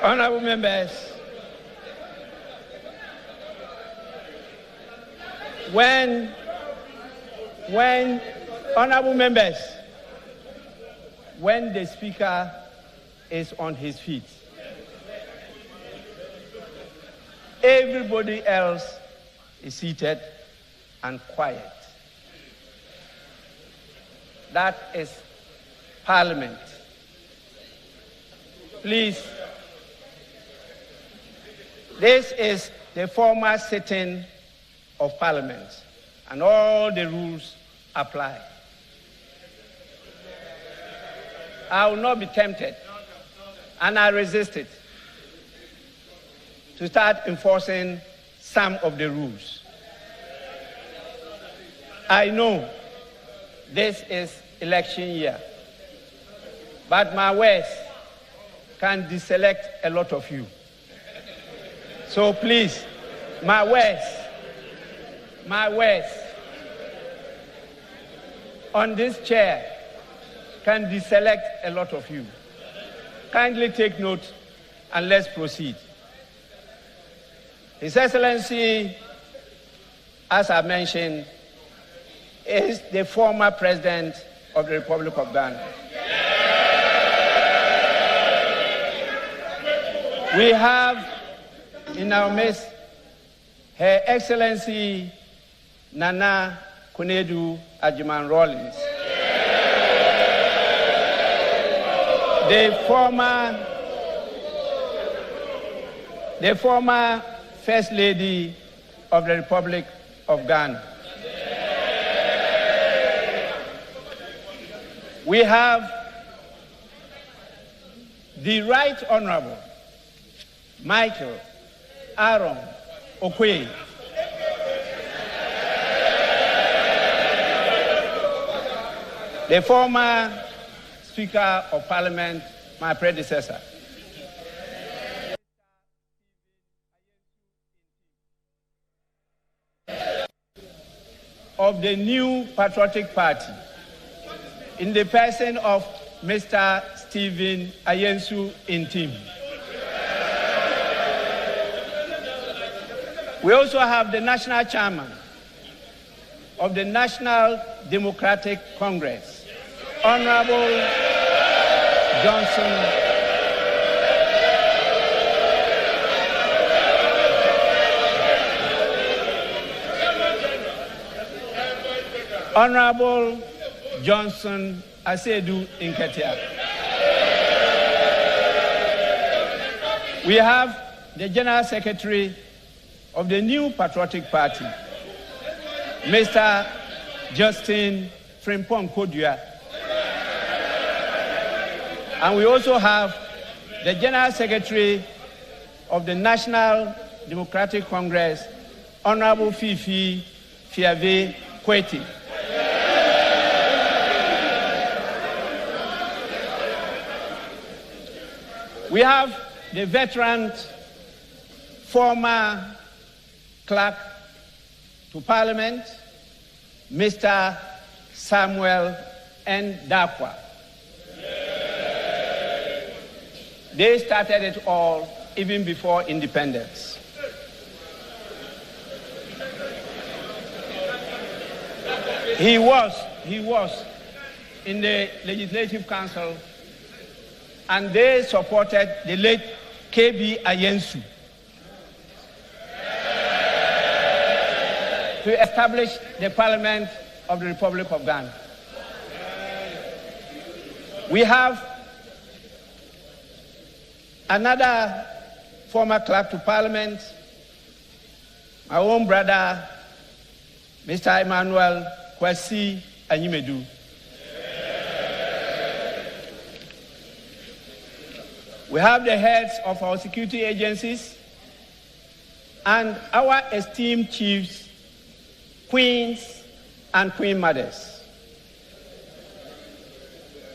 Honorable members, when honorable members, when the speaker is on his feet, everybody else is seated and quiet. That is Parliament. Please, this is the formal sitting of Parliament, and all the rules apply. I will not be tempted, and I resist it, to start enforcing some of the rules. I know this is election year, but my words can deselect a lot of you. So please, my words on this chair can deselect a lot of you. Kindly take note and let's proceed. His Excellency, as I mentioned, is the former President of the Republic of Ghana. We have in our midst Her Excellency Nana Konadu Agyeman-Rawlings, the former First Lady of the Republic of Ghana. We have the Right Honorable Michael Aaron Okoye, the former Speaker of Parliament, my predecessor. Of the new Patriotic Party, in the person of Mr. Stephen Ayensu Intim. We also have the National Chairman of the National Democratic Congress, Honorable Johnson Asedu Nketia. We have the General Secretary of the new Patriotic Party, Mr. Justin Frimpong Kodua. And we also have the General Secretary of the National Democratic Congress, Honorable Fifi Fiave Kweti. We have the veteran former clerk to Parliament, Mr. Samuel N. Dakwa. They started it all even before independence. He was in the Legislative Council, and they supported the late KB Ayensu to establish the Parliament of the Republic of Ghana. We have another former clerk to Parliament, my own brother, Mr. Emmanuel Kwesi Anyimedu. We have the heads of our security agencies and our esteemed chiefs, queens and queen mothers.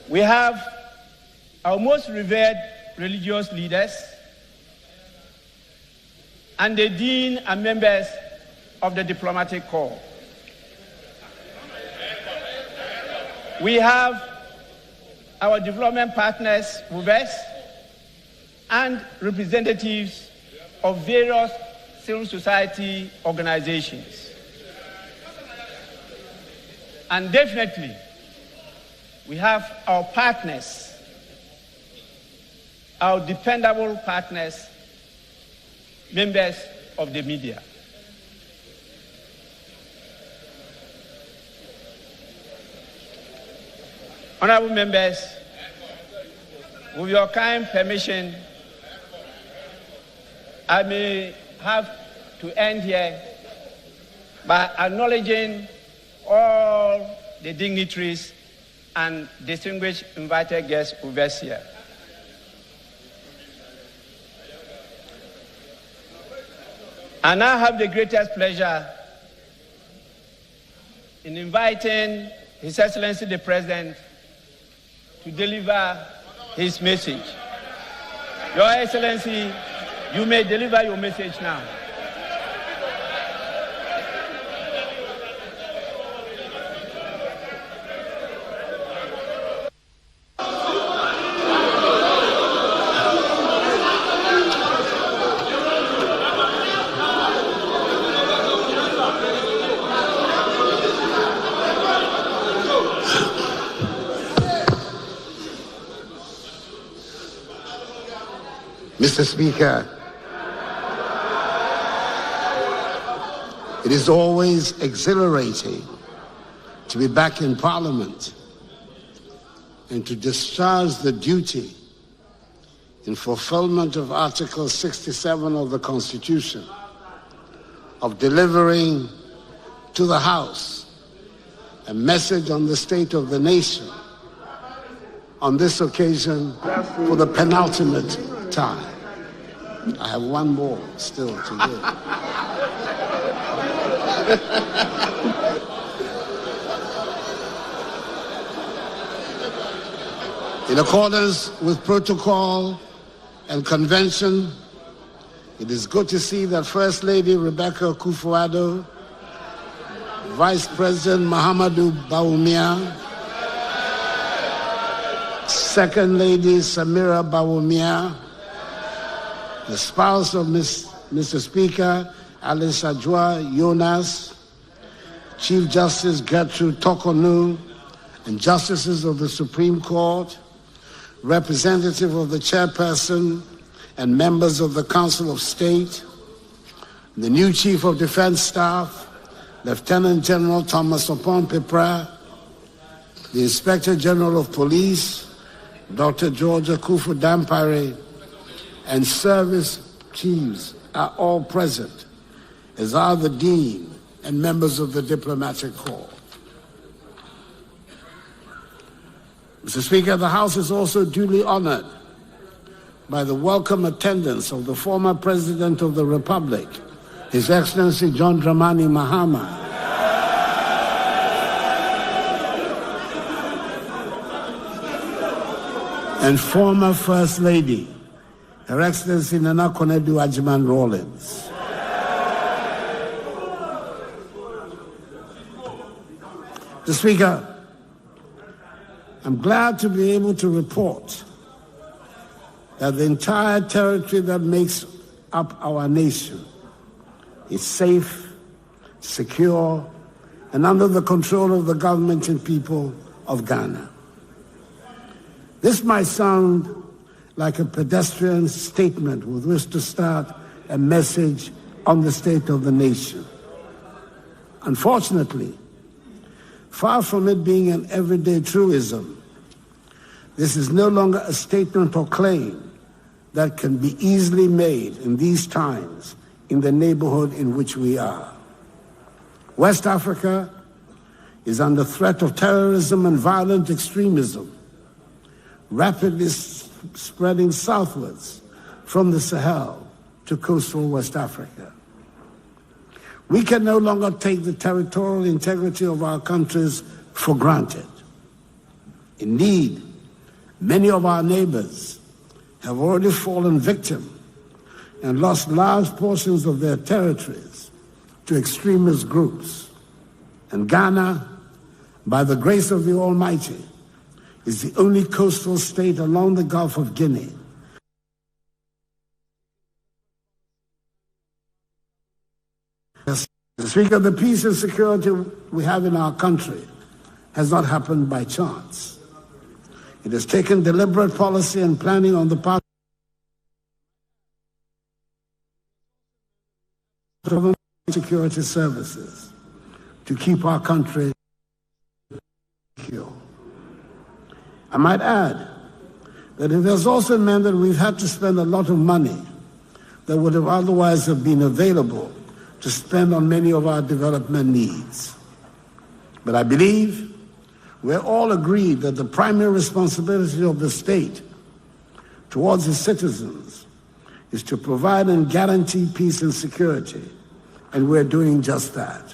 We have our most revered religious leaders and the dean and members of the diplomatic corps. We have our development partners with us, and representatives of various civil society organizations. And definitely, we have our partners, our dependable partners, members of the media. Honorable members, with your kind permission, I may have to end here by acknowledging all the dignitaries and distinguished invited guests over here. I now have the greatest pleasure in inviting His Excellency the President to deliver his message. Your Excellency, you may deliver your message now. Mr. Speaker, it is always exhilarating to be back in Parliament and to discharge the duty in fulfillment of Article 67 of the Constitution of delivering to the House a message on the state of the nation on this occasion for the penultimate time. I have one more still to give. In accordance with protocol and convention, it is good to see that First Lady Rebecca Akufo-Addo, Vice President Mahamudu Bawumia, Second Lady Samira Bawumia, the spouse of Mr. Speaker Alice Ajua Jonas, Chief Justice Gertrude Tokonu, and Justices of the Supreme Court, representative of the Chairperson and members of the Council of State, the new Chief of Defense Staff, Lieutenant General Thomas Opon-Pepra, the Inspector General of Police, Dr. George Akufo-Dampare, and service chiefs are all present, as are the Dean and members of the Diplomatic Corps. Mr. Speaker, the House is also duly honored by the welcome attendance of the former President of the Republic, His Excellency John Dramani Mahama, and former First Lady, Her Excellency Nana Konadu Agyeman-Rawlings. Mr. Speaker, I'm glad to be able to report that the entire territory that makes up our nation is safe, secure, and under the control of the government and people of Ghana. This might sound like a pedestrian statement with which to start a message on the state of the nation. Unfortunately, far from it being an everyday truism, this is no longer a statement or claim that can be easily made in these times in the neighborhood in which we are. West Africa is under threat of terrorism and violent extremism, rapidly spreading southwards from the Sahel to coastal West Africa. We can no longer take the territorial integrity of our countries for granted. Indeed, many of our neighbors have already fallen victim and lost large portions of their territories to extremist groups. And Ghana, by the grace of the Almighty, is the only coastal state along the Gulf of Guinea Speaker, the peace and security we have in our country has not happened by chance. It has taken deliberate policy and planning on the part of government security services to keep our country secure. I might add that it has also meant that we've had to spend a lot of money that would have otherwise have been available to spend on many of our development needs. But I believe we're all agreed that the primary responsibility of the state towards its citizens is to provide and guarantee peace and security, and we're doing just that.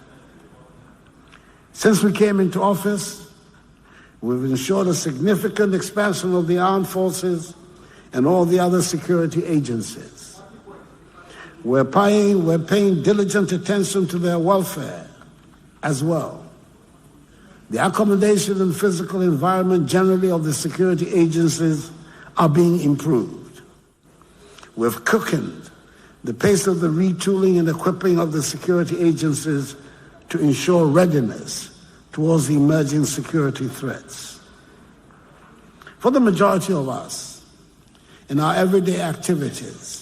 Since we came into office, we've ensured a significant expansion of the armed forces and all the other security agencies. We're paying diligent attention to their welfare as well. The accommodation and physical environment generally of the security agencies are being improved. We've quickened the pace of the retooling and equipping of the security agencies to ensure readiness towards the emerging security threats. For the majority of us, in our everyday activities,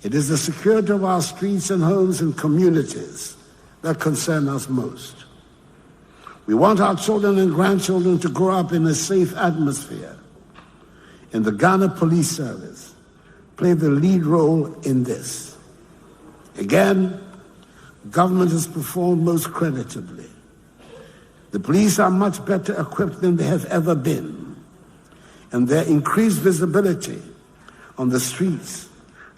it is the security of our streets and homes and communities that concern us most. We want our children and grandchildren to grow up in a safe atmosphere, and the Ghana Police Service played the lead role in this. Again, government has performed most creditably. The police are much better equipped than they have ever been, and their increased visibility on the streets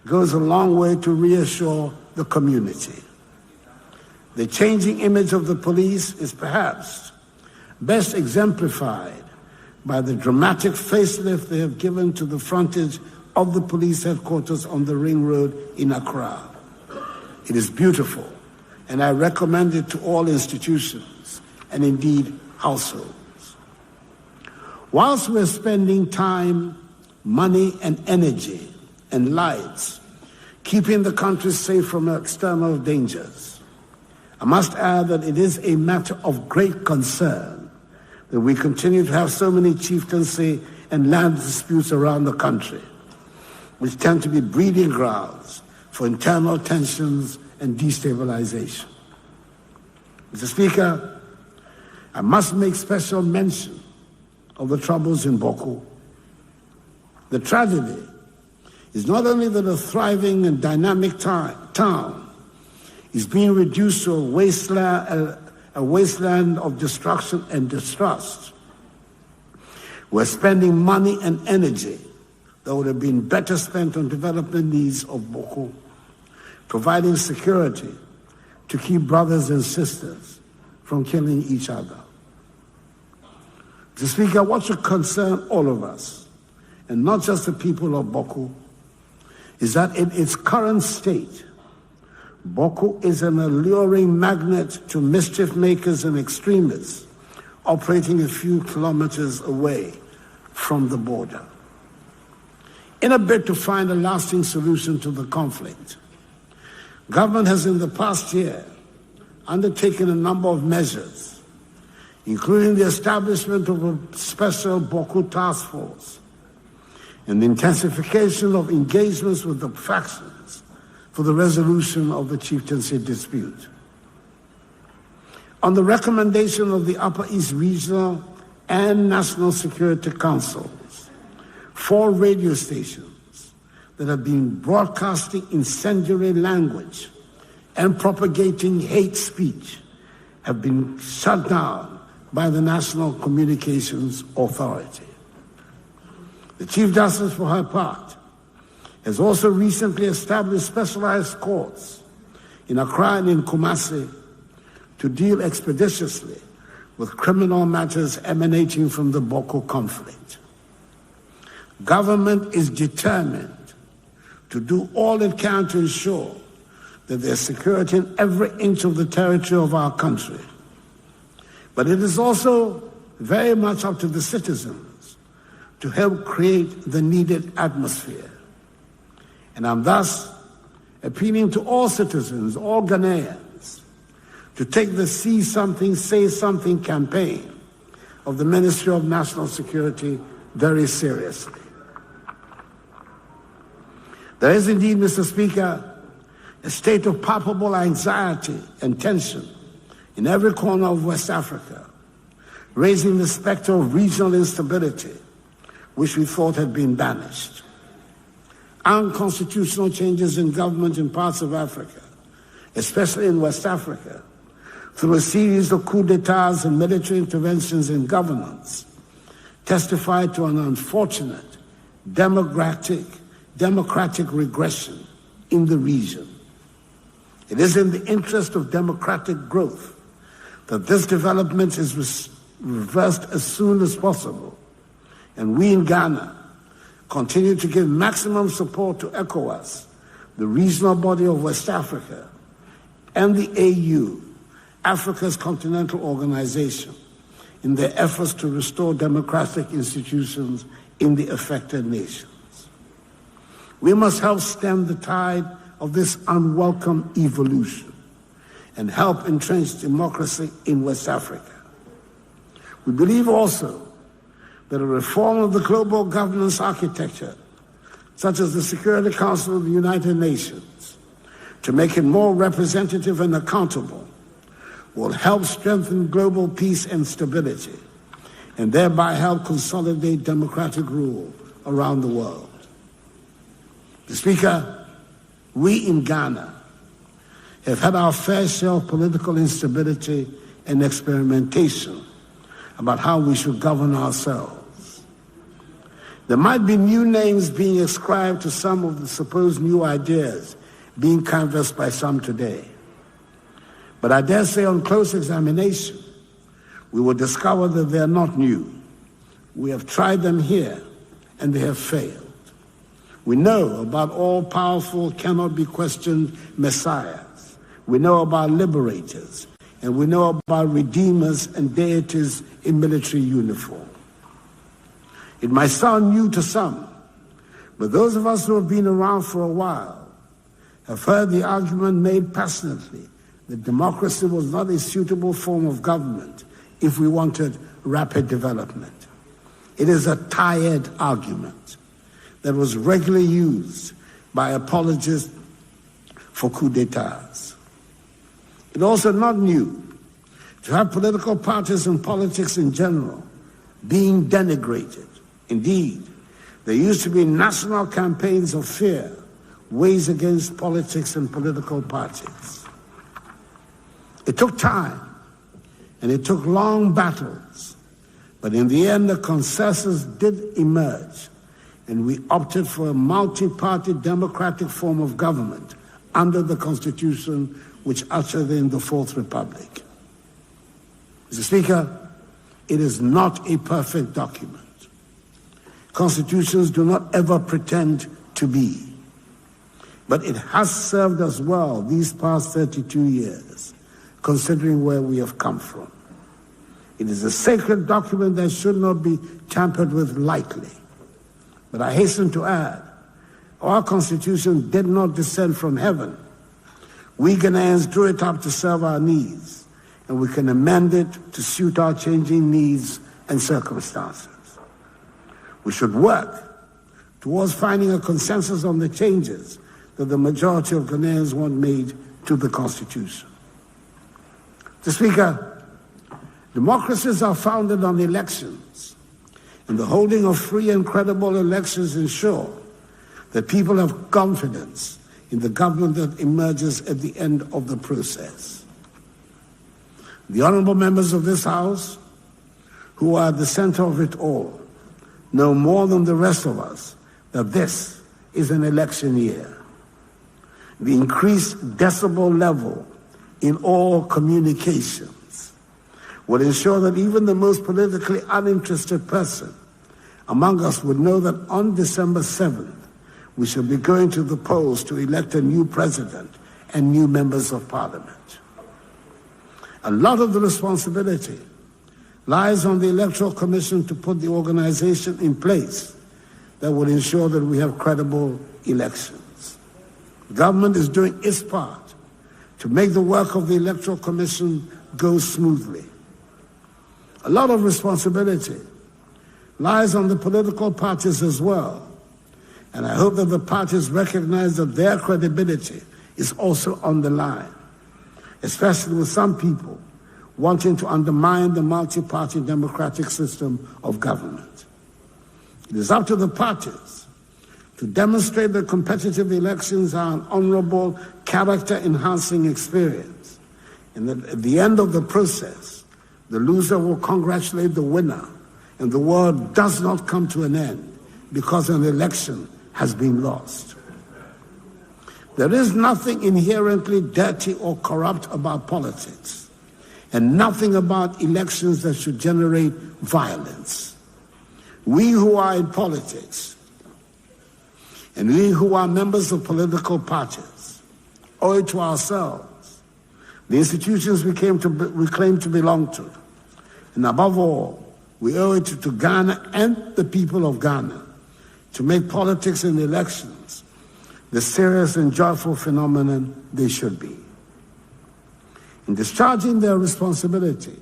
goes a long way to reassure the community. The changing image of the police is perhaps best exemplified by the dramatic facelift they have given to the frontage of the police headquarters on the Ring Road in Accra. It is beautiful, and I recommend it to all institutions and indeed households. Whilst we're spending time, money, and energy and lives keeping the country safe from external dangers, I must add that it is a matter of great concern that we continue to have so many chieftaincy and land disputes around the country, which tend to be breeding grounds for internal tensions and destabilization. Mr. Speaker, I must make special mention of the troubles in Boko. The tragedy is not only that a thriving and dynamic town is being reduced to a wasteland of destruction and distrust. We're spending money and energy that would have been better spent on development needs of Boko, providing security to keep brothers and sisters from killing each other. Mr. Speaker, what should concern all of us, and not just the people of Boko, is that in its current state, Boko is an alluring magnet to mischief makers and extremists operating a few kilometers away from the border. In a bid to find a lasting solution to the conflict, government has in the past year undertaken a number of measures, including the establishment of a special Boko task force and the intensification of engagements with the factions for the resolution of the chieftaincy dispute. On the recommendation of the Upper East Regional and National Security Councils, 4 radio stations that have been broadcasting incendiary language and propagating hate speech have been shut down by the National Communications Authority. The Chief Justice, for her part, has also recently established specialized courts in Accra and in Kumasi to deal expeditiously with criminal matters emanating from the Boko conflict. Government is determined to do all it can to ensure that there's security in every inch of the territory of our country. But it is also very much up to the citizens to help create the needed atmosphere. And I'm thus appealing to all citizens, all Ghanaians, to take the See Something, Say Something campaign of the Ministry of National Security very seriously. There is indeed, Mr. Speaker, a state of palpable anxiety and tension in every corner of West Africa, raising the specter of regional instability, which we thought had been banished. Unconstitutional changes in government in parts of Africa, especially in West Africa, through a series of coups d'etats and military interventions in governance, testify to an unfortunate democratic regression in the region. It is in the interest of democratic growth that this development is reversed as soon as possible, and we in Ghana continue to give maximum support to ECOWAS, the regional body of West Africa, and the AU, Africa's continental organization, in their efforts to restore democratic institutions in the affected nations. We must help stem the tide of this unwelcome evolution and help entrench democracy in West Africa. We believe also that a reform of the global governance architecture, such as the Security Council of the United Nations, to make it more representative and accountable, will help strengthen global peace and stability, and thereby help consolidate democratic rule around the world. Mr. Speaker, we in Ghana have had our fair share of political instability and experimentation about how we should govern ourselves. There might be new names being ascribed to some of the supposed new ideas being canvassed by some today. But I dare say on close examination, we will discover that they are not new. We have tried them here, and they have failed. We know about all-powerful, cannot-be-questioned messiahs. We know about liberators, and we know about redeemers and deities in military uniform. It might sound new to some, but those of us who have been around for a while have heard the argument made passionately that democracy was not a suitable form of government if we wanted rapid development. It is a tired argument that was regularly used by apologists for coups d'etats. It's also not new to have political parties and politics in general being denigrated. Indeed, there used to be national campaigns of fear waged against politics and political parties. It took time, and it took long battles, but in the end, a consensus did emerge, and we opted for a multi-party democratic form of government under the Constitution which ushered in the Fourth Republic. Mr. Speaker, it is not a perfect document. Constitutions do not ever pretend to be, but it has served us well these past 32 years, considering where we have come from. It is a sacred document that should not be tampered with lightly. But I hasten to add, our Constitution did not descend from heaven. We Ghanaians drew it up to serve our needs, and we can amend it to suit our changing needs and circumstances. We should work towards finding a consensus on the changes that the majority of Ghanaians want made to the Constitution. Mr. Speaker, democracies are founded on elections, and the holding of free and credible elections ensure that people have confidence in the government that emerges at the end of the process. The honorable members of this House, who are at the center of it all, know more than the rest of us that this is an election year. The increased decibel level in all communications will ensure that even the most politically uninterested person among us would know that on December 7th, we shall be going to the polls to elect a new president and new members of parliament. A lot of the responsibility lies on the Electoral Commission to put the organization in place that will ensure that we have credible elections. The government is doing its part to to make the work of the Electoral Commission go smoothly. A lot of responsibility lies on the political parties as well, and I hope that the parties recognize that their credibility is also on the line, especially with some people wanting to undermine the multi-party democratic system of government. It is up to the parties to demonstrate that competitive elections are an honorable, character-enhancing experience, and that at the end of the process, the loser will congratulate the winner, and the world does not come to an end because an election has been lost. There is nothing inherently dirty or corrupt about politics, and nothing about elections that should generate violence. We who are in politics, and we who are members of political parties, owe it to ourselves, the institutions we claim to belong to, and above all, we owe it to Ghana and the people of Ghana to make politics and elections the serious and joyful phenomenon they should be. In discharging their responsibility,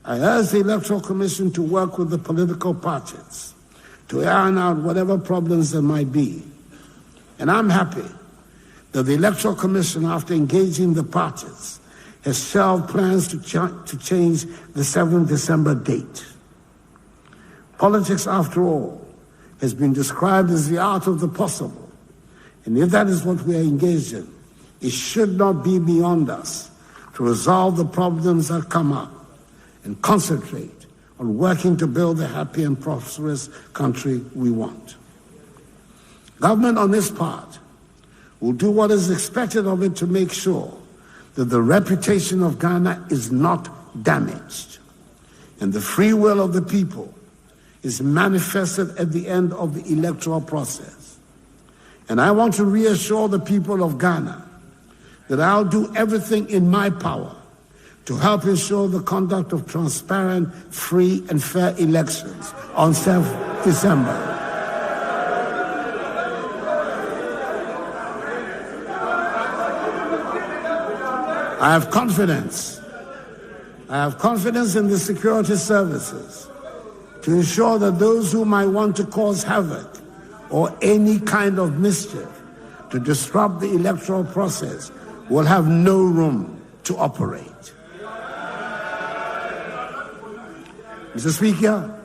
I urge the Electoral Commission to work with the political parties to iron out whatever problems there might be. And I'm happy that the Electoral Commission, after engaging the parties, has shelved plans to change the 7th December date. Politics, after all, has been described as the art of the possible. And if that is what we are engaged in, it should not be beyond us to resolve the problems that come up and concentrate on working to build the happy and prosperous country we want. Government on its part will do what is expected of it to make sure that the reputation of Ghana is not damaged and the free will of the people is manifested at the end of the electoral process. And I want to reassure the people of Ghana that I'll do everything in my power to help ensure the conduct of transparent, free, and fair elections on 7th December. I have confidence in the security services to ensure that those who might want to cause havoc or any kind of mischief to disrupt the electoral process will have no room to operate. Mr. Speaker,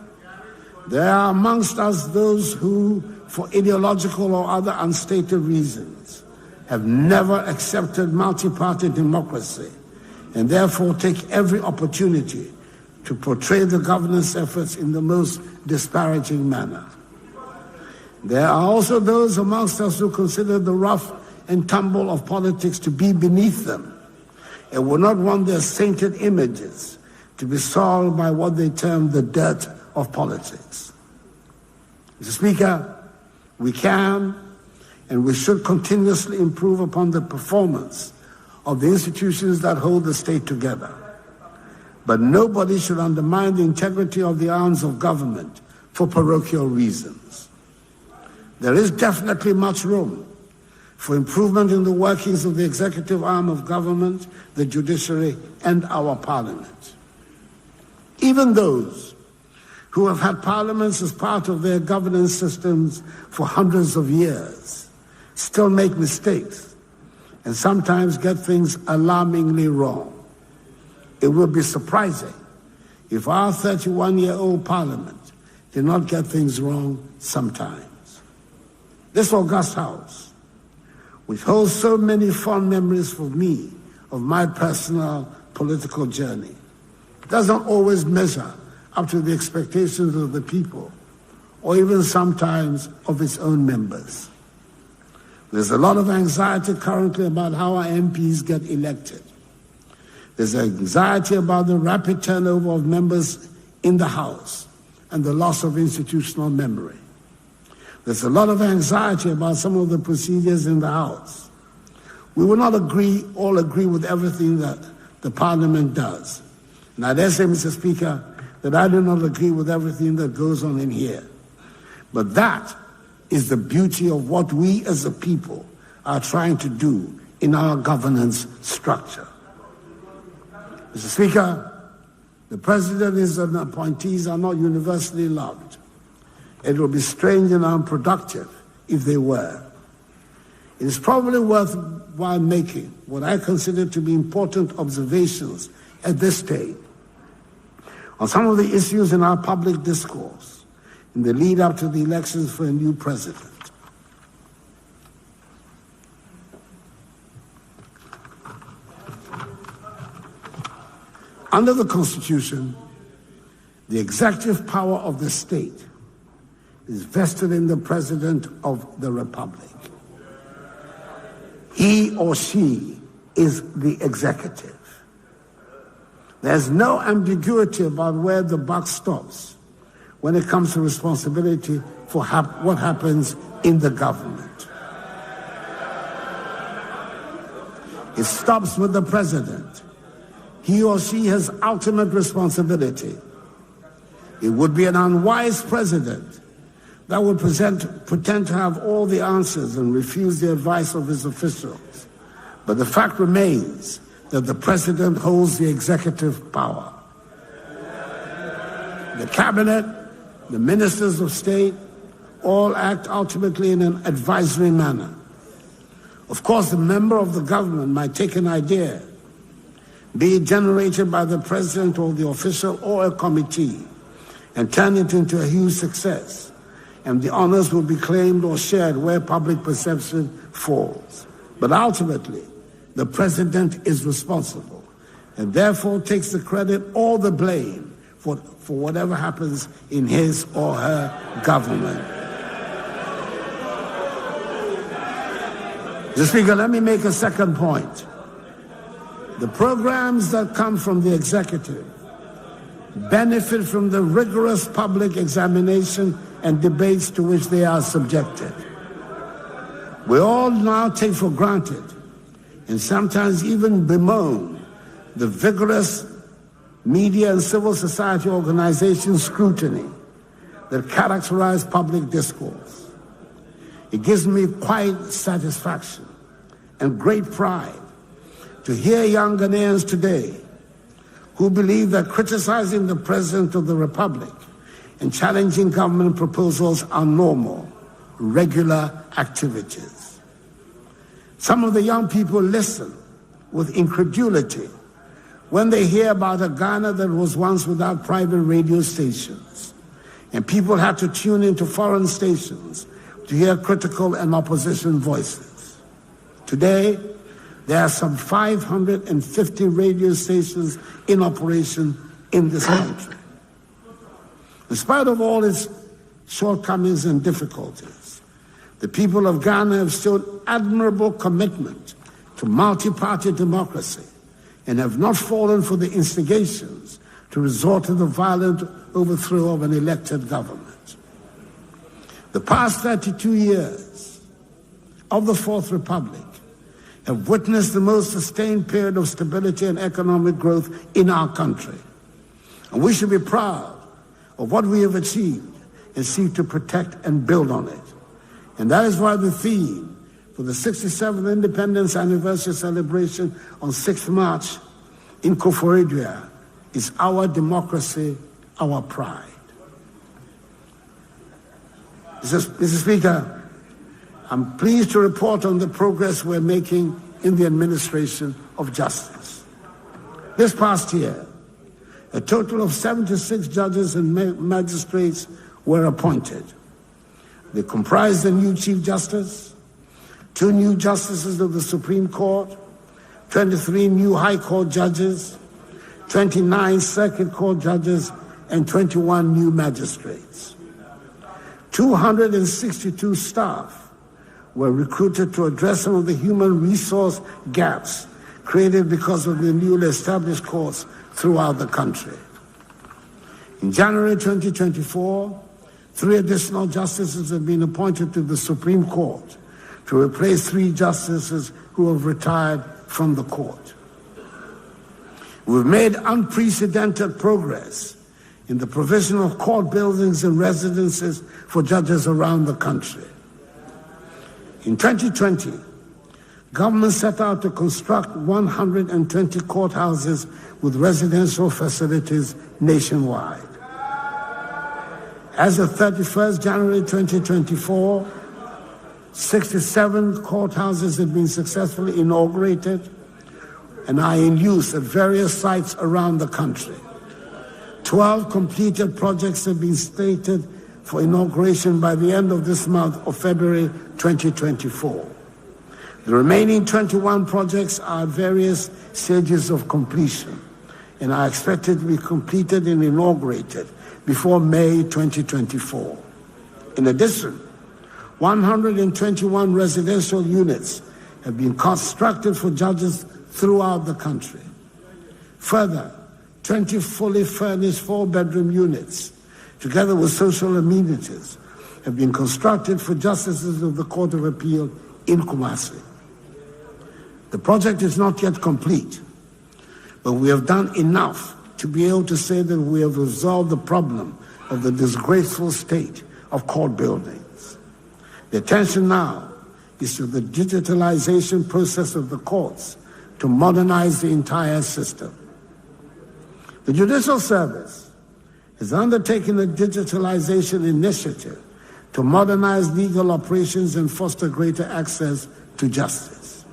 there are amongst us those who, for ideological or other unstated reasons, have never accepted multi-party democracy and therefore take every opportunity to portray the governance efforts in the most disparaging manner. There are also those amongst us who consider the rough and tumble of politics to be beneath them and would not want their sainted images to be soiled by what they term the dirt of politics. Mr. Speaker, we can and we should continuously improve upon the performance of the institutions that hold the state together. But nobody should undermine the integrity of the arms of government for parochial reasons. There is definitely much room for improvement in the workings of the executive arm of government, the judiciary, and our parliament. Even those who have had parliaments as part of their governance systems for hundreds of years still make mistakes and sometimes get things alarmingly wrong. It would be surprising if our 31-year-old parliament did not get things wrong sometimes. This august house, which holds so many fond memories for me of my personal political journey, doesn't always measure up to the expectations of the people, or even sometimes of its own members. There's a lot of anxiety currently about how our MPs get elected. There's anxiety about the rapid turnover of members in the House and the loss of institutional memory. There's a lot of anxiety about some of the procedures in the House. We will not all agree with everything that the Parliament does. And I dare say, Mr. Speaker, that I do not agree with everything that goes on in here. But that is the beauty of what we as a people are trying to do in our governance structure. Mr. Speaker, the President and his appointees are not universally loved. It would be strange and unproductive if they were. It is probably worthwhile making what I consider to be important observations at this stage on some of the issues in our public discourse in the lead up to the elections for a new president. Under the Constitution, the executive power of the state is vested in the President of the Republic. He or she is the executive. There's no ambiguity about where the buck stops when it comes to responsibility for what happens in the government. It stops with the President. He or she has ultimate responsibility. It would be an unwise president that would pretend to have all the answers and refuse the advice of his officials. But the fact remains that the president holds the executive power. The cabinet, the ministers of state, all act ultimately in an advisory manner. Of course, the member of the government might take an idea, be it generated by the president or the official or a committee, and turn it into a huge success, and the honors will be claimed or shared where public perception falls. But ultimately, the president is responsible and therefore takes the credit or the blame for whatever happens in his or her government. Mr. Speaker, let me make a second point. The programs that come from the executive benefit from the rigorous public examination and debates to which they are subjected. We all now take for granted and sometimes even bemoan the vigorous media and civil society organization scrutiny that characterize public discourse. It gives me quite satisfaction and great pride to hear young Ghanaians today who believe that criticizing the President of the Republic and challenging government proposals are normal, regular activities. Some of the young people listen with incredulity when they hear about a Ghana that was once without private radio stations, and people had to tune into foreign stations to hear critical and opposition voices. Today, there are some 550 radio stations in operation in this country. In spite of all its shortcomings and difficulties, the people of Ghana have shown admirable commitment to multi-party democracy and have not fallen for the instigations to resort to the violent overthrow of an elected government. The past 32 years of the Fourth Republic have witnessed the most sustained period of stability and economic growth in our country. And we should be proud of what we have achieved and seek to protect and build on it. And that is why the theme for the 67th Independence Anniversary celebration on 6th March in Koforidua is Our Democracy, Our Pride. Mr. Speaker, I'm pleased to report on the progress we're making in the administration of justice. This past year, a total of 76 judges and magistrates were appointed. They comprise the new Chief Justice, 2 new Justices of the Supreme Court, 23 new High Court judges, 29 Circuit Court judges, and 21 new magistrates. 262 staff were recruited to address some of the human resource gaps created because of the newly established courts throughout the country. In January 2024, 3 additional justices have been appointed to the Supreme Court to replace 3 justices who have retired from the court. We've made unprecedented progress in the provision of court buildings and residences for judges around the country. In 2020, government set out to construct 120 courthouses with residential facilities nationwide. As of 31st January 2024, 67 courthouses have been successfully inaugurated and are in use at various sites around the country. 12 completed projects have been slated for inauguration by the end of this month of February 2024. The remaining 21 projects are at various stages of completion and are expected to be completed and inaugurated before May 2024. In addition, 121 residential units have been constructed for judges throughout the country. Further, 20 fully furnished 4-bedroom units, together with social amenities, have been constructed for justices of the Court of Appeal in Kumasi. The project is not yet complete, but we have done enough to be able to say that we have resolved the problem of the disgraceful state of court buildings. The attention now is to the digitalization process of the courts to modernize the entire system. The Judicial Service has undertaken a digitalization initiative to modernize legal operations and foster greater access to justice.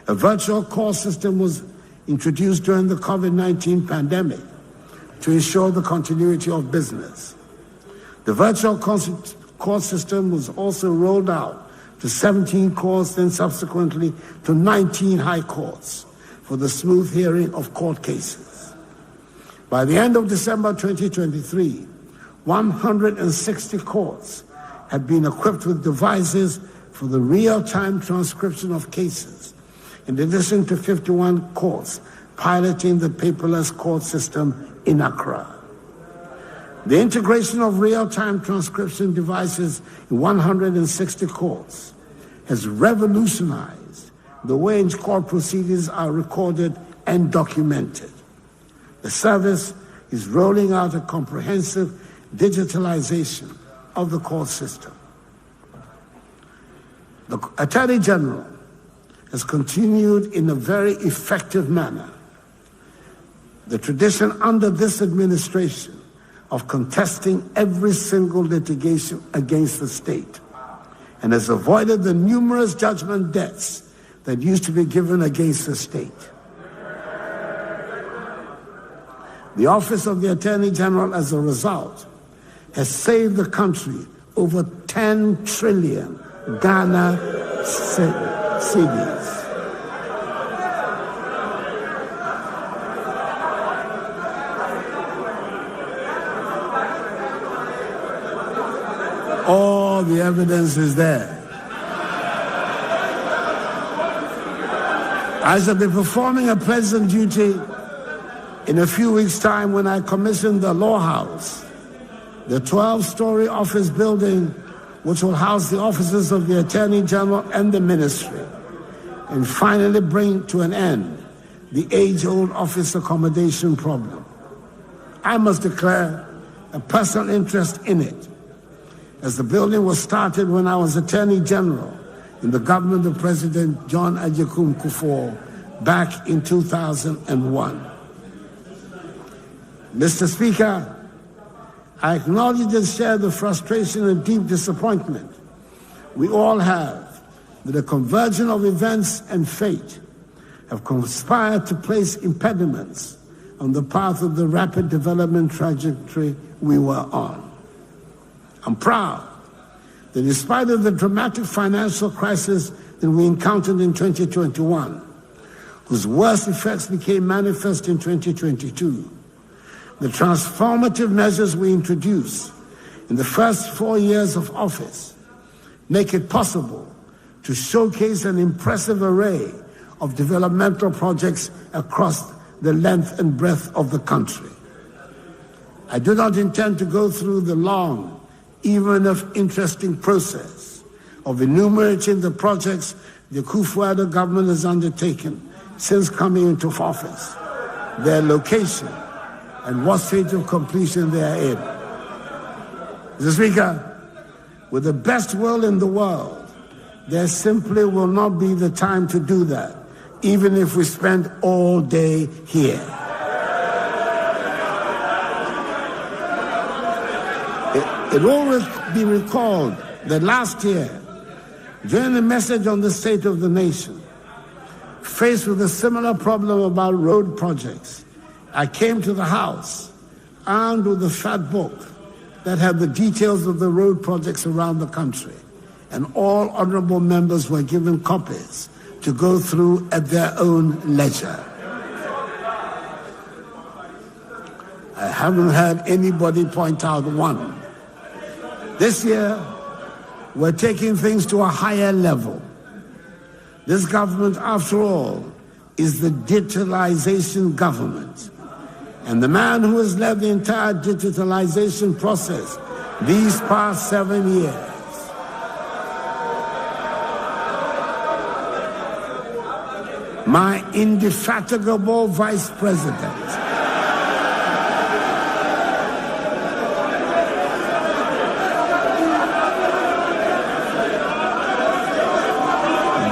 A virtual court system was introduced during the COVID-19 pandemic to ensure the continuity of business. The virtual court system was also rolled out to 17 courts, then subsequently to 19 high courts for the smooth hearing of court cases. By the end of December 2023, 160 courts had been equipped with devices for the real-time transcription of cases, in addition to 51 courts piloting the paperless court system in Accra. The integration of real-time transcription devices in 160 courts has revolutionized the way in which court proceedings are recorded and documented. The service is rolling out a comprehensive digitalization of the court system. The Attorney General has continued in a very effective manner the tradition under this administration of contesting every single litigation against the state, and has avoided the numerous judgment debts that used to be given against the state. The Office of the Attorney General, as a result, has saved the country over 10 trillion Ghana cedis. All the evidence is there. I shall be performing a pleasant duty in a few weeks' time when I commission the Law House, the 12-story office building which will house the offices of the Attorney General and the Ministry, and finally bring to an end the age-old office accommodation problem. I must declare a personal interest in it, as the building was started when I was Attorney General in the government of President John Agyekum Kufuor back in 2001. Mr. Speaker, I acknowledge and share the frustration and deep disappointment we all have that the convergence of events and fate have conspired to place impediments on the path of the rapid development trajectory we were on. I'm proud that in spite of the dramatic financial crisis that we encountered in 2021, whose worst effects became manifest in 2022, the transformative measures we introduced in the first 4 years of office make it possible to showcase an impressive array of developmental projects across the length and breadth of the country. I do not intend to go through the long, even if interesting process of enumerating the projects the Kufuor government has undertaken since coming into office, their location, and what stage of completion they are in. Mr. Speaker, with the best will in the world, there simply will not be the time to do that, even if we spend all day here. It will be recalled that last year, during the message on the state of the nation, faced with a similar problem about road projects, I came to the House armed with a fat book that had the details of the road projects around the country, and all honorable members were given copies to go through at their own leisure. I haven't had anybody point out one. This year, we're taking things to a higher level. This government, after all, is the digitalization government. And the man who has led the entire digitalization process these past 7 years my indefatigable vice president,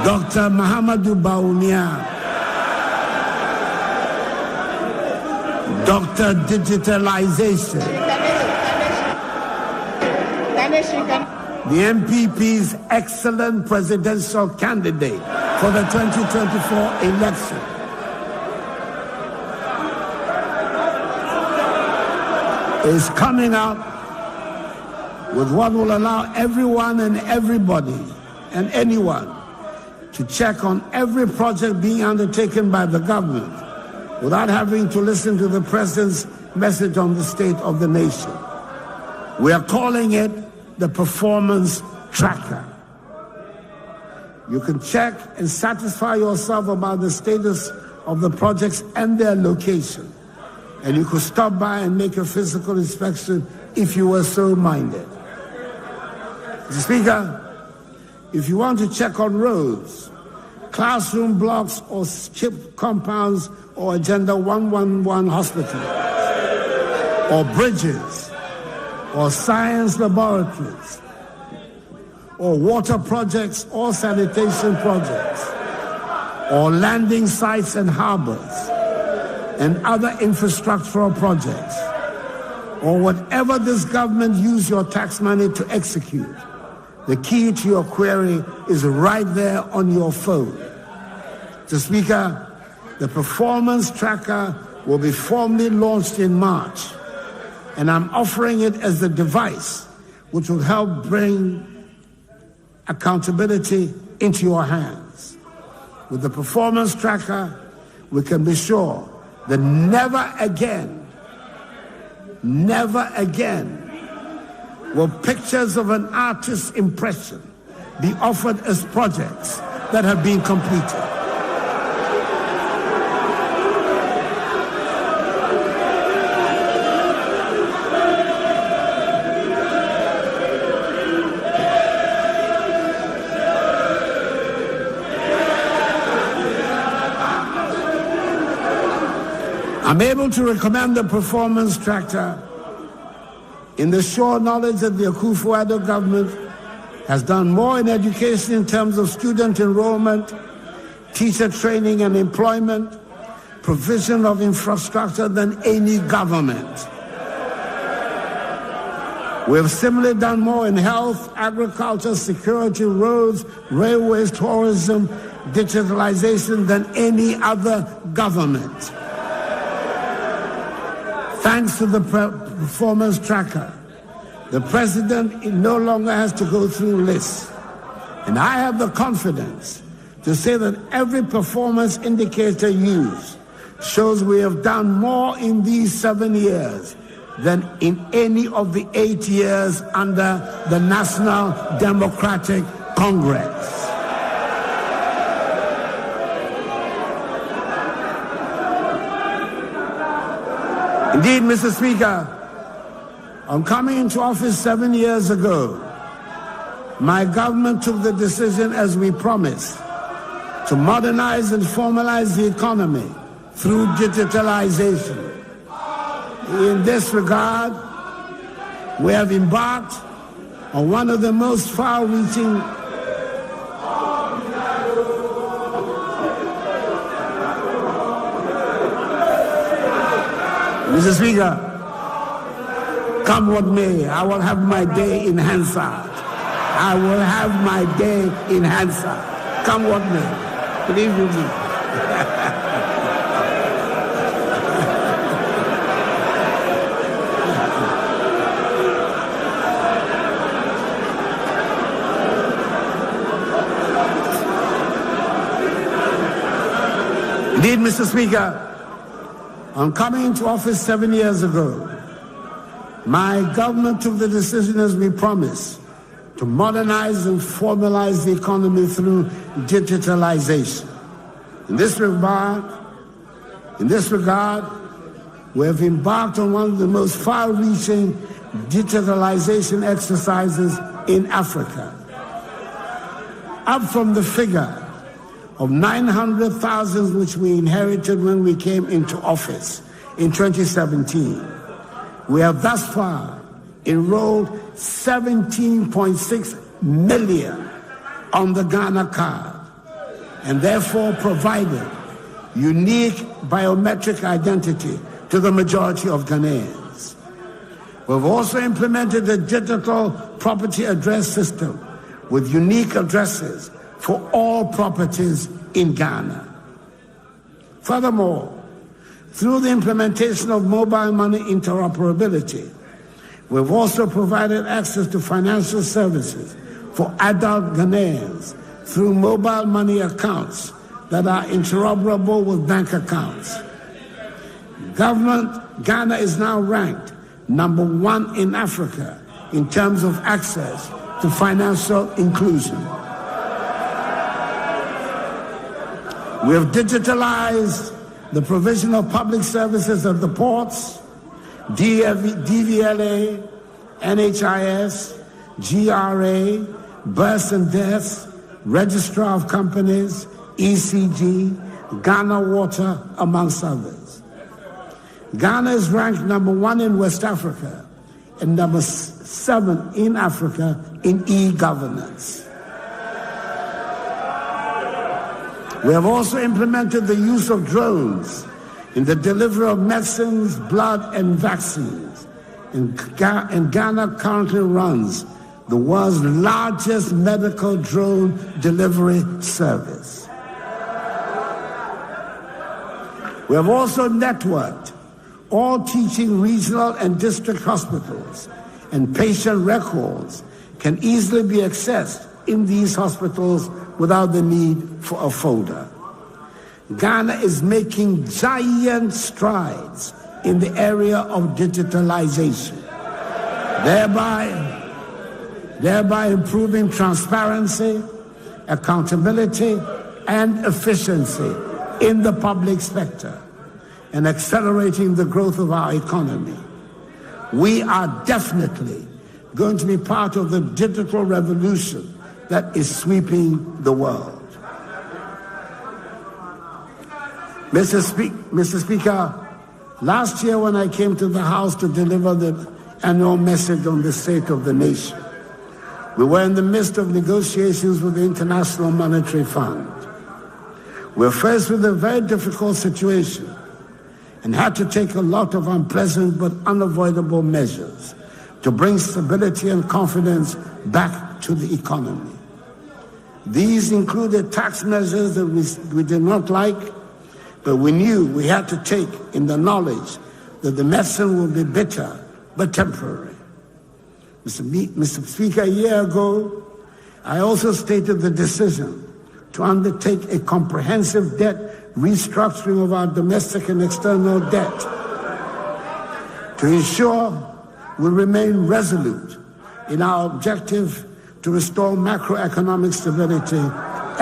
Dr. Mahamadou Bawumia, Dr. Digitalization, the MPP's excellent presidential candidate for the 2024 election, is coming up with what will allow everyone and everybody and anyone to check on every project being undertaken by the government without having to listen to the president's message on the state of the nation. We are calling it the performance tracker. You can check and satisfy yourself about the status of the projects and their location. And you could stop by and make a physical inspection if you were so minded. Mr. Speaker, if you want to check on roads, classroom blocks or chip compounds or Agenda 111 hospitals, or bridges, or science laboratories, or water projects or sanitation projects, or landing sites and harbors, and other infrastructural projects, or whatever this government use your tax money to execute, the key to your query is right there on your phone. Mr. Speaker, the performance tracker will be formally launched in March, and I'm offering it as the device which will help bring accountability into your hands. With the performance tracker, we can be sure that never again will pictures of an artist's impression be offered as projects that have been completed. I'm able to recommend the performance tracker in the sure knowledge that the Akufo-Addo government has done more in education in terms of student enrollment, teacher training and employment, provision of infrastructure than any government. We have similarly done more in health, agriculture, security, roads, railways, tourism, digitalization than any other government. Thanks to the performance tracker, the president no longer has to go through lists. And I have the confidence to say that every performance indicator used shows we have done more in these 7 years than in any of the 8 years under the National Democratic Congress. Indeed, Mr. Speaker, on coming into office 7 years ago, my government took the decision, as we promised, to modernize and formalize the economy through digitalization. In this regard, we have embarked on one of the most far-reaching Mr. Speaker, come what may, I will have my day in Hansard. I will have my day in Hansard. Come what may. Believe you me. Indeed, Mr. Speaker, on coming into office 7 years ago, my government took the decision, as we promised, to modernize and formalize the economy through digitalization. In this regard, we have embarked on one of the most far-reaching digitalization exercises in Africa. Up from the figure of 900,000 which we inherited when we came into office in 2017, we have thus far enrolled 17.6 million on the Ghana card, and therefore provided unique biometric identity to the majority of Ghanaians. We've also implemented a digital property address system with unique addresses for all properties in Ghana. Furthermore, through the implementation of mobile money interoperability, we've also provided access to financial services for adult Ghanaians through mobile money accounts that are interoperable with bank accounts. Ghana is now ranked number 1 in Africa in terms of access to financial inclusion. We have digitalized the provision of public services at the ports, DVLA, NHIS, GRA, births and deaths, Registrar of Companies, ECG, Ghana Water, amongst others. Ghana is ranked number 1 in West Africa and number 7 in Africa in e-governance. We have also implemented the use of drones in the delivery of medicines, blood, and vaccines. And Ghana currently runs the world's largest medical drone delivery service. We have also networked all teaching regional and district hospitals, and patient records can easily be accessed in these hospitals without the need for a folder. Ghana is making giant strides in the area of digitalization, thereby improving transparency, accountability, and efficiency in the public sector and accelerating the growth of our economy. We are definitely going to be part of the digital revolution that is sweeping the world. Mr. Speaker, last year when I came to the House to deliver the annual message on the state of the nation, we were in the midst of negotiations with the International Monetary Fund. We were faced with a very difficult situation and had to take a lot of unpleasant but unavoidable measures to bring stability and confidence back to the economy. These included tax measures that we did not like, but we knew we had to take in the knowledge that the medicine will be bitter but temporary. Mr. Speaker, a year ago, I also stated the decision to undertake a comprehensive debt restructuring of our domestic and external debt to ensure we remain resolute in our objective to restore macroeconomic stability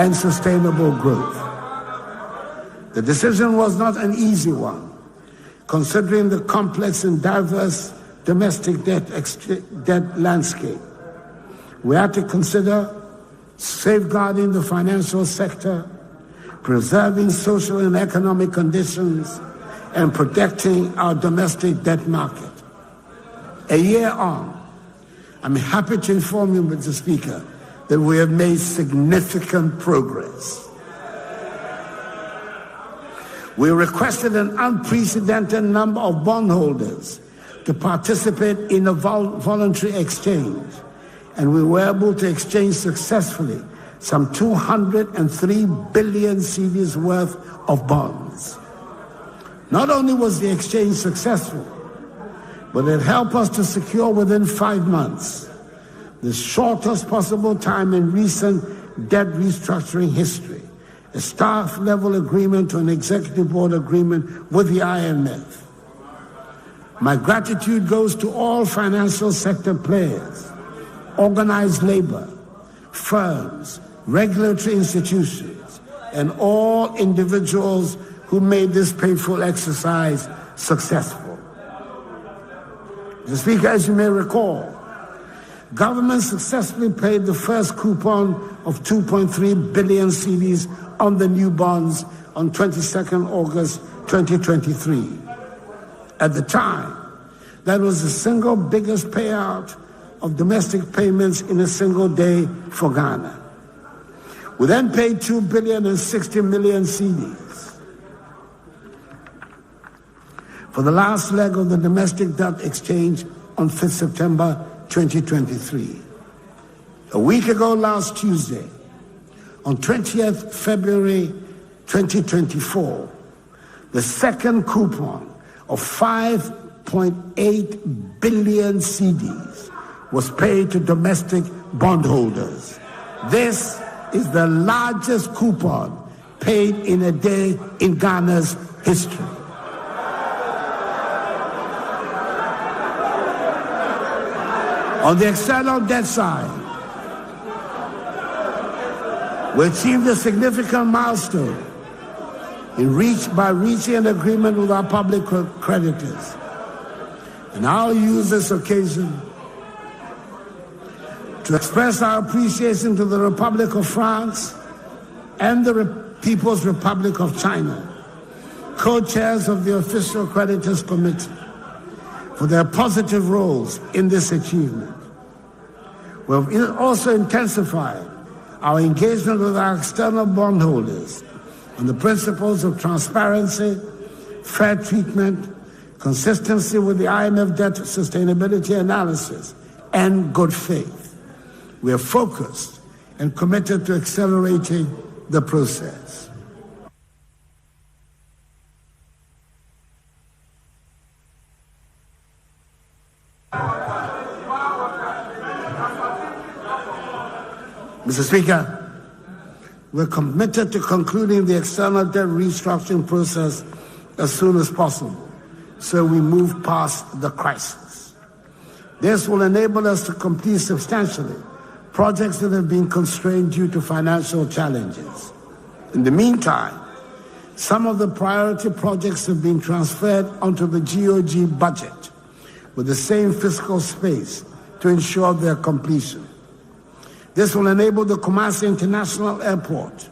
and sustainable growth. The decision was not an easy one, considering the complex and diverse domestic debt landscape. We had to consider safeguarding the financial sector, preserving social and economic conditions, and protecting our domestic debt market. A year on, I'm happy to inform you, Mr. Speaker, that we have made significant progress. We requested an unprecedented number of bondholders to participate in a voluntary exchange, and we were able to exchange successfully some 203 billion cedis worth of bonds. Not only was the exchange successful, but it helped us to secure within 5 months, the shortest possible time in recent debt restructuring history, a staff-level agreement to an executive board agreement with the IMF. My gratitude goes to all financial sector players, organized labor, firms, regulatory institutions, and all individuals who made this painful exercise successful. Mr. Speaker, as you may recall, government successfully paid the first coupon of 2.3 billion cedis on the new bonds on 22nd August 2023. At the time, that was the single biggest payout of domestic payments in a single day for Ghana. We then paid 2 billion and 60 million cedis for the last leg of the domestic debt exchange on 5th September 2023. A week ago last Tuesday, on 20th February 2024, the second coupon of 5.8 billion cedis was paid to domestic bondholders. This is the largest coupon paid in a day in Ghana's history. On the external debt side, we achieved a significant milestone by reaching an agreement with our public creditors. And I'll use this occasion to express our appreciation to the Republic of France and the People's Republic of China, co-chairs of the Official Creditors Committee, for their positive roles in this achievement. We have also intensified our engagement with our external bondholders on the principles of transparency, fair treatment, consistency with the IMF debt sustainability analysis, and good faith. We are focused and committed to accelerating the process. Mr. Speaker, we're committed to concluding the external debt restructuring process as soon as possible, so we move past the crisis. This will enable us to complete substantially projects that have been constrained due to financial challenges. In the meantime, some of the priority projects have been transferred onto the GOG budget with the same fiscal space to ensure their completion. This will enable the Kumasi International Airport,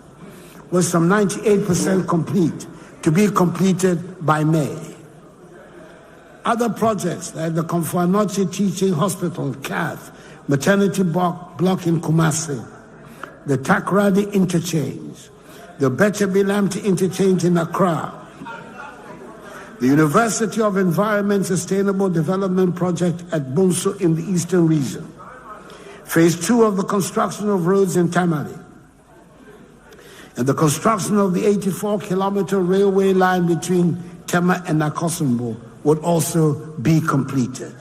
with some 98% complete, to be completed by May. Other projects like the Komfo-Anokye Teaching Hospital, CAF, maternity block in Kumasi, the Takoradi Interchange, the Betchabi-Lamte Interchange in Accra, the University of Environment Sustainable Development Project at Bunso in the Eastern Region, Phase 2 of the construction of roads in Tamale, and the construction of the 84-kilometer railway line between Tema and Nakosombo would also be completed.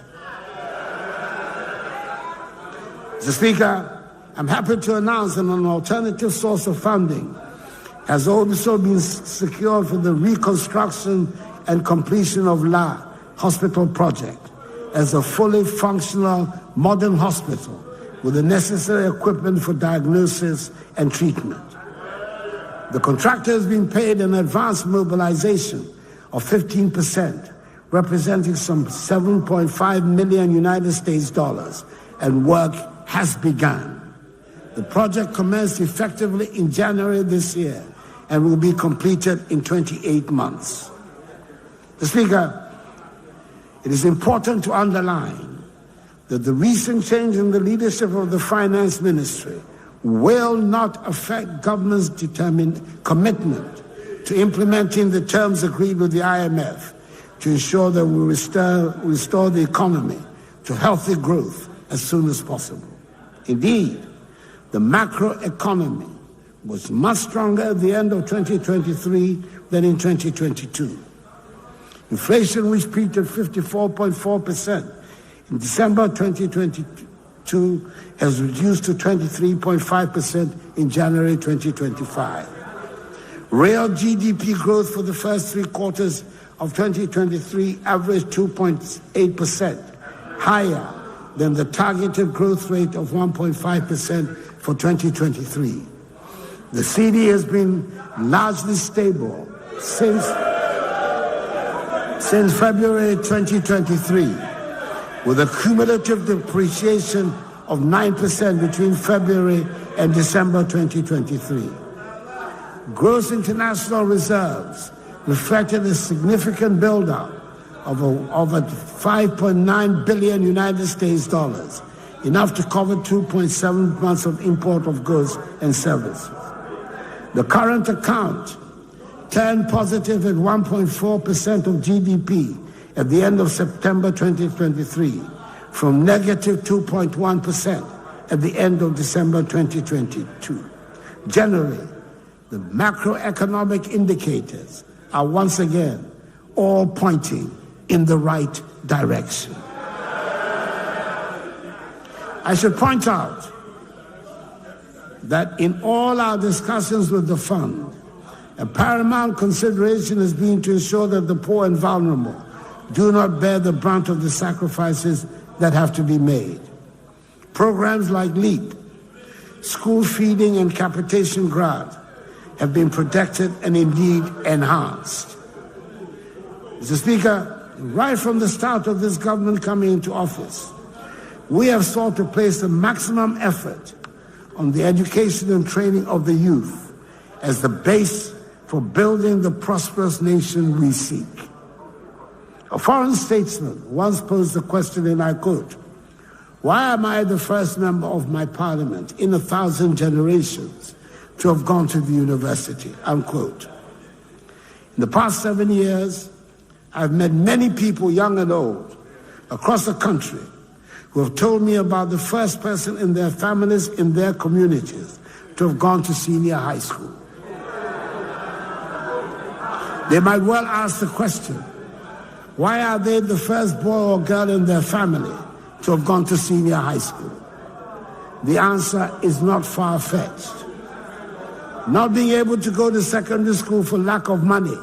Mr. Speaker, I'm happy to announce that an alternative source of funding has also been secured for the reconstruction and completion of La Hospital project as a fully functional modern hospital with the necessary equipment for diagnosis and treatment. The contractor has been paid an advance mobilization of 15%, representing some 7.5 million United States dollars, and work has begun. The project commenced effectively in January this year and will be completed in 28 months. Mr. Speaker, it is important to underline that the recent change in the leadership of the Finance Ministry will not affect government's determined commitment to implementing the terms agreed with the IMF to ensure that we restore the economy to healthy growth as soon as possible. Indeed, the macroeconomy was much stronger at the end of 2023 than in 2022. Inflation, which peaked at 54.4% in December 2022, has reduced to 23.5% in January 2025. Real GDP growth for the first 3 quarters of 2023 averaged 2.8%, higher than the targeted growth rate of 1.5% for 2023. The CD has been largely stable since February 2023, with a cumulative depreciation of 9% between February and December 2023. Gross international reserves reflected a significant buildup of over $5.9 billion United States dollars, enough to cover 2.7 months of import of goods and services. The current account turned positive at 1.4% of GDP at the end of September 2023, from negative 2.1% at the end of December 2022. Generally, the macroeconomic indicators are once again all pointing in the right direction. I should point out that in all our discussions with the fund, a paramount consideration has been to ensure that the poor and vulnerable do not bear the brunt of the sacrifices that have to be made. Programs like LEAP, school feeding and capitation grant have been protected and indeed enhanced. Mr. Speaker, right from the start of this government coming into office, we have sought to place the maximum effort on the education and training of the youth as the base for building the prosperous nation we seek. A foreign statesman once posed the question, and I quote, "Why am I the first member of my parliament in 1,000 generations to have gone to the university?" Unquote. In the past 7 years, I've met many people, young and old, across the country who have told me about the first person in their families, in their communities, to have gone to senior high school. They might well ask the question, why are they the first boy or girl in their family to have gone to senior high school? The answer is not far-fetched. Not being able to go to secondary school for lack of money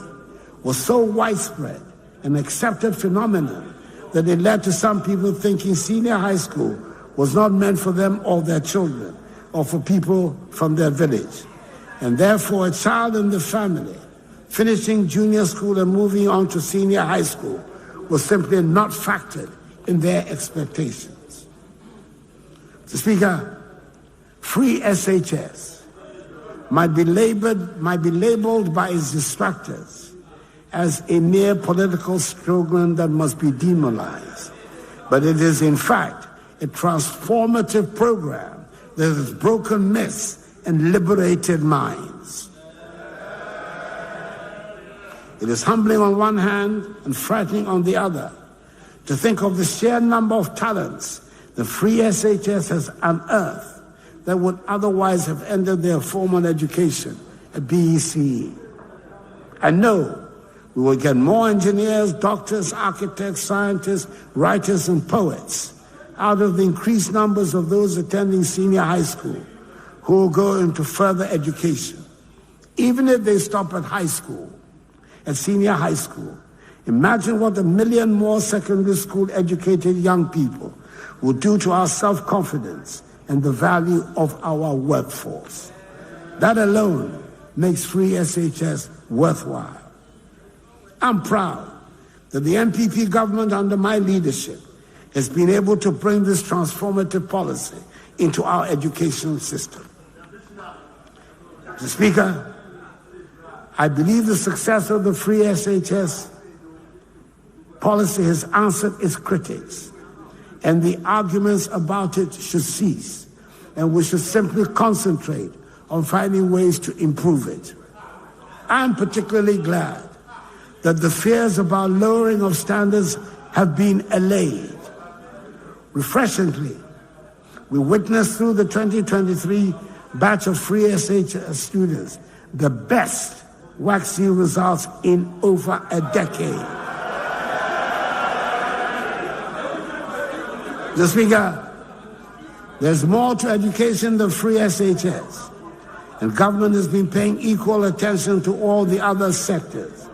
was so widespread an accepted phenomenon that it led to some people thinking senior high school was not meant for them or their children or for people from their village. And therefore, a child in the family finishing junior school and moving on to senior high school was simply not factored in their expectations. Mr. Speaker, free SHS might be labeled by its detractors as a mere political slogan that must be demonized. But it is, in fact, a transformative program that has broken myths and liberated minds. It is humbling on one hand and frightening on the other to think of the sheer number of talents the free SHS has unearthed that would otherwise have ended their formal education at BECE. I know we will get more engineers, doctors, architects, scientists, writers, and poets out of the increased numbers of those attending senior high school who will go into further education. Even if they stop at high school, at senior high school, imagine what 1 million more secondary school educated young people will do to our self-confidence and the value of our workforce. That alone makes free SHS worthwhile. I'm proud that the NPP government under my leadership has been able to bring this transformative policy into our educational system. Mr. Speaker, I believe the success of the free SHS policy has answered its critics, and the arguments about it should cease, and we should simply concentrate on finding ways to improve it. I'm particularly glad that the fears about lowering of standards have been allayed. Refreshingly, we witnessed through the 2023 batch of free SHS students the best waxing results in over a decade. Mr. Speaker, there's more to education than free SHS, and government has been paying equal attention to all the other sectors.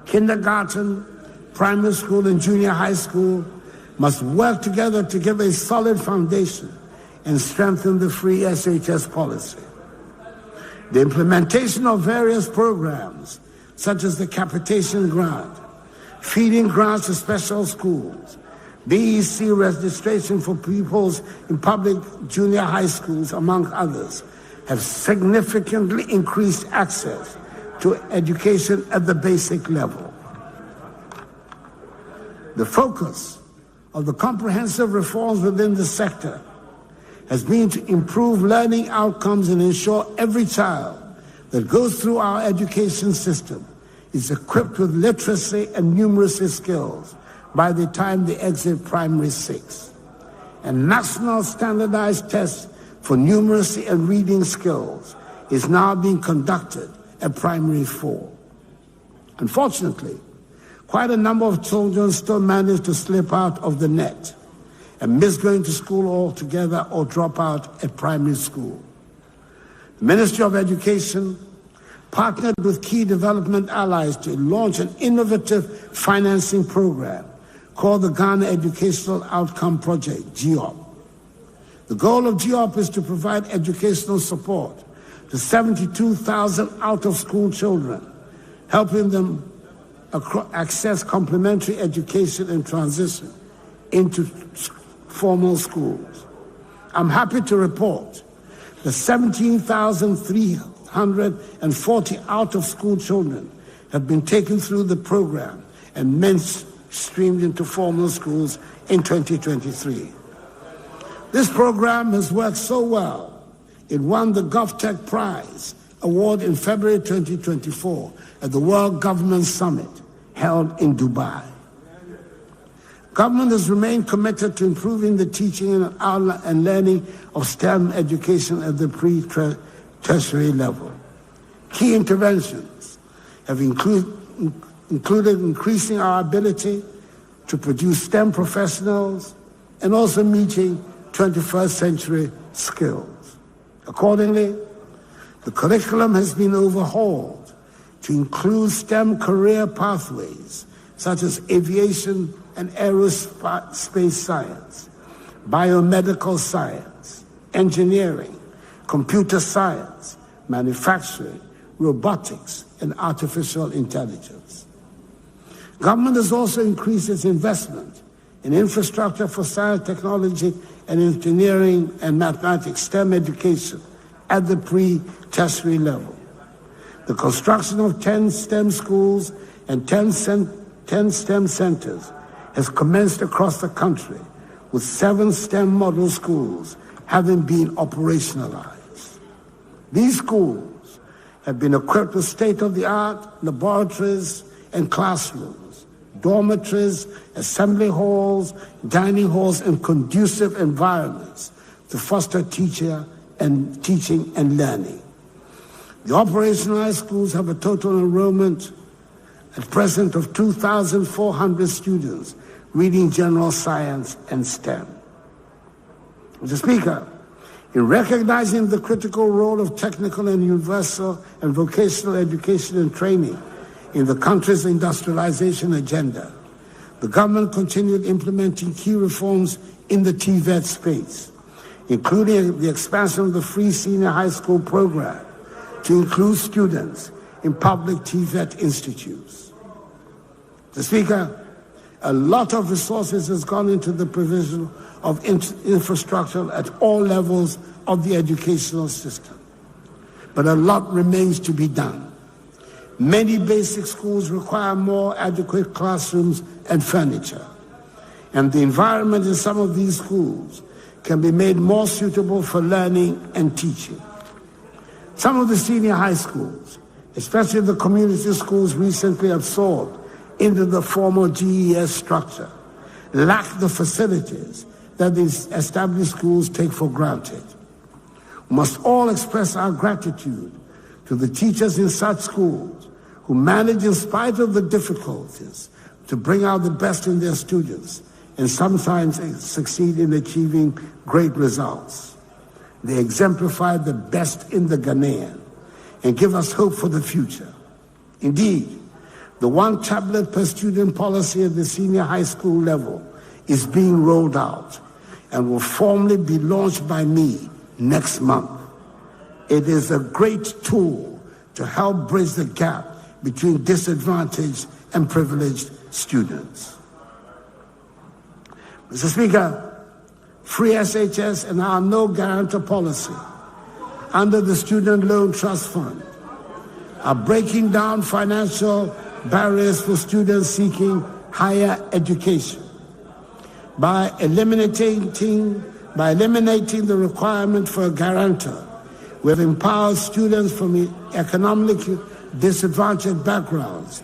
Kindergarten, primary school, and junior high school must work together to give a solid foundation and strengthen the free SHS policy. The implementation of various programs, such as the capitation grant, feeding grants to special schools, BEC registration for pupils in public junior high schools, among others, have significantly increased access to education at the basic level. The focus of the comprehensive reforms within the sector has been to improve learning outcomes and ensure every child that goes through our education system is equipped with literacy and numeracy skills by the time they exit primary 6. A national standardized test for numeracy and reading skills is now being conducted at primary 4. Unfortunately, quite a number of children still manage to slip out of the net and miss going to school altogether or drop out at primary school. The Ministry of Education partnered with key development allies to launch an innovative financing program called the Ghana Educational Outcome Project, GEOP. The goal of GEOP is to provide educational support to 72,000 out-of-school children, helping them access complementary education and transition into formal schools. I'm happy to report that 17,340 out-of-school children have been taken through the program and mainstreamed into formal schools in 2023. This program has worked so well, it won the GovTech Prize Award in February 2024 at the World Government Summit held in Dubai. Government has remained committed to improving the teaching and learning of STEM education at the pre-tertiary level. Key interventions have included increasing our ability to produce STEM professionals and also meeting 21st century skills. Accordingly, the curriculum has been overhauled to include STEM career pathways such as aviation and aerospace science, biomedical science, engineering, computer science, manufacturing, robotics, and artificial intelligence. Government has also increased its investment in infrastructure for science, technology, and engineering and mathematics, STEM education at the pre-tertiary level. The construction of 10 STEM schools and 10 STEM centers has commenced across the country, with 7 STEM model schools having been operationalized. These schools have been equipped with state-of-the-art laboratories and classrooms, dormitories, assembly halls, dining halls, and conducive environments to foster teaching and learning. The operationalized schools have a total enrollment at present of 2,400 students reading general science and STEM. Mr. Speaker, in recognizing the critical role of technical and universal and vocational education and training in the country's industrialization agenda, the government continued implementing key reforms in the TVET space, including the expansion of the free senior high school program to include students in public TVET institutes. Mr. Speaker, a lot of resources has gone into the provision of infrastructure at all levels of the educational system, but a lot remains to be done. Many basic schools require more adequate classrooms and furniture, and the environment in some of these schools can be made more suitable for learning and teaching. Some of the senior high schools especially the community schools recently absorbed into the former GES structure, lack the facilities that these established schools take for granted. We must all express our gratitude to the teachers in such schools who manage, in spite of the difficulties, to bring out the best in their students and sometimes succeed in achieving great results. They exemplify the best in the Ghanaian and give us hope for the future. Indeed, the one tablet per student policy at the senior high school level is being rolled out and will formally be launched by me next month. It is a great tool to help bridge the gap between disadvantaged and privileged students. Mr. Speaker, free SHS and our no guarantor policy under the Student Loan Trust Fund are breaking down financial barriers for students seeking higher education. By eliminating the requirement for a guarantor, we have empowered students from economically disadvantaged backgrounds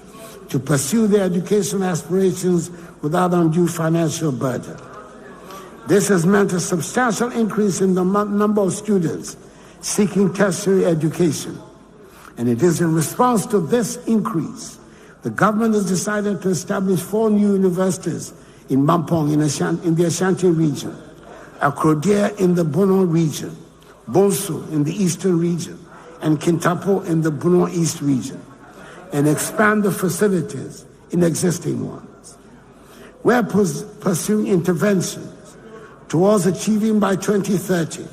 to pursue their educational aspirations without undue financial burden. This has meant a substantial increase in the number of students seeking tertiary education. And it is in response to this increase, the government has decided to establish 4 new universities in Mampong in the Ashanti region, Akrodia in the Bono region, Bonsu in the eastern region, and Kintapo in the Bono East region, and expand the facilities in existing ones. We are pursuing interventions towards achieving by 2030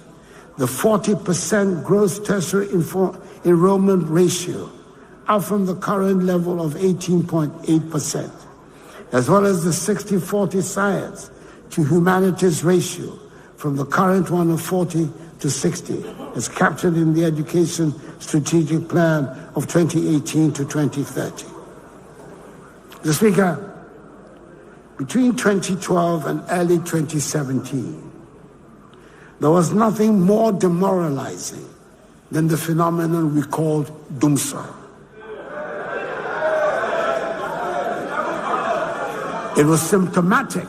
the 40% gross tertiary enrollment ratio, up from the current level of 18.8%, as well as the 60-40 science to humanities ratio from the current one of 40 to 60, as captured in the Education Strategic Plan of 2018 to 2030. Mr. Speaker, between 2012 and early 2017, there was nothing more demoralizing than the phenomenon we called Dumsor. It was symptomatic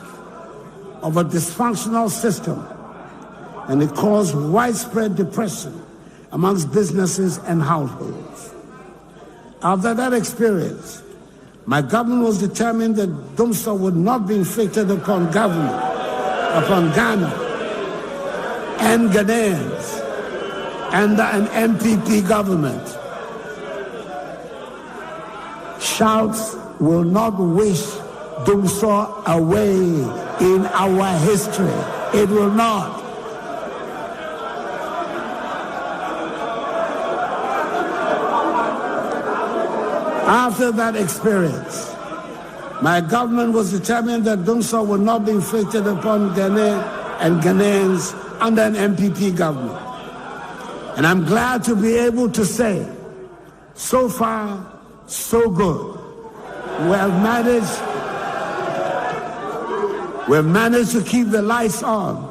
of a dysfunctional system, and it caused widespread depression amongst businesses and households. After that experience, my government was determined that Dumsor would not be inflicted upon government, upon Ghana and Ghanaians under an MPP government. Shouts will not wish Dumsor away in our history. It will not. After that experience, my government was determined that Dumsor would not be inflicted upon Ghana and Ghanaians under an MPP government. And I'm glad to be able to say, so far, so good. We've managed to keep the lights on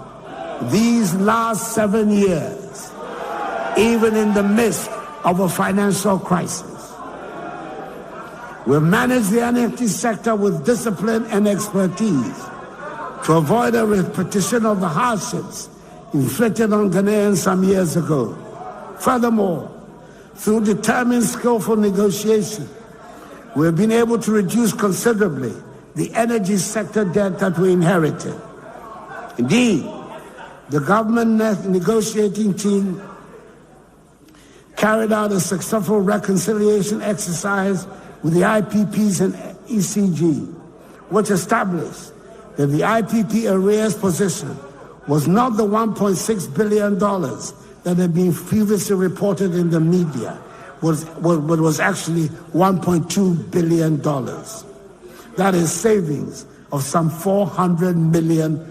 these last 7 years, even in the midst of a financial crisis. We've managed the energy sector with discipline and expertise to avoid a repetition of the hardships inflicted on Ghanaians some years ago. Furthermore, through determined, skillful negotiation, we have been able to reduce considerably the energy sector debt that we inherited. Indeed, the government negotiating team carried out a successful reconciliation exercise with the IPPs and ECG, which established that the IPP arrears position was not the $1.6 billion that had been previously reported in the media, but was actually $1.2 billion. That is savings of some $400 million.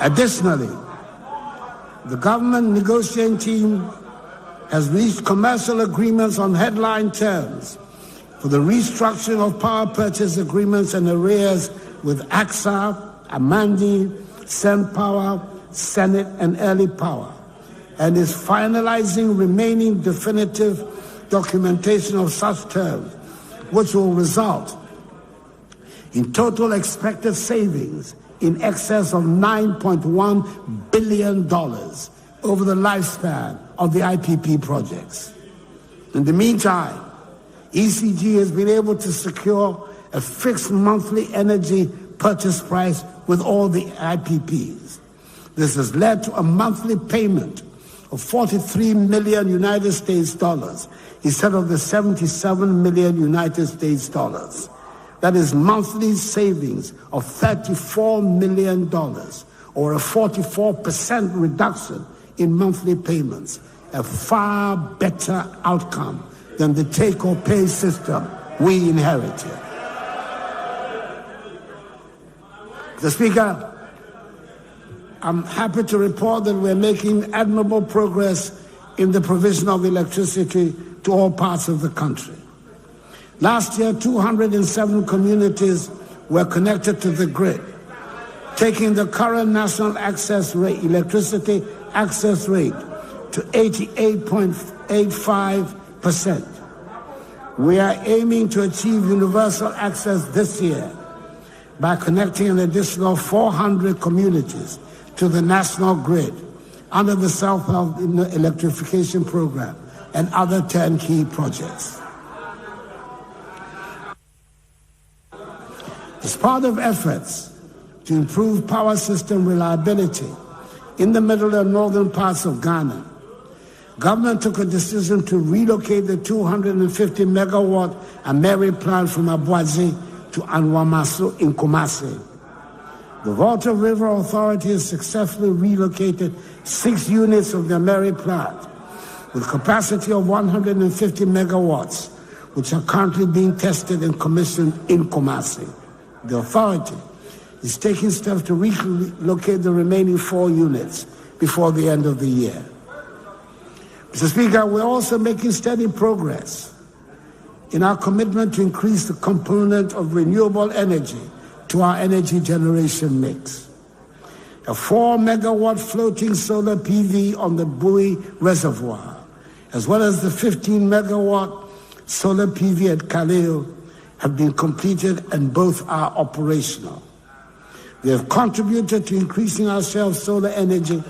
Additionally, the government negotiating team has reached commercial agreements on headline terms for the restructuring of power purchase agreements and arrears with AXA, Amandi, Sen Power, Senate, and early power, and is finalizing remaining definitive documentation of such terms, which will result in total expected savings in excess of $9.1 billion over the lifespan of the IPP projects. In the meantime, ECG has been able to secure a fixed monthly energy purchase price with all the IPPs. This has led to a monthly payment of 43 million United States dollars instead of the 77 million United States dollars. That is monthly savings of $34 million, or a 44% reduction in monthly payments, a far better outcome than the take-or-pay system we inherited. Mr. Speaker, I'm happy to report that we're making admirable progress in the provision of electricity to all parts of the country. Last year, 207 communities were connected to the grid, taking the current national access rate, electricity access rate to 88.85%. We are aiming to achieve universal access this year by connecting an additional 400 communities to the national grid under the self-help electrification program and other turnkey projects. As part of efforts to improve power system reliability in the middle and northern parts of Ghana, government took a decision to relocate the 250 megawatt Ameri plant from Abuazi to Anwamaso in Kumasi. The Volta River Authority has successfully relocated 6 units of the Ameri plant with capacity of 150 megawatts, which are currently being tested and commissioned in Kumasi. The authority is taking steps to relocate the remaining 4 units before the end of the year. Mr. Speaker, we're also making steady progress in our commitment to increase the component of renewable energy to our energy generation mix. A 4 megawatt floating solar PV on the Bui Reservoir, as well as the 15 megawatt solar PV at Kaleo, have been completed and both are operational. They have contributed to increasing our share of solar energy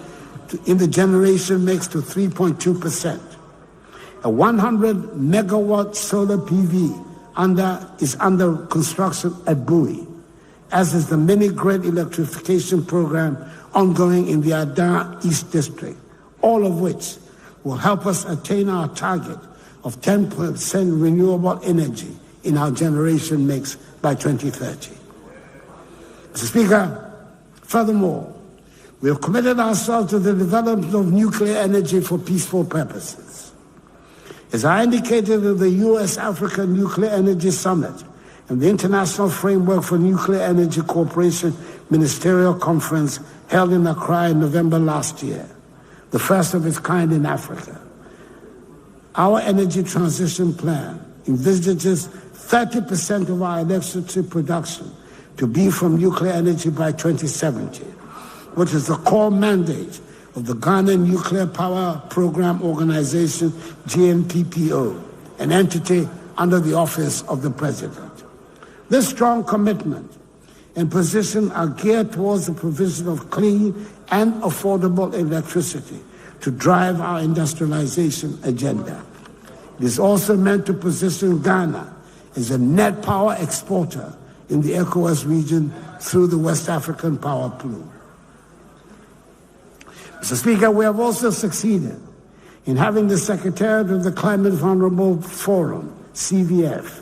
in the generation mix to 3.2%. A 100 megawatt solar PV is under construction at Bui, as is the mini grid electrification program ongoing in the Ada East District, all of which will help us attain our target of 10% renewable energy in our generation mix by 2030. Mr. Speaker, furthermore, we have committed ourselves to the development of nuclear energy for peaceful purposes. As I indicated at the U.S.-Africa Nuclear Energy Summit and the International Framework for Nuclear Energy Cooperation Ministerial Conference held in Accra in November last year, the first of its kind in Africa, our energy transition plan envisages 30% of our electricity production to be from nuclear energy by 2070, which is the core mandate of the Ghana Nuclear Power Program Organization, GNPPO, an entity under the office of the President. This strong commitment and position are geared towards the provision of clean and affordable electricity to drive our industrialization agenda. It is also meant to position Ghana as a net power exporter in the ECOWAS region through the West African Power Pool. Mr. Speaker, we have also succeeded in having the Secretariat of the Climate Vulnerable Forum, CVF,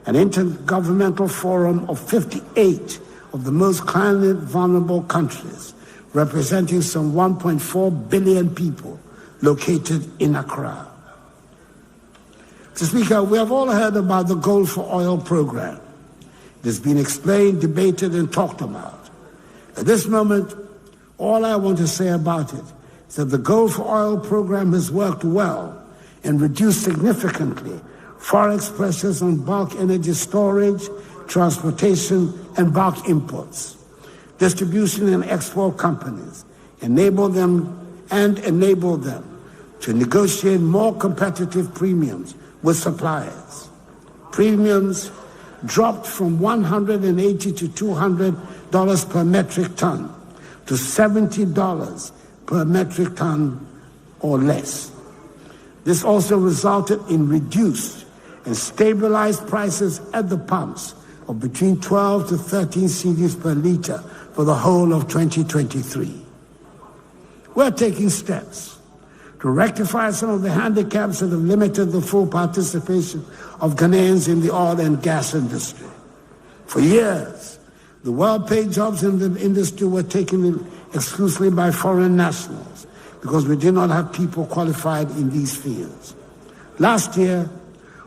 an intergovernmental forum of 58 of the most climate vulnerable countries, representing some 1.4 billion people, located in Accra. Mr. Speaker, we have all heard about the Gold for Oil program. It has been explained, debated, and talked about. At this moment, all I want to say about it is that the Gold for Oil program has worked well and reduced significantly forex pressures on bulk energy storage, transportation, and bulk imports. Distribution and export companies, enable them to negotiate more competitive premiums with suppliers. Premiums dropped from $180 to $200 per metric ton to $70 per metric ton or less. This also resulted in reduced and stabilized prices at the pumps of between 12 to 13 cedis per liter for the whole of 2023. We're taking steps to rectify some of the handicaps that have limited the full participation of Ghanaians in the oil and gas industry. For years, the well-paid jobs in the industry were taken exclusively by foreign nationals because we did not have people qualified in these fields. Last year,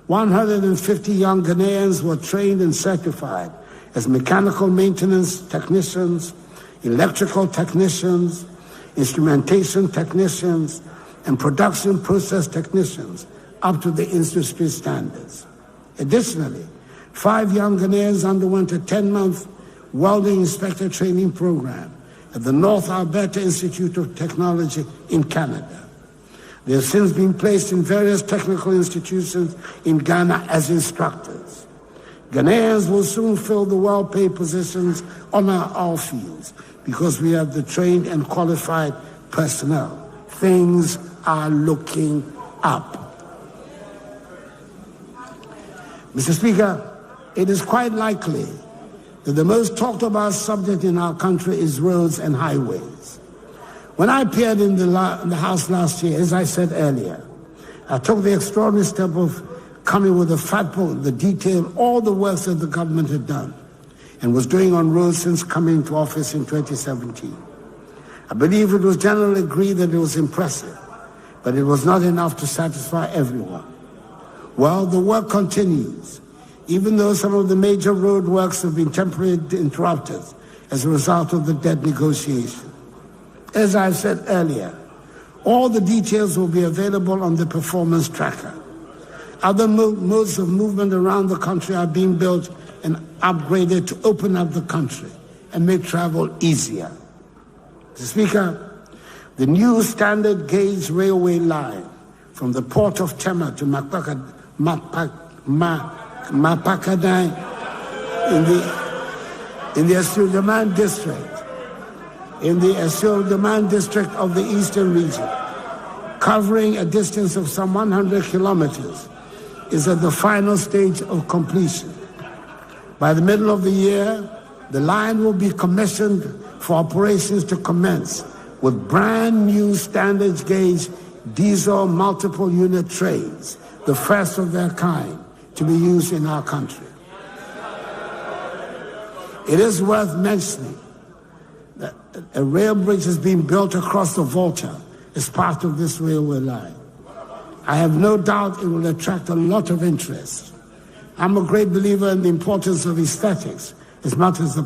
150 young Ghanaians were trained and certified as mechanical maintenance technicians, electrical technicians, instrumentation technicians, and production process technicians up to the industry standards. Additionally, 5 young Ghanaians underwent a 10-month welding inspector training program at the North Alberta Institute of Technology in Canada. They have since been placed in various technical institutions in Ghana as instructors. Ghanaians will soon fill the well-paid positions on our oil fields because we have the trained and qualified personnel. Things are looking up. Mr. Speaker, it is quite likely that the most talked about subject in our country is roads and highways. When I appeared in the House last year, as I said earlier, I took the extraordinary step of coming with a fat book that detailed all the work that the government had done and was doing on roads since coming into office in 2017. I believe it was generally agreed that it was impressive, but it was not enough to satisfy everyone. Well, the work continues, even though some of the major road works have been temporarily interrupted as a result of the debt negotiation. As I said earlier, all the details will be available on the performance tracker. Other modes of movement around the country are being built and upgraded to open up the country and make travel easier. Mr. Speaker, the new standard gauge railway line from the port of Tema to Mapakadai in the Asyldaman district of the eastern region, covering a distance of some 100 kilometers, is at the final stage of completion. By the middle of the year, the line will be commissioned for operations to commence with brand new standard gauge diesel multiple unit trains, the first of their kind to be used in our country. It is worth mentioning that a rail bridge is being built across the Volta as part of this railway line. I have no doubt it will attract a lot of interest. I'm a great believer in the importance of aesthetics as much as the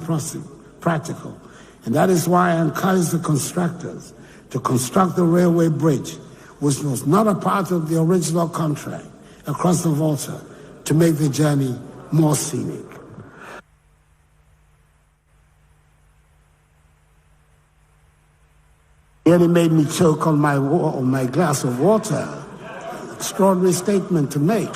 practical. And that is why I encourage the constructors to construct the railway bridge, which was not a part of the original contract, across the Volta to make the journey more scenic. Nearly made me choke on my glass of water. Extraordinary statement to make.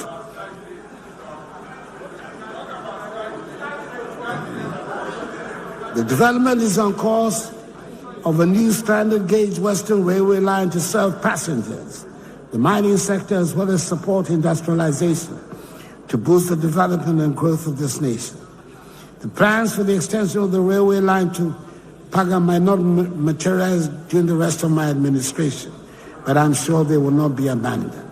The development is on course of a new standard gauge Western Railway line to serve passengers, the mining sector, as well as support industrialization to boost the development and growth of this nation. The plans for the extension of the railway line to Paga might not materialize during the rest of my administration, but I'm sure they will not be abandoned.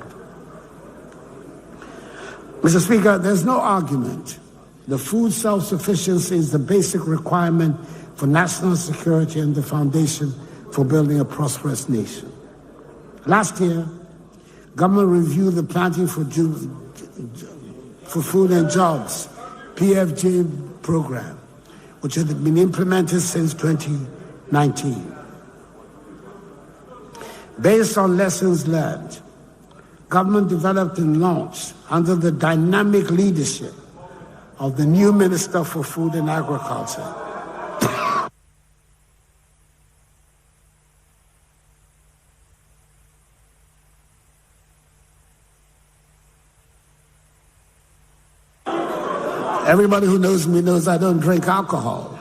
Mr. Speaker, there's no argument. The food self-sufficiency is the basic requirement for national security and the foundation for building a prosperous nation. Last year, government reviewed the Planting for Food and Jobs, PFJ program, which had been implemented since 2019. Based on lessons learned, government developed and launched, under the dynamic leadership of the new Minister for Food and Agriculture, Everybody who knows me knows I don't drink alcohol.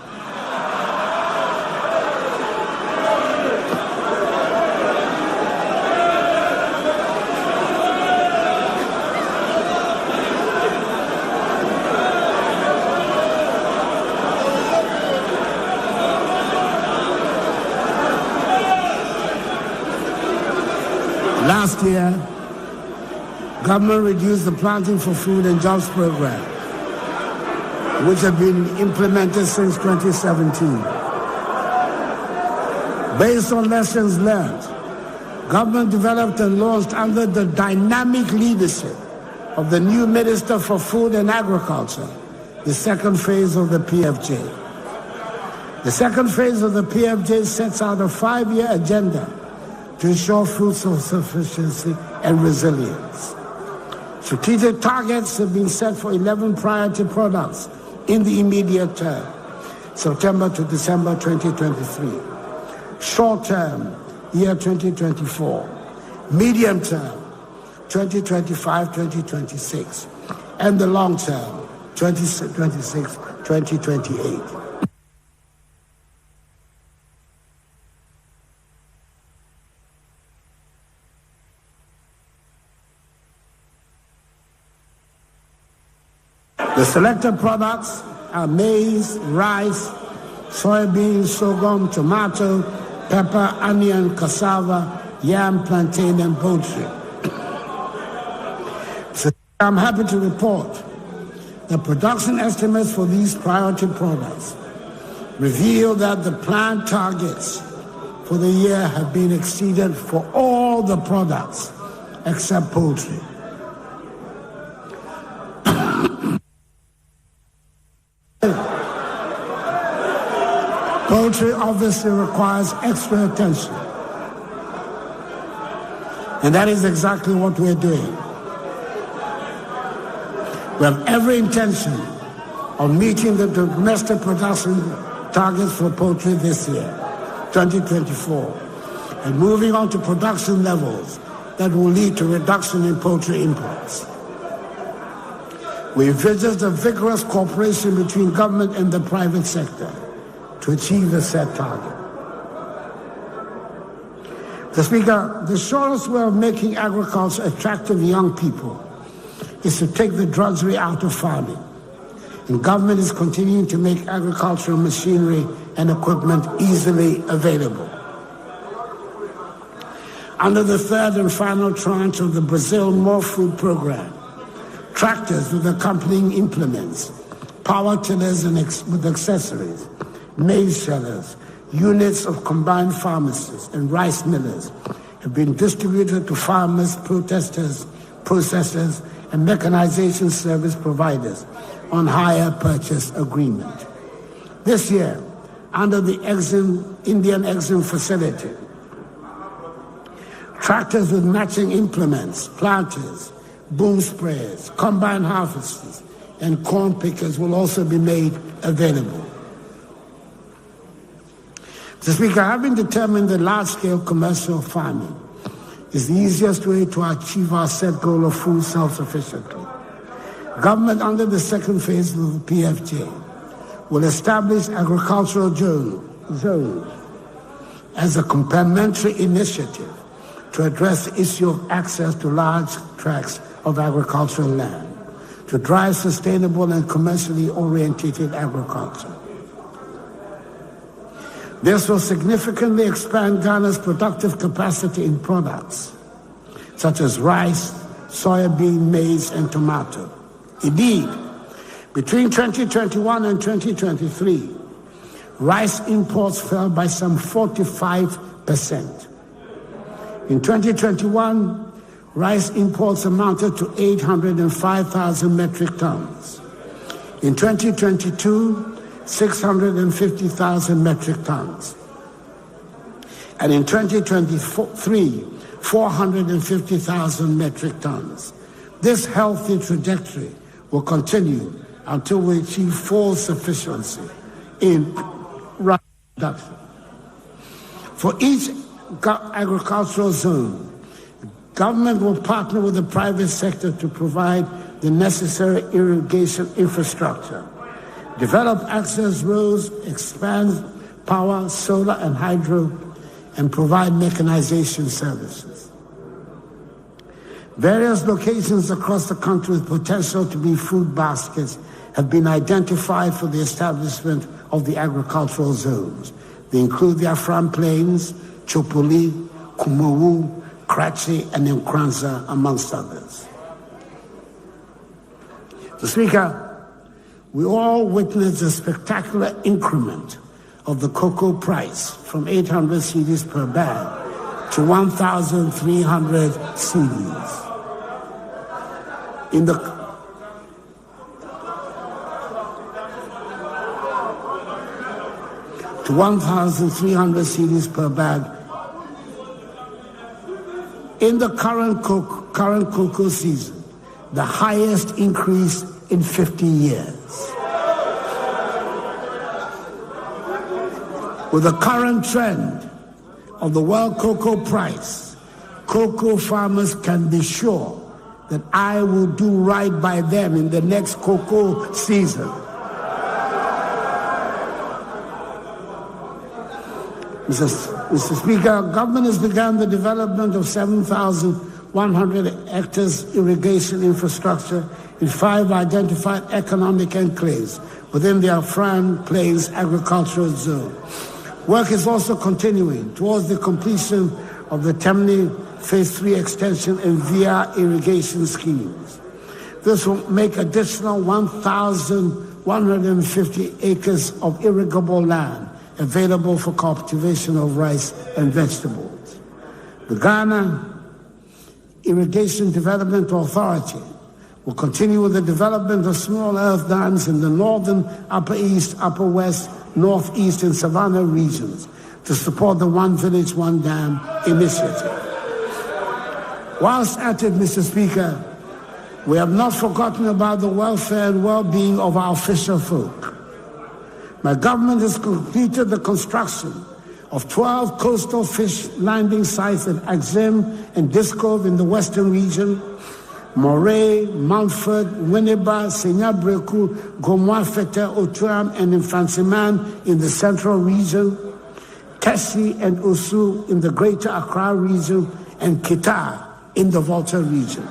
Last year, government reduced the Planting for Food and Jobs program, which had been implemented since 2017. Based on lessons learned, government developed and launched under the dynamic leadership of the new Minister for Food and Agriculture, the second phase of the PFJ. The second phase of the PFJ sets out a 5-year agenda to ensure food self-sufficiency and resilience. Strategic targets have been set for 11 priority products in the immediate term, September to December 2023. Short term, year 2024. Medium term, 2025-2026. And the long term, 2026-2028. The selected products are maize, rice, soybean, sorghum, tomato, pepper, onion, cassava, yam, plantain, and poultry. So I'm happy to report that production estimates for these priority products reveal that the planned targets for the year have been exceeded for all the products except poultry. Poultry obviously requires extra attention. And that is exactly what we're doing. We have every intention of meeting the domestic production targets for poultry this year, 2024, and moving on to production levels that will lead to reduction in poultry imports. We envisage a vigorous cooperation between government and the private sector to achieve the set target. Mr. Speaker, the surest way of making agriculture attractive to young people is to take the drudgery out of farming. And government is continuing to make agricultural machinery and equipment easily available. Under the third and final tranche of the Brazil More Food program, tractors with accompanying implements, power tillers and with accessories, maize shellers, units of combined pharmacists and rice millers have been distributed to farmers, processors, and mechanization service providers on hire purchase agreement. This year, under the Indian Exim facility, tractors with matching implements, planters, boom sprayers, combine harvesters, and corn pickers will also be made available. Mr. Speaker, having determined that large-scale commercial farming is the easiest way to achieve our set goal of food self-sufficiency, government under the second phase of the PFJ will establish agricultural zones as a complementary initiative to address the issue of access to large tracts of agricultural land, to drive sustainable and commercially oriented agriculture. This will significantly expand Ghana's productive capacity in products such as rice, soybean, maize, and tomato. Indeed, between 2021 and 2023, rice imports fell by some 45%. In 2021, rice imports amounted to 805,000 metric tons. In 2022, 650,000 metric tons. And in 2023, 450,000 metric tons. This healthy trajectory will continue until we achieve full sufficiency in rice production. For each agricultural zone, government will partner with the private sector to provide the necessary irrigation infrastructure, develop access roads, expand power, solar and hydro, and provide mechanization services. Various locations across the country with potential to be food baskets have been identified for the establishment of the agricultural zones. They include the Afram Plains, Chopoli, Kumawu, Kratchi, and Nkranza, amongst others. Mr. Speaker, we all witnessed a spectacular increment of the cocoa price from 800 cedis per bag to 1,300 cedis. To 1,300 cedis per bag in the current cocoa season, the highest increase in 50 years. With the current trend of the world cocoa price, cocoa farmers can be sure that I will do right by them in the next cocoa season. Mr. Speaker, government has begun the development of 7,100 hectares irrigation infrastructure in 5 identified economic enclaves within the Afram Plains agricultural zone. Work is also continuing towards the completion of the Temne Phase 3 extension and via irrigation schemes. This will make additional 1,150 acres of irrigable land available for cultivation of rice and vegetables. The Ghana Irrigation Development Authority will continue with the development of small earth dams in the northern, upper east, upper west, northeast, and savannah regions to support the One Village, One Dam initiative. Whilst at it, Mr. Speaker, we have not forgotten about the welfare and well-being of our fisher folk. My government has completed the construction of 12 coastal fish landing sites at Axim and Discove in the western region, Moray, Mountford, Winneba, Senyabreku, Gomwa Fete, Otuam, and Infansiman in the central region, Kessi and Osu in the greater Accra region, and Kita in the Volta region.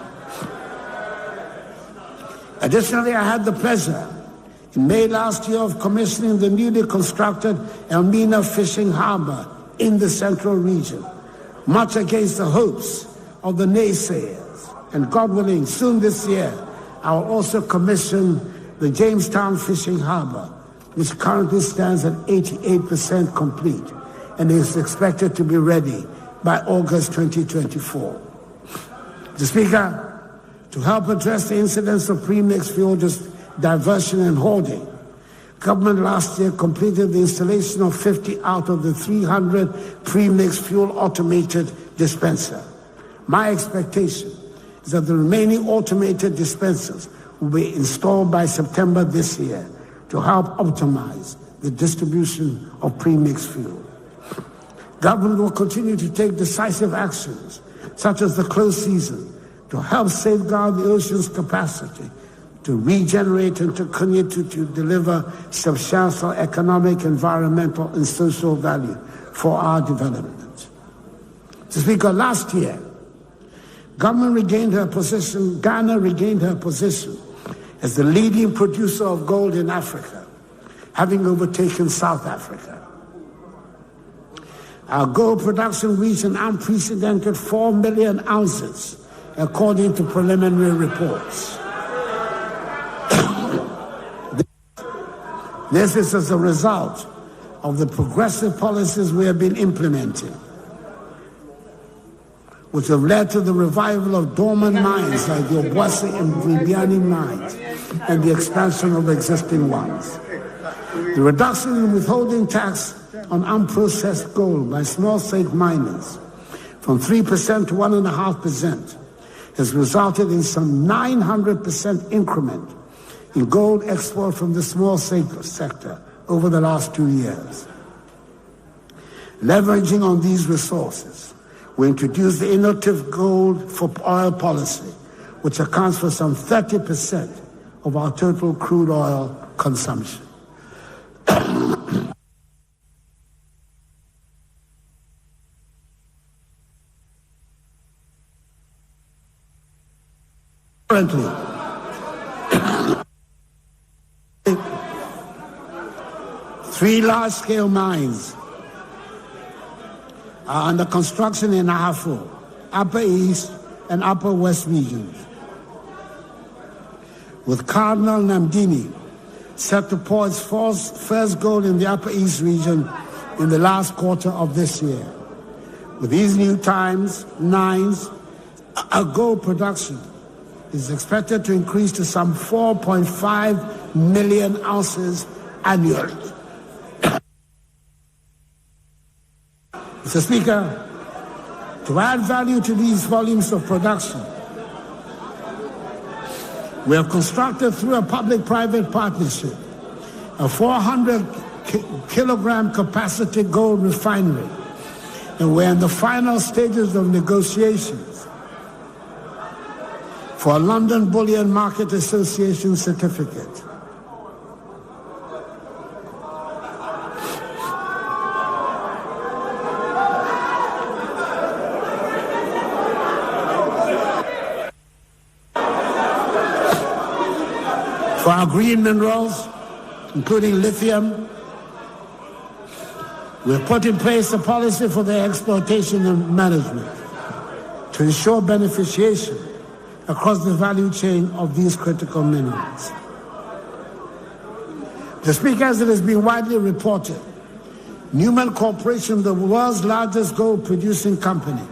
Additionally, I had the pleasure in May last year of commissioning the newly constructed Elmina Fishing Harbor in the central region, much against the hopes of the naysayers. And God willing, soon this year, I will also commission the Jamestown Fishing Harbor, which currently stands at 88% complete and is expected to be ready by August 2024. Mr. Speaker, to help address the incidence of premixed fuel diversion and hoarding, government last year completed the installation of 50 out of the 300 premixed fuel automated dispenser. My expectation is that the remaining automated dispensers will be installed by September this year to help optimize the distribution of premixed fuel. Government will continue to take decisive actions, such as the close season, to help safeguard the ocean's capacity to regenerate and to continue to deliver substantial economic, environmental, and social value for our development. Mr. Speaker, last year, Ghana regained her position as the leading producer of gold in Africa, having overtaken South Africa. Our gold production reached an unprecedented 4 million ounces, according to preliminary reports. This is as a result of the progressive policies we have been implementing, which have led to the revival of dormant mines like the Obuasi and Bibiani mines and the expansion of existing ones. The reduction in withholding tax on unprocessed gold by small-scale miners from 3% to 1.5% has resulted in some 900% increment in gold export from the small sector over the last 2 years. Leveraging on these resources, we introduced the innovative gold for oil policy, which accounts for some 30% of our total crude oil consumption. Currently, 3 large-scale mines are under construction in Ahafo, Upper East and Upper West regions, with Cardinal Namdini set to pour its first gold in the Upper East region in the last quarter of this year. With these new nines, our gold production is expected to increase to some 4.5 million ounces annually. Mr. Speaker, to add value to these volumes of production, we have constructed through a public-private partnership a 400-kilogram capacity gold refinery, and we're in the final stages of negotiations for a London Bullion Market Association certificate. For our green minerals, including lithium, we have put in place a policy for their exploitation and management to ensure beneficiation across the value chain of these critical minerals. The Speaker, as it has been widely reported, Newman Corporation, the world's largest gold-producing company,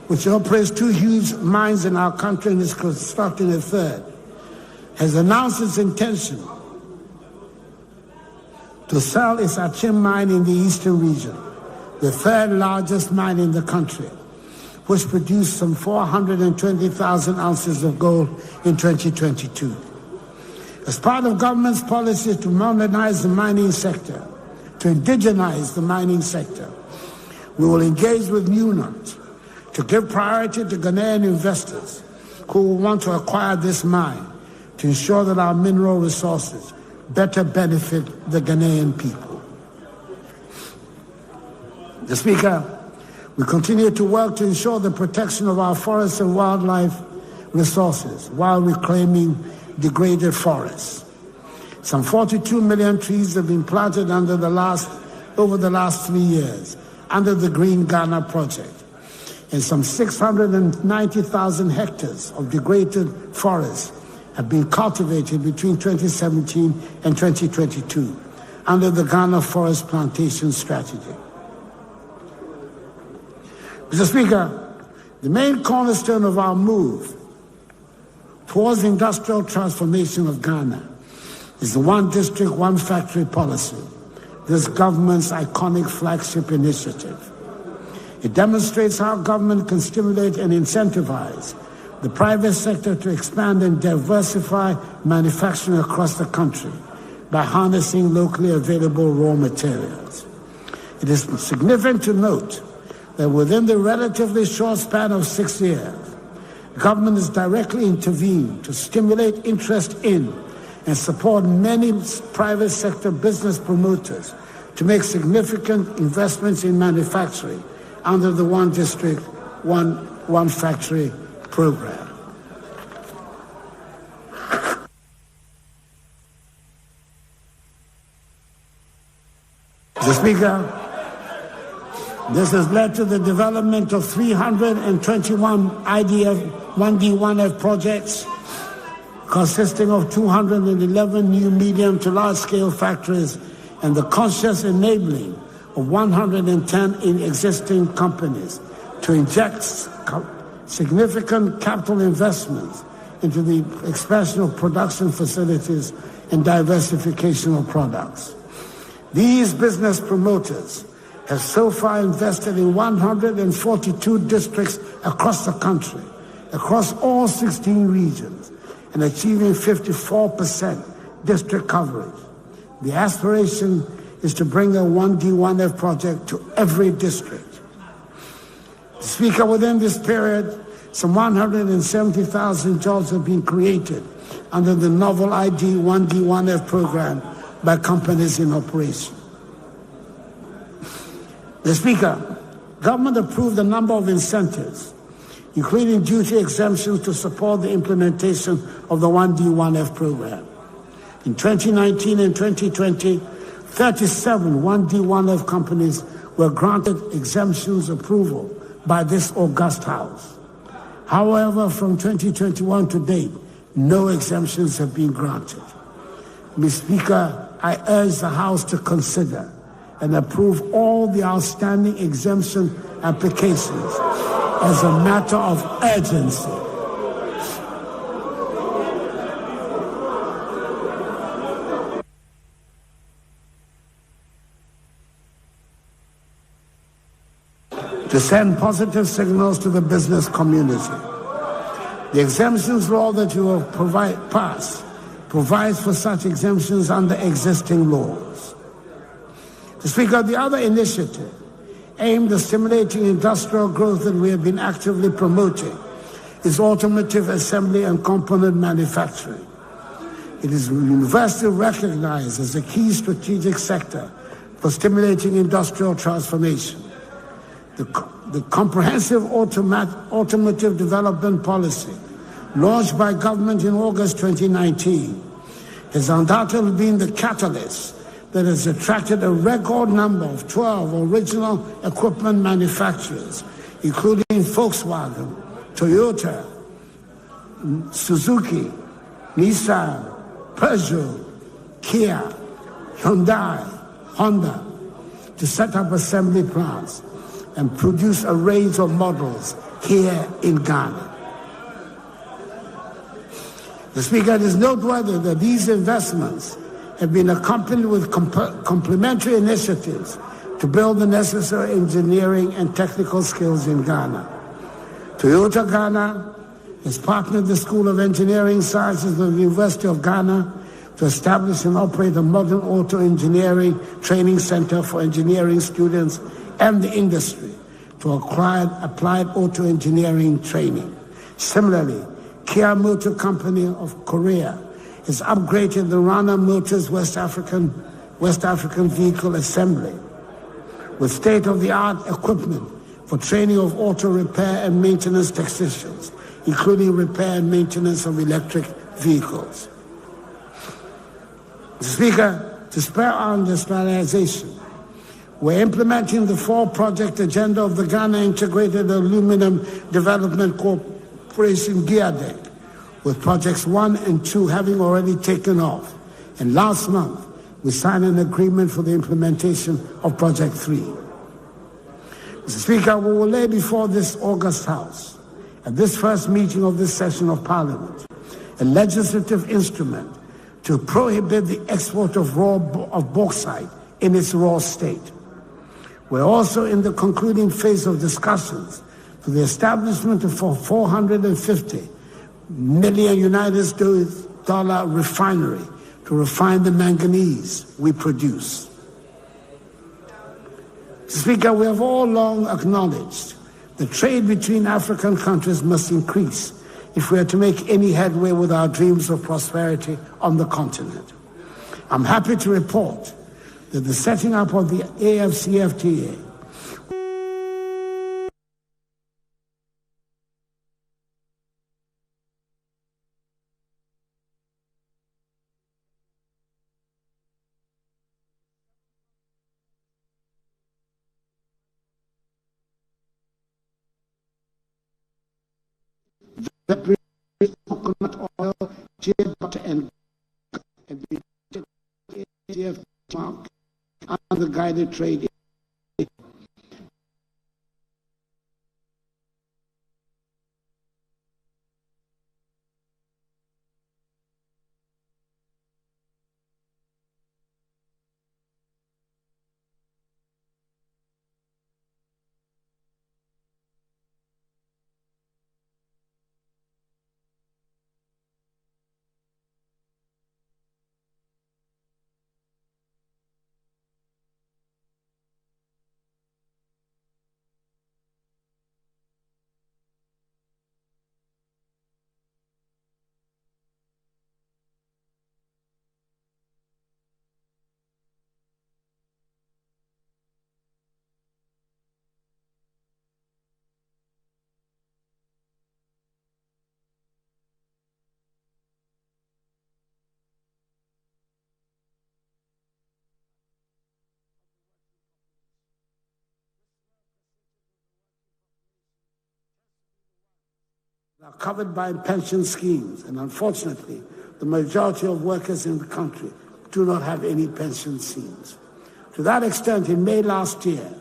which operates 2 huge mines in our country and is constructing a third, has announced its intention to sell its Achim mine in the eastern region, the 3rd largest mine in the country, which produced some 420,000 ounces of gold in 2022. As part of government's policy to modernize the mining sector, to indigenize the mining sector, we will engage with Newmont to give priority to Ghanaian investors who will want to acquire this mine, to ensure that our mineral resources better benefit the Ghanaian people. Mr. Speaker, we continue to work to ensure the protection of our forests and wildlife resources while reclaiming degraded forests. Some 42 million trees have been planted over the last 3 years under the Green Ghana project, and some 690,000 hectares of degraded forests have been cultivated between 2017 and 2022 under the Ghana Forest Plantation Strategy. Mr. Speaker, the main cornerstone of our move towards industrial transformation of Ghana is the One District, One Factory policy, this government's iconic flagship initiative. It demonstrates how government can stimulate and incentivize the private sector to expand and diversify manufacturing across the country by harnessing locally available raw materials. It is significant to note that within the relatively short span of 6 years, government has directly intervened to stimulate interest in and support many private sector business promoters to make significant investments in manufacturing under the One District, One Factory program. Mr. Speaker, this has led to the development of 321 IDF 1D1F projects consisting of 211 new medium to large-scale factories and the conscious enabling of 110 existing companies to inject significant capital investments into the expansion of production facilities and diversification of products. These business promoters have so far invested in 142 districts across the country, across all 16 regions, and achieving 54% district coverage. The aspiration is to bring a 1D1F project to every district. Speaker, within this period, Some 170,000 jobs have been created under the novel ID 1D1F program by companies in operation. The Speaker, government approved a number of incentives, including duty exemptions to support the implementation of the 1D1F program. In 2019 and 2020, 37 1D1F companies were granted exemptions approval by this august House. However, from 2021 to date, no exemptions have been granted. Mr. Speaker, I urge the House to consider and approve all the outstanding exemption applications as a matter of urgency. To send positive signals to the business community. The exemptions law that you have passed provides for such exemptions under existing laws. The Speaker, the other initiative aimed at stimulating industrial growth that we have been actively promoting is automotive assembly and component manufacturing. It is universally recognized as a key strategic sector for stimulating industrial transformation. The comprehensive automotive development policy launched by government in August 2019 has undoubtedly been the catalyst that has attracted a record number of 12 original equipment manufacturers, including Volkswagen, Toyota, Suzuki, Nissan, Peugeot, Kia, Hyundai, Honda, to set up assembly plants and produce a range of models here in Ghana. The Speaker, it is noteworthy that these investments have been accompanied with complementary initiatives to build the necessary engineering and technical skills in Ghana. Toyota Ghana has partnered the School of Engineering Sciences of the University of Ghana to establish and operate a modern auto engineering training center for engineering students and the industry to acquire applied auto engineering training. Similarly, Kia Motor Company of Korea has upgraded the Rana Motors West African vehicle assembly with state-of-the-art equipment for training of auto repair and maintenance technicians, including repair and maintenance of electric vehicles. Mr. Speaker, to spur our industrialization, we're implementing the 4-project agenda of the Ghana Integrated Aluminum Development Corporation GIADEC, with projects 1 and 2 having already taken off. And last month, we signed an agreement for the implementation of Project 3. Mr. Speaker, we will lay before this august House, at this first meeting of this session of Parliament, a legislative instrument to prohibit the export of bauxite in its raw state. We're also in the concluding phase of discussions for the establishment of a 450 million United dollar refinery to refine the manganese we produce. Speaker, we have all long acknowledged the trade between African countries must increase if we are to make any headway with our dreams of prosperity on the continent. I'm happy to report that the setting up of the AFCFTA coconut oil, shea butter, and the mark and the guided trade. are covered by pension schemes, and unfortunately, the majority of workers in the country do not have any pension schemes. To that extent, in May last year,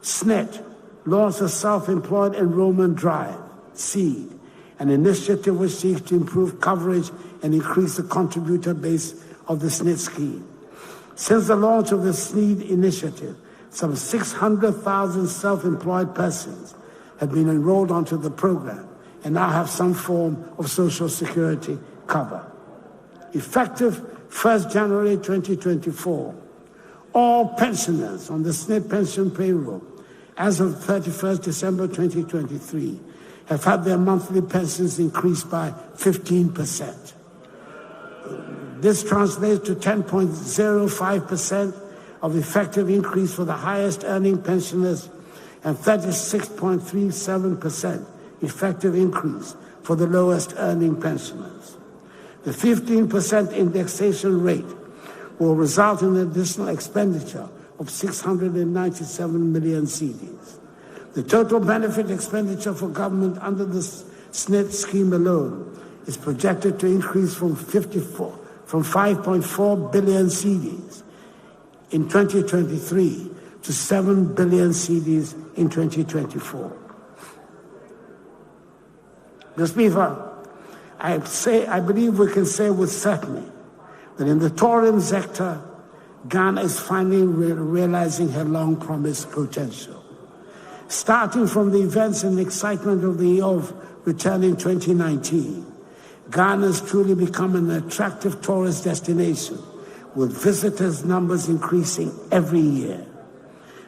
SNET launched a self-employed enrollment drive, SEED, an initiative which seeks to improve coverage and increase the contributor base of the SNET scheme. Since the launch of the SNED initiative, some 600,000 self-employed persons have been enrolled onto the program and now have some form of social security cover. Effective 1st January 2024, all pensioners on the SNED pension payroll as of 31st December 2023 have had their monthly pensions increased by 15%. This translates to 10.05% of effective increase for the highest earning pensioners and 36.37% effective increase for the lowest earning pensioners. The 15% indexation rate will result in an additional expenditure of 697 million cedis. The total benefit expenditure for government under the SNED scheme alone is projected to increase from 5.4 billion cedis in 2023 to 7 billion cedis in 2024. Mr. Speaker, I believe we can say with certainty that in the tourism sector, Ghana is finally realizing her long-promised potential. Starting from the events and excitement of the year of return in 2019, Ghana has truly become an attractive tourist destination, with visitors' numbers increasing every year.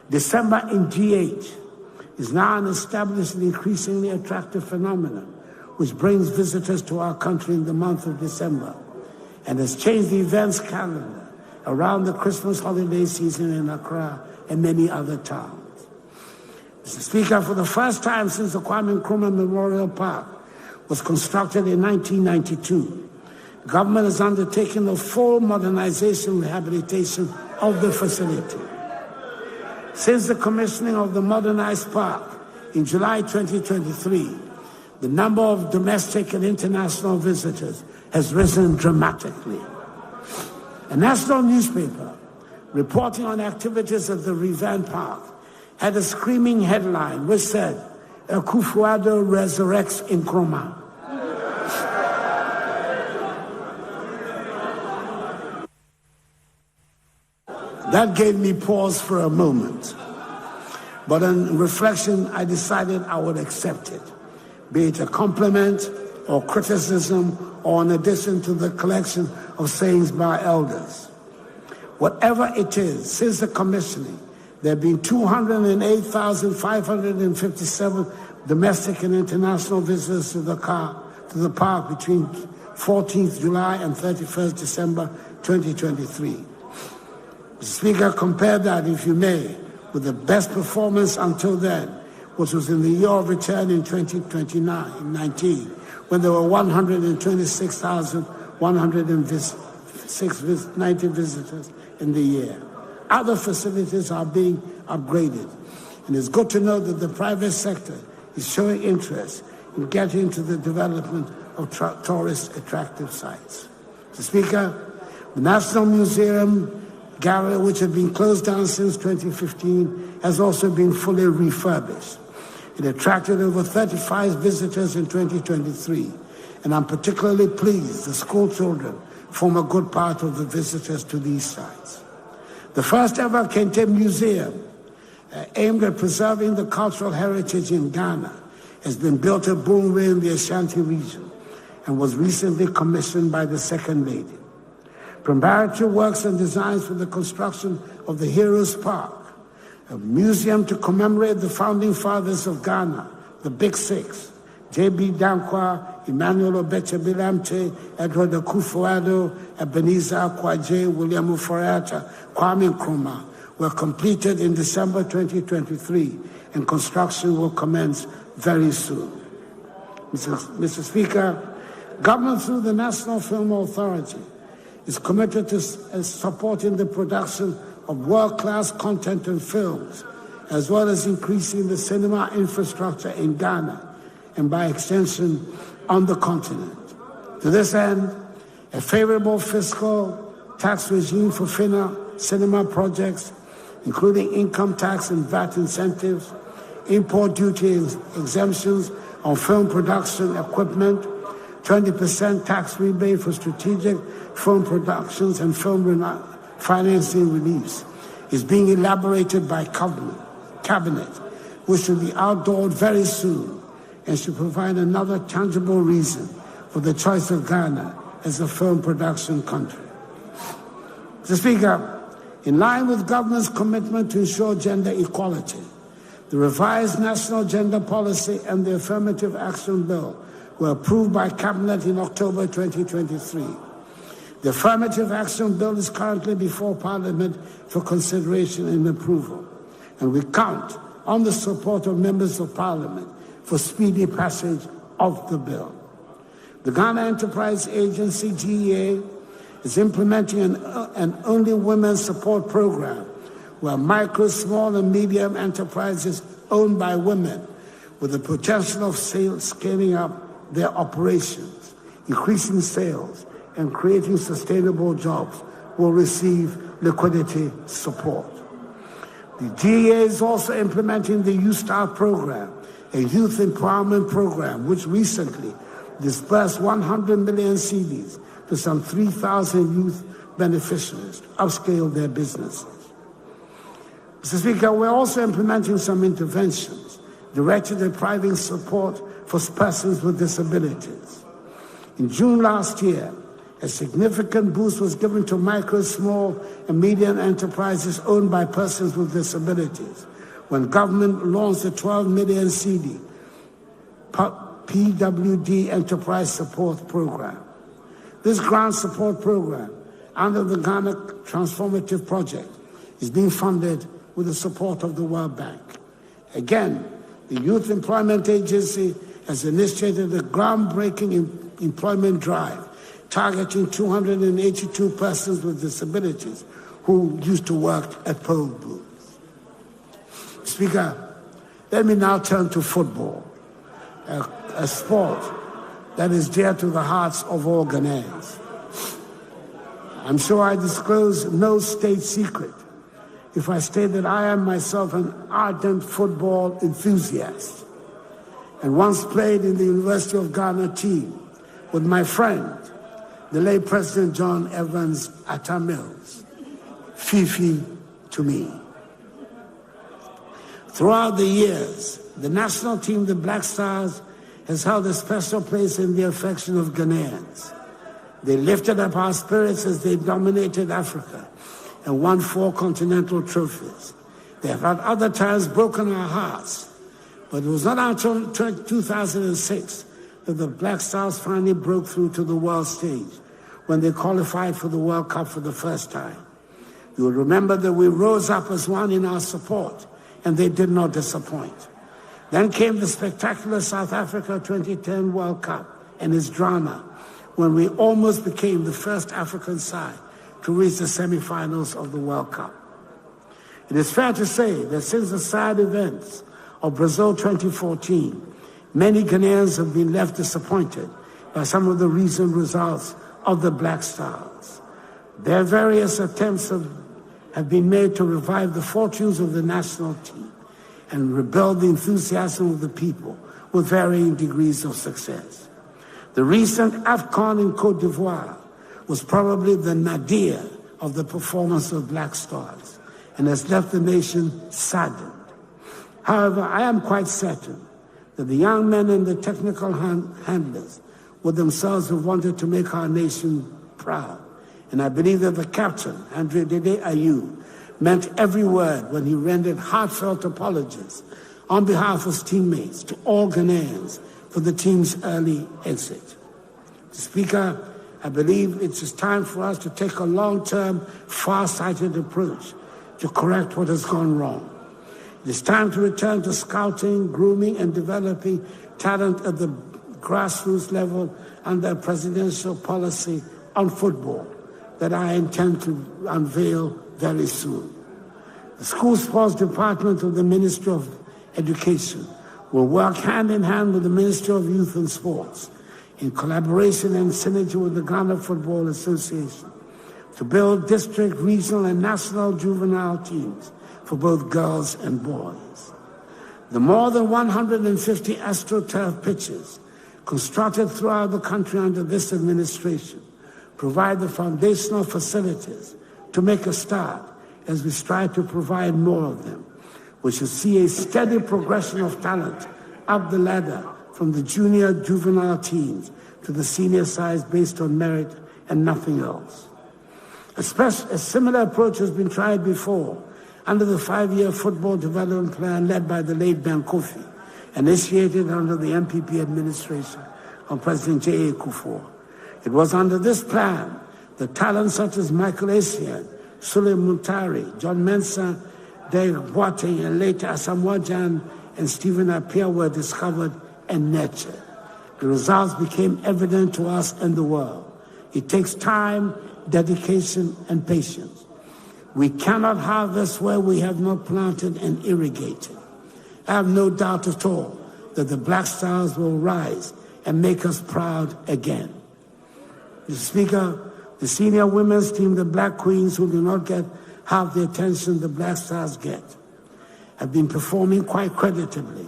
December in G8 is now an established and increasingly attractive phenomenon, which brings visitors to our country in the month of December and has changed the events calendar around the Christmas holiday season in Accra and many other towns. Mr. Speaker, for the first time since the Kwame Nkrumah Memorial Park was constructed in 1992, government has undertaken a full modernization and rehabilitation of the facility. Since the commissioning of the modernized park in July 2023, the number of domestic and international visitors has risen dramatically. A national newspaper reporting on activities at the revamped park had a screaming headline which said, "Akufo-Addo resurrects Nkrumah." That gave me pause for a moment. But on reflection, I decided I would accept it, be it a compliment or criticism or in addition to the collection of sayings by elders. Whatever it is, since the commissioning, there have been 208,557 domestic and international visitors to the park between 14th July and 31st December 2023. Mr. Speaker, compare that, if you may, with the best performance until then, which was in the year of return in 2019, when there were 126,190 visitors in the year. Other facilities are being upgraded, and it's good to know that the private sector is showing interest in getting into the development of tourist attractive sites. Mr. Speaker, the National Museum Gallery, which had been closed down since 2015, has also been fully refurbished. It attracted over 35 visitors in 2023, and I'm particularly pleased the school children form a good part of the visitors to these sites. The first ever Kente Museum, aimed at preserving the cultural heritage in Ghana, has been built at Bumwe in the Ashanti region and was recently commissioned by the Second Lady. Preparatory works and designs for the construction of the Heroes Park, a museum to commemorate the founding fathers of Ghana, the Big Six, J.B. Dankwa, Emmanuel Obeche Bilamte, Edward Akufo-Addo, Ebenezer Akwaje, William Uforiata, Kwame Nkrumah, were completed in December 2023, and construction will commence very soon. Mr. Speaker, government through the National Film Authority is committed to supporting the production of world-class content and films, as well as increasing the cinema infrastructure in Ghana and by extension on the continent. To this end, a favorable fiscal tax regime for cinema projects, including income tax and VAT incentives, import duty exemptions on film production equipment, 20% tax rebate for strategic film productions and film financing reliefs is being elaborated by cabinet, which will be outdoored very soon and should provide another tangible reason for the choice of Ghana as a film production country. Mr. Speaker, in line with government's commitment to ensure gender equality, the revised National Gender Policy and the Affirmative Action Bill were approved by Cabinet in October 2023. The Affirmative Action Bill is currently before Parliament for consideration and approval, and we count on the support of members of Parliament for speedy passage of the bill. The Ghana Enterprise Agency, GEA, is implementing an Only Women Support Program where micro, small, and medium enterprises owned by women with the potential of scaling up their operations, increasing sales, and creating sustainable jobs will receive liquidity support. The GEA is also implementing the Youth Start Program, a youth empowerment program which recently disbursed 100 million cedis to some 3,000 youth beneficiaries to upscale their businesses. Mr. Speaker, we're also implementing some interventions directed at providing support for persons with disabilities. In June last year, a significant boost was given to micro, small, and medium enterprises owned by persons with disabilities when government launched the 12 million CD PWD Enterprise Support Program. This grant support program, under the Ghana Transformative Project, is being funded with the support of the World Bank. Again, the Youth Employment Agency has initiated a groundbreaking employment drive targeting 282 persons with disabilities who used to work at poll booths. Speaker, let me now turn to football, a sport that is dear to the hearts of all Ghanaians. I'm sure I disclose no state secret if I state that I am myself an ardent football enthusiast and once played in the University of Ghana team with my friend, the late President John Evans Atta Mills, Fifi to me. Throughout the years, the national team, the Black Stars, has held a special place in the affection of Ghanaians. They lifted up our spirits as they dominated Africa and won 4 continental trophies. They have at other times broken our hearts, but it was not until 2006 that the Black Stars finally broke through to the world stage when they qualified for the World Cup for the first time. You will remember that we rose up as one in our support, and they did not disappoint. Then came the spectacular South Africa 2010 World Cup and its drama, when we almost became the first African side to reach the semifinals of the World Cup. It is fair to say that since the sad events of Brazil 2014, many Ghanaians have been left disappointed by some of the recent results of the Black Stars. Their various attempts have been made to revive the fortunes of the national team and rebuild the enthusiasm of the people with varying degrees of success. The recent AFCON in Cote d'Ivoire was probably the nadir of the performance of Black Stars and has left the nation saddened. However, I am quite certain that the young men and the technical handlers would themselves have wanted to make our nation proud. And I believe that the captain, Andre Dede Ayew, meant every word when he rendered heartfelt apologies on behalf of his teammates to all Ghanaians for the team's early exit. Speaker, I believe it is time for us to take a long-term, far-sighted approach to correct what has gone wrong. It is time to return to scouting, grooming, and developing talent at the grassroots level under a presidential policy on football that I intend to unveil very soon. The School Sports Department of the Ministry of Education will work hand in hand with the Ministry of Youth and Sports in collaboration and synergy with the Ghana Football Association to build district, regional, and national juvenile teams for both girls and boys. The more than 150 AstroTurf pitches constructed throughout the country under this administration provide the foundational facilities to make a start as we strive to provide more of them. We should see a steady progression of talent up the ladder from the junior juvenile teams to the senior sides based on merit and nothing else. A similar approach has been tried before under the 5-year football development plan led by the late Ben Kofi, initiated under the MPP administration of President J.A. Kufuor. It was under this plan that talents such as Michael Essien, Sule Muntari, John Mensah, Dave Boateng, and later Asamoah Gyan and Stephen Appiah were discovered and nurtured. The results became evident to us and the world. It takes time, dedication, and patience. We cannot harvest where we have not planted and irrigated. I have no doubt at all that the Black Stars will rise and make us proud again. Mr. Speaker, the senior women's team, the Black Queens, who do not get half the attention the Black Stars get, have been performing quite creditably.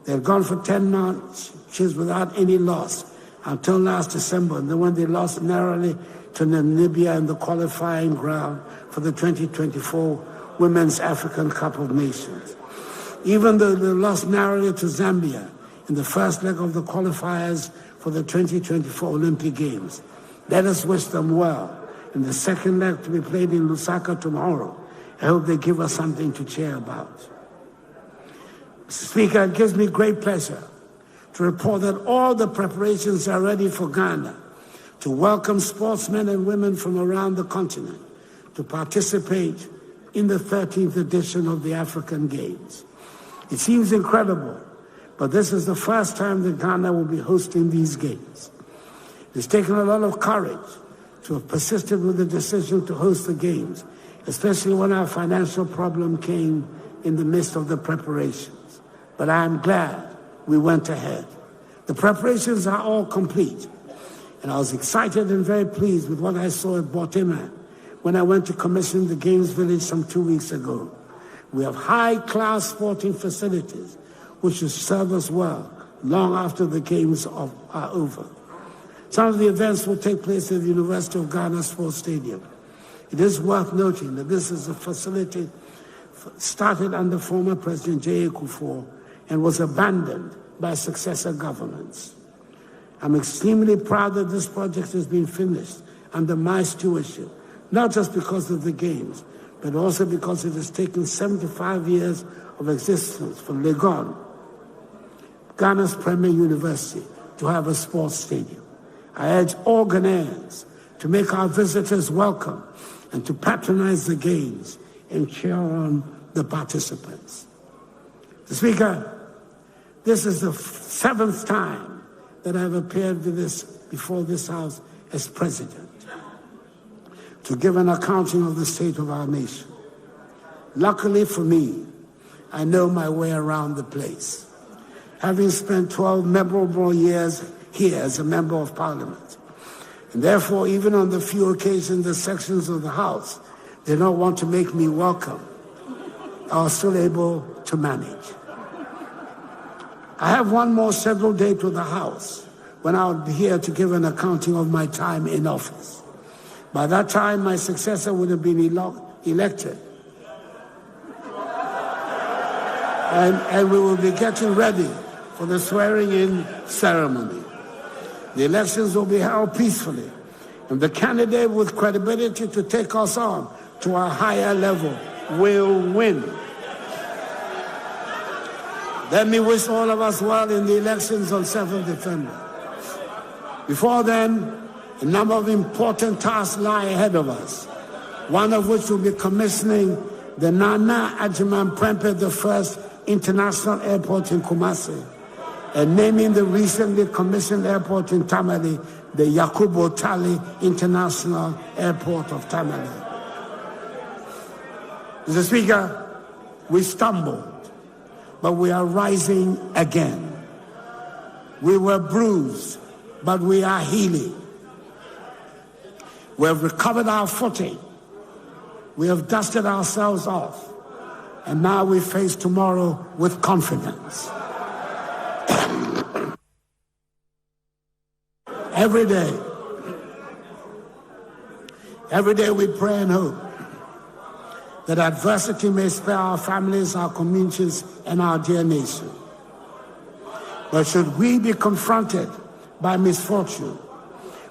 They have gone for 10 matches without any loss until last December, and then when they lost narrowly to Namibia in the qualifying ground for the 2024 Women's African Cup of Nations. Even though they lost narrowly to Zambia in the first leg of the qualifiers for the 2024 Olympic Games, let us wish them well in the second leg to be played in Lusaka tomorrow. I hope they give us something to cheer about. Mr. Speaker, it gives me great pleasure to report that all the preparations are ready for Ghana to welcome sportsmen and women from around the continent to participate in the 13th edition of the African Games. It seems incredible, but this is the first time that Ghana will be hosting these games. It's taken a lot of courage to have persisted with the decision to host the games, especially when our financial problem came in the midst of the preparations. But I am glad we went ahead. The preparations are all complete. And I was excited and very pleased with what I saw at Botima when I went to commission the Games Village some 2 weeks ago. We have high-class sporting facilities which should serve us well long after the Games are over. Some of the events will take place at the University of Ghana Sports Stadium. It is worth noting that this is a facility started under former President J.A. Kufuor and was abandoned by successor governments. I'm extremely proud that this project has been finished under my stewardship, not just because of the Games, but also because it has taken 75 years of existence for Legon, Ghana's premier university, to have a sports stadium. I urge all Ghanaians to make our visitors welcome and to patronize the Games and cheer on the participants. Mr. Speaker, this is the 7th time that I've appeared before this House as President to give an accounting of the state of our nation. Luckily for me, I know my way around the place, having spent 12 memorable years here as a member of Parliament. And therefore, even on the few occasions the sections of the House did not want to make me welcome, I was still able to manage. I have one more scheduled date with the House when I'll be here to give an accounting of my time in office. By that time, my successor would have been elected. And we will be getting ready for the swearing-in ceremony. The elections will be held peacefully, and the candidate with credibility to take us on to a higher level will win. Let me wish all of us well in the elections on 7th December. Before then, a number of important tasks lie ahead of us, one of which will be commissioning the Nana Adjumani Prempeh I International Airport in Kumasi and naming the recently commissioned airport in Tamale the Yakubu Tali International Airport of Tamale. Mr. Speaker, we stumbled. but we are rising again. We were bruised, but we are healing. We have recovered our footing. We have dusted ourselves off. And now we face tomorrow with confidence. Every day we pray and hope that adversity may spare our families, our communities, and our dear nation. But should we be confronted by misfortune,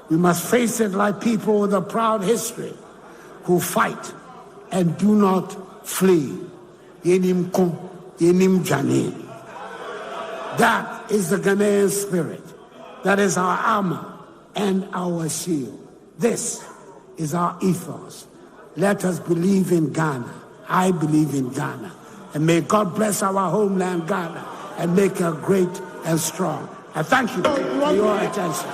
we must face it like people with a proud history who fight and do not flee. Yenim kon, yenim jani. That is the Ghanaian spirit. That is our armor and our shield. This is our ethos. Let us believe in Ghana. I believe in Ghana. And may God bless our homeland, Ghana, and make her great and strong. I thank you for your attention.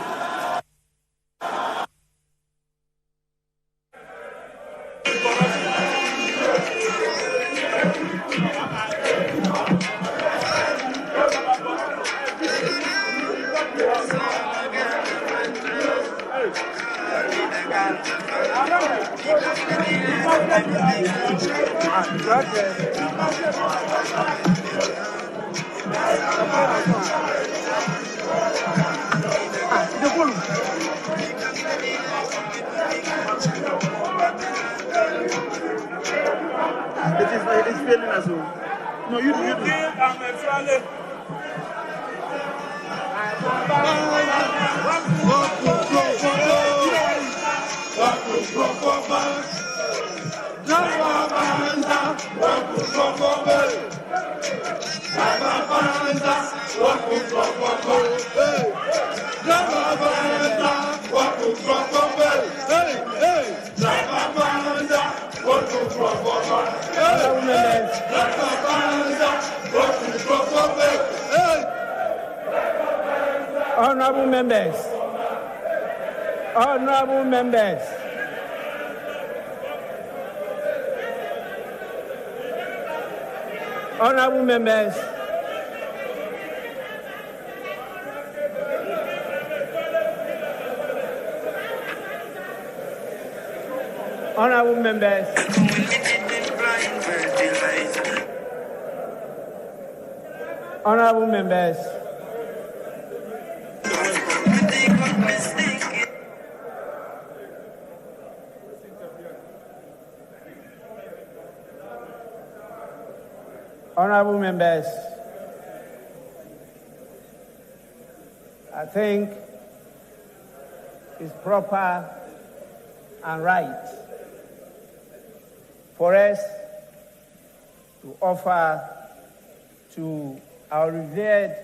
It's failing as well. No, you do. Honorable members, honorable members, honorable members, honorable members, honorable members, honorable members, I think it's proper and right for us to offer to our revered,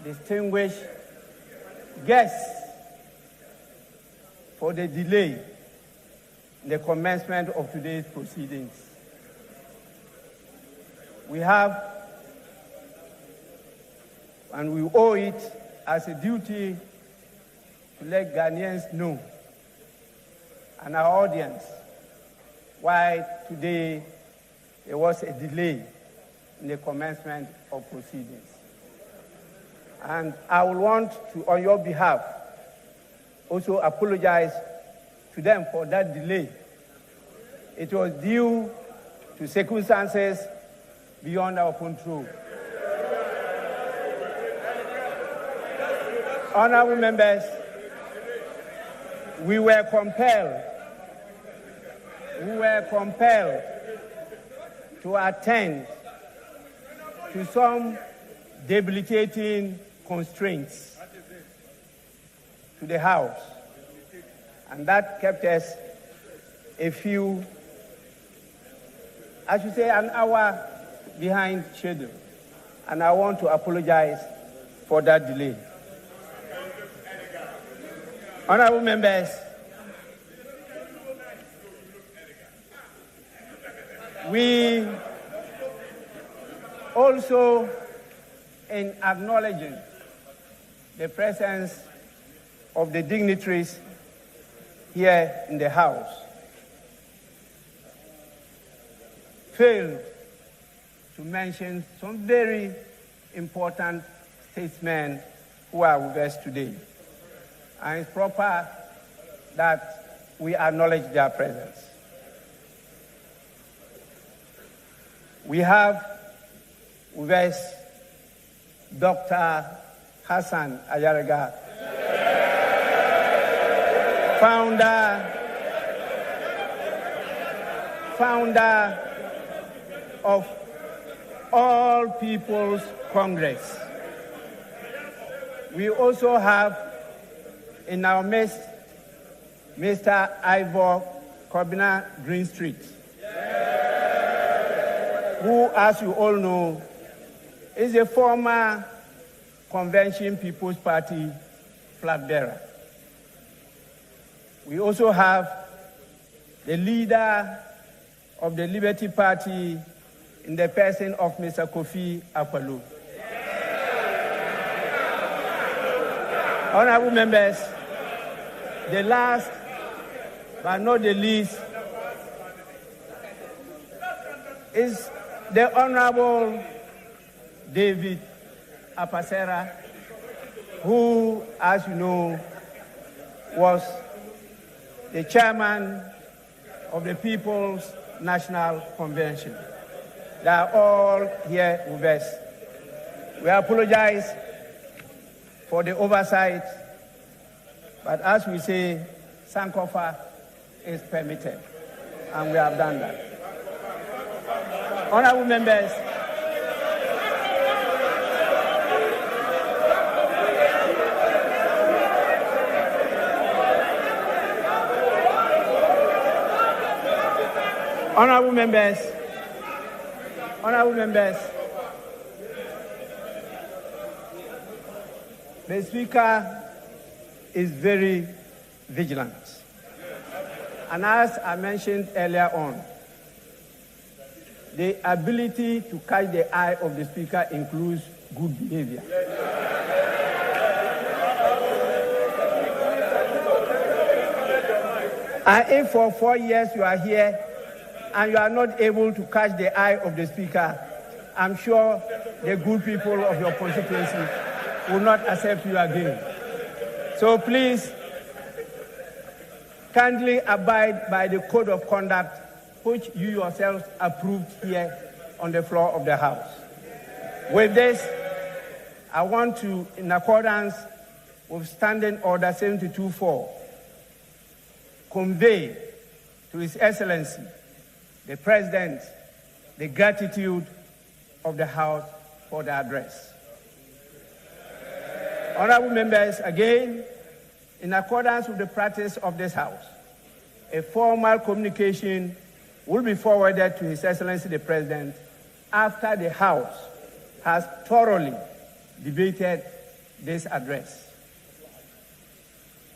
distinguished guests for the delay in the commencement of today's proceedings. We have, and we owe it as a duty to let Ghanaians know and our audience why today there was a delay in the commencement of proceedings. And I will want to, on your behalf, also apologize to them for that delay. It was due to circumstances beyond our control. Honorable members, we were compelled to attend to some debilitating constraints to the House, and that kept us an hour behind schedule, and I want to apologize for that delay. Honorable members, we also, in acknowledging the presence of the dignitaries here in the House, failed to mention some very important statesmen who are with us today. And it's proper that we acknowledge their presence. We have with us Dr. Hassan Ayaraga, founder of All People's Congress. We also have in our midst Mr. Ivor Kobina Greenstreet, who, as you all know, is a former Convention People's Party flag bearer. We also have the leader of the Liberty Party in the person of Mr. Kofi Akpaloo. Honorable members, the last but not the least is the Honorable David Apasera, who, as you know, was the chairman of the People's National Convention. They are all here with us. We apologize for the oversight, but as we say, Sankofa is permitted, and we have done that. Honorable members, honorable members, the Speaker is very vigilant. And as I mentioned earlier on, the ability to catch the eye of the Speaker includes good behavior. And if for 4 years you are here and you are not able to catch the eye of the Speaker, I'm sure the good people of your constituency will not accept you again. So please, kindly abide by the code of conduct which you yourselves approved here on the floor of the House. With this, I want to, in accordance with Standing Order 72-4, convey to His Excellency, the President, the gratitude of the House for the address. Honorable members, again, in accordance with the practice of this House, a formal communication will be forwarded to His Excellency the President after the House has thoroughly debated this address.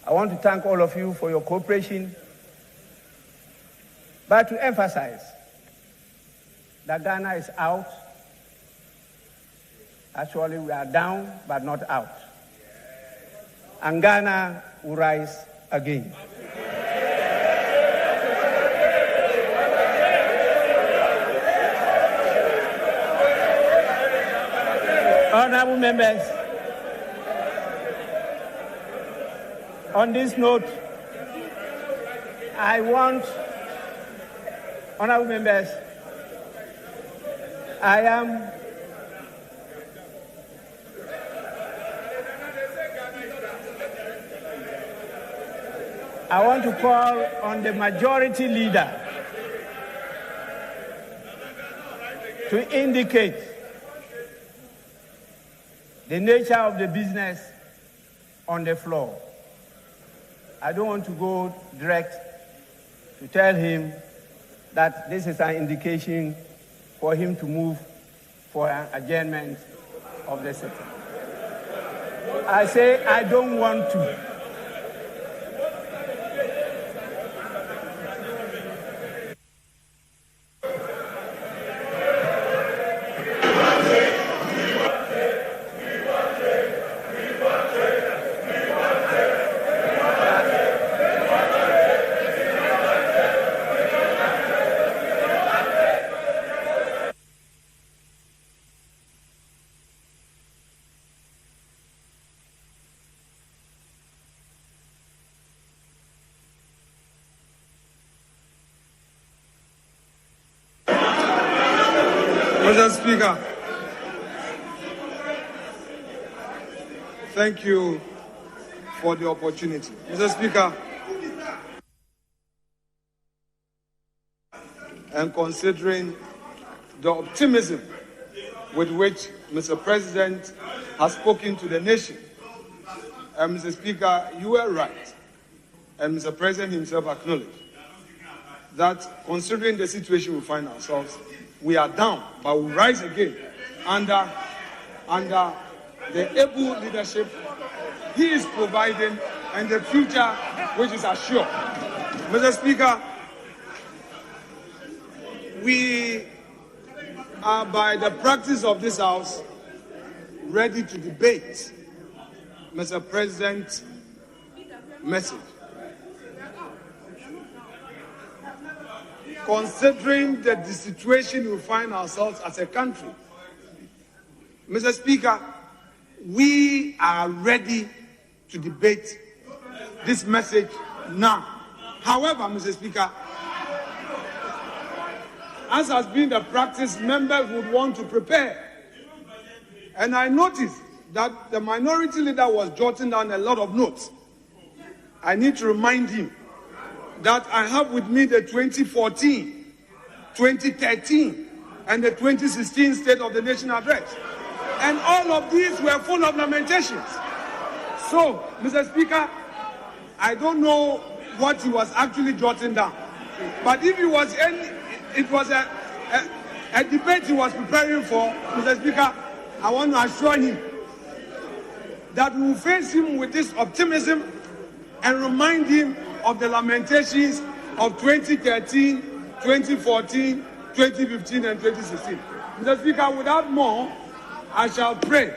I want to thank all of you for your cooperation, but to emphasize that Ghana is out. Actually, we are down, but not out. And Ghana will rise again. Honorable members, on this note, honorable members, I want to call on the majority leader to indicate the nature of the business on the floor. I don't want to go direct to tell him that this is an indication for him to move for an adjournment of the sitting. I say I don't want to. Mr. Speaker, thank you for the opportunity. Mr. Speaker, and considering the optimism with which Mr. President has spoken to the nation, Mr. Speaker, you were right, and Mr. President himself acknowledged that considering the situation we find ourselves, we are down, but we rise again under the able leadership he is providing and the future which is assured. Mr. Speaker, we are, by the practice of this House, ready to debate Mr. President's message. Considering the situation we find ourselves as a country, Mr. Speaker, we are ready to debate this message now. However, Mr. Speaker, as has been the practice, members would want to prepare. And I noticed that the minority leader was jotting down a lot of notes. I need to remind him that I have with me the 2014, 2013, and the 2016 State of the Nation Address. And all of these were full of lamentations. So, Mr. Speaker, I don't know what he was actually jotting down. But if it was a debate he was preparing for, Mr. Speaker, I want to assure him that we will face him with this optimism and remind him of the lamentations of 2013, 2014, 2015, and 2016. Mr. Speaker, without more, I shall pray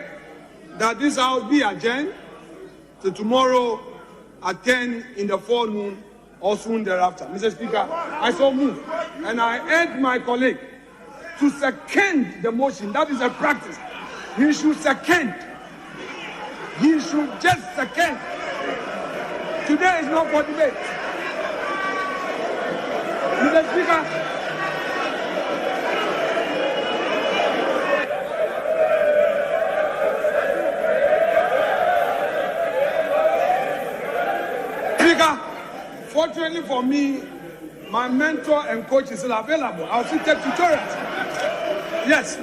that this House be adjourned to tomorrow at 10 in the forenoon or soon thereafter. Mr. Speaker, I so move, and I urge my colleague to second the motion. That is a practice. He should second. He should just second. Today is not for debate. Mr. Speaker, fortunately for me, my mentor and coach is still available. I'll still take tutorials. Yes,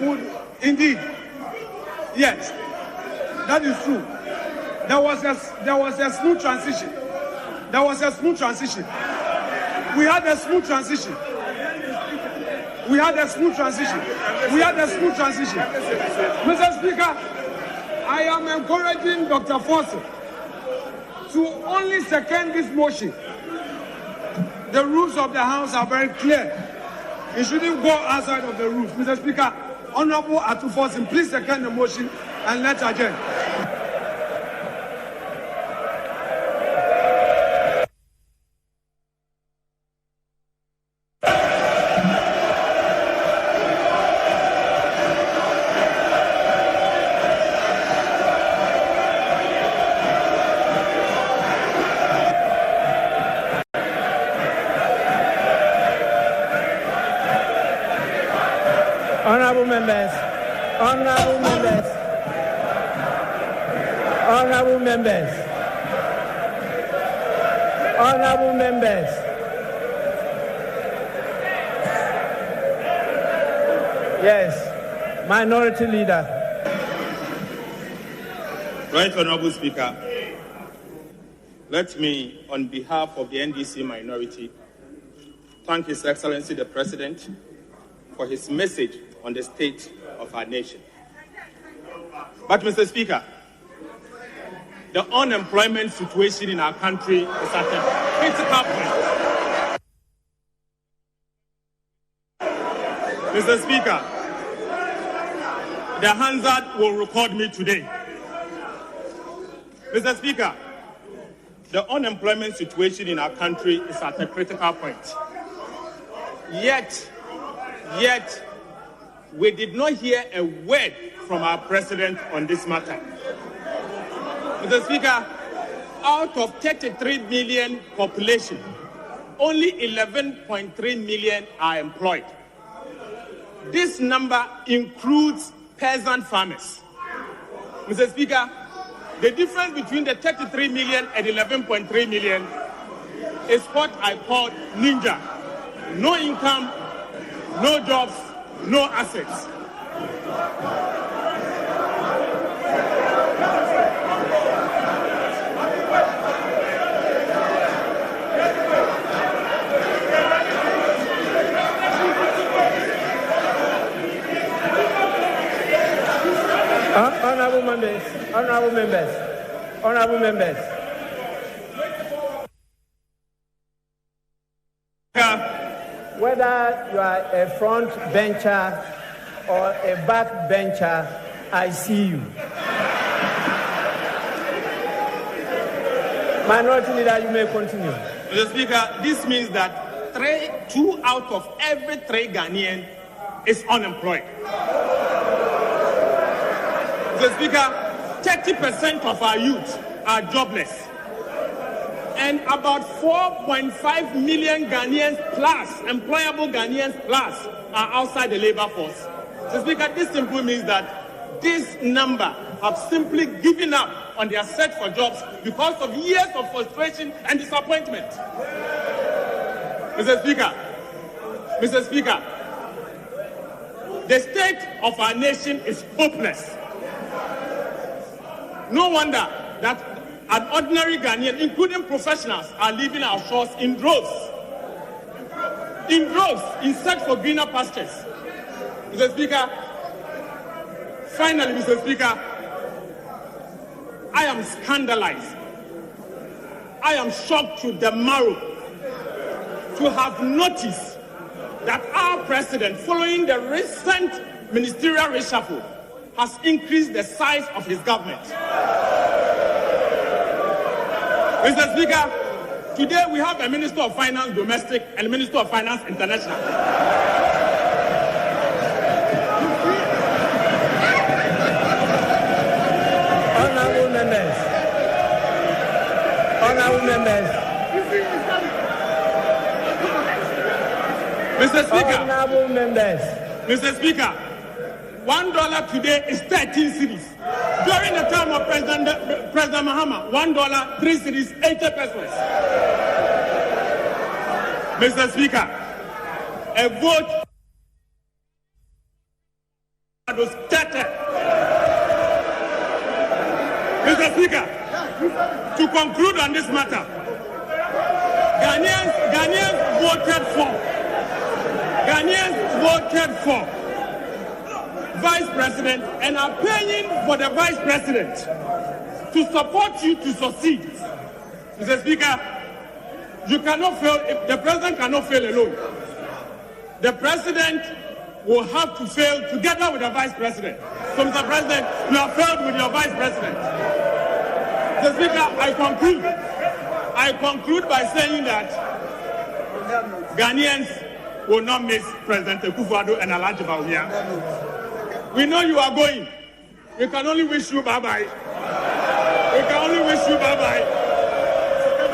indeed. Yes, that is true. There was a smooth transition. We had a smooth transition. Mr. Speaker, I am encouraging Dr. Foster to only second this motion. The rules of the House are very clear. It shouldn't go outside of the rules. Mr. Speaker, Honorable Atufosin, please second the motion and let's adjourn. Honorable members. Yes, Minority Leader. Right, Honorable Speaker, let me, on behalf of the NDC minority, thank His Excellency the President for his message on the state of our nation. But, Mr. Speaker, the unemployment situation in our country is at a critical point. Mr. Speaker, the Hansard will record me today. Mr. Speaker, the unemployment situation in our country is at a critical point. Yet, we did not hear a word from our President on this matter. Mr. Speaker, out of 33 million population, only 11.3 million are employed. this number includes peasant farmers. Mr. Speaker, the difference between the 33 million and 11.3 million is what I call ninja. No income, no jobs, no assets. Honorable members. Whether you are a front bencher or a back bencher, I see you. Minority Leader, you may continue. Mr. Speaker, this means that 2 out of every 3 Ghanaian is unemployed. Mr. Speaker, 30% of our youth are jobless. And about 4.5 million Ghanaians plus, employable Ghanaians plus, are outside the labor force. Mr. Speaker, this simply means that this number have simply given up on their search for jobs because of years of frustration and disappointment. Mr. Speaker, the state of our nation is hopeless. No wonder that an ordinary Ghanaian, including professionals, are leaving our shores in droves, in search for greener pastures. Mr. Speaker, finally, Mr. Speaker, I am scandalized. I am shocked to the marrow to have noticed that our president, following the recent ministerial reshuffle, has increased the size of his government. Mr. Speaker, today we have a Minister of Finance Domestic and a Minister of Finance International. Honorable members. Mr. Speaker. Honorable members. Mr. Speaker, $1 today is 13 cedis. During the time of President Mahama, $1, 3 cedis, 80 pesos. Mr. Speaker, a vote was scattered. Mr. Speaker, to conclude on this matter, Ghanaians voted for Vice President and are paying for the Vice President to support you to succeed. Mr. Speaker, you cannot fail. The President cannot fail alone. The President will have to fail together with the Vice President. So, Mr. President, you have failed with your Vice President. Mr. Speaker, I conclude by saying that Ghanaians will not miss President Akufo-Addo and Alhaji Bawumia. We know you are going. We can only wish you bye-bye.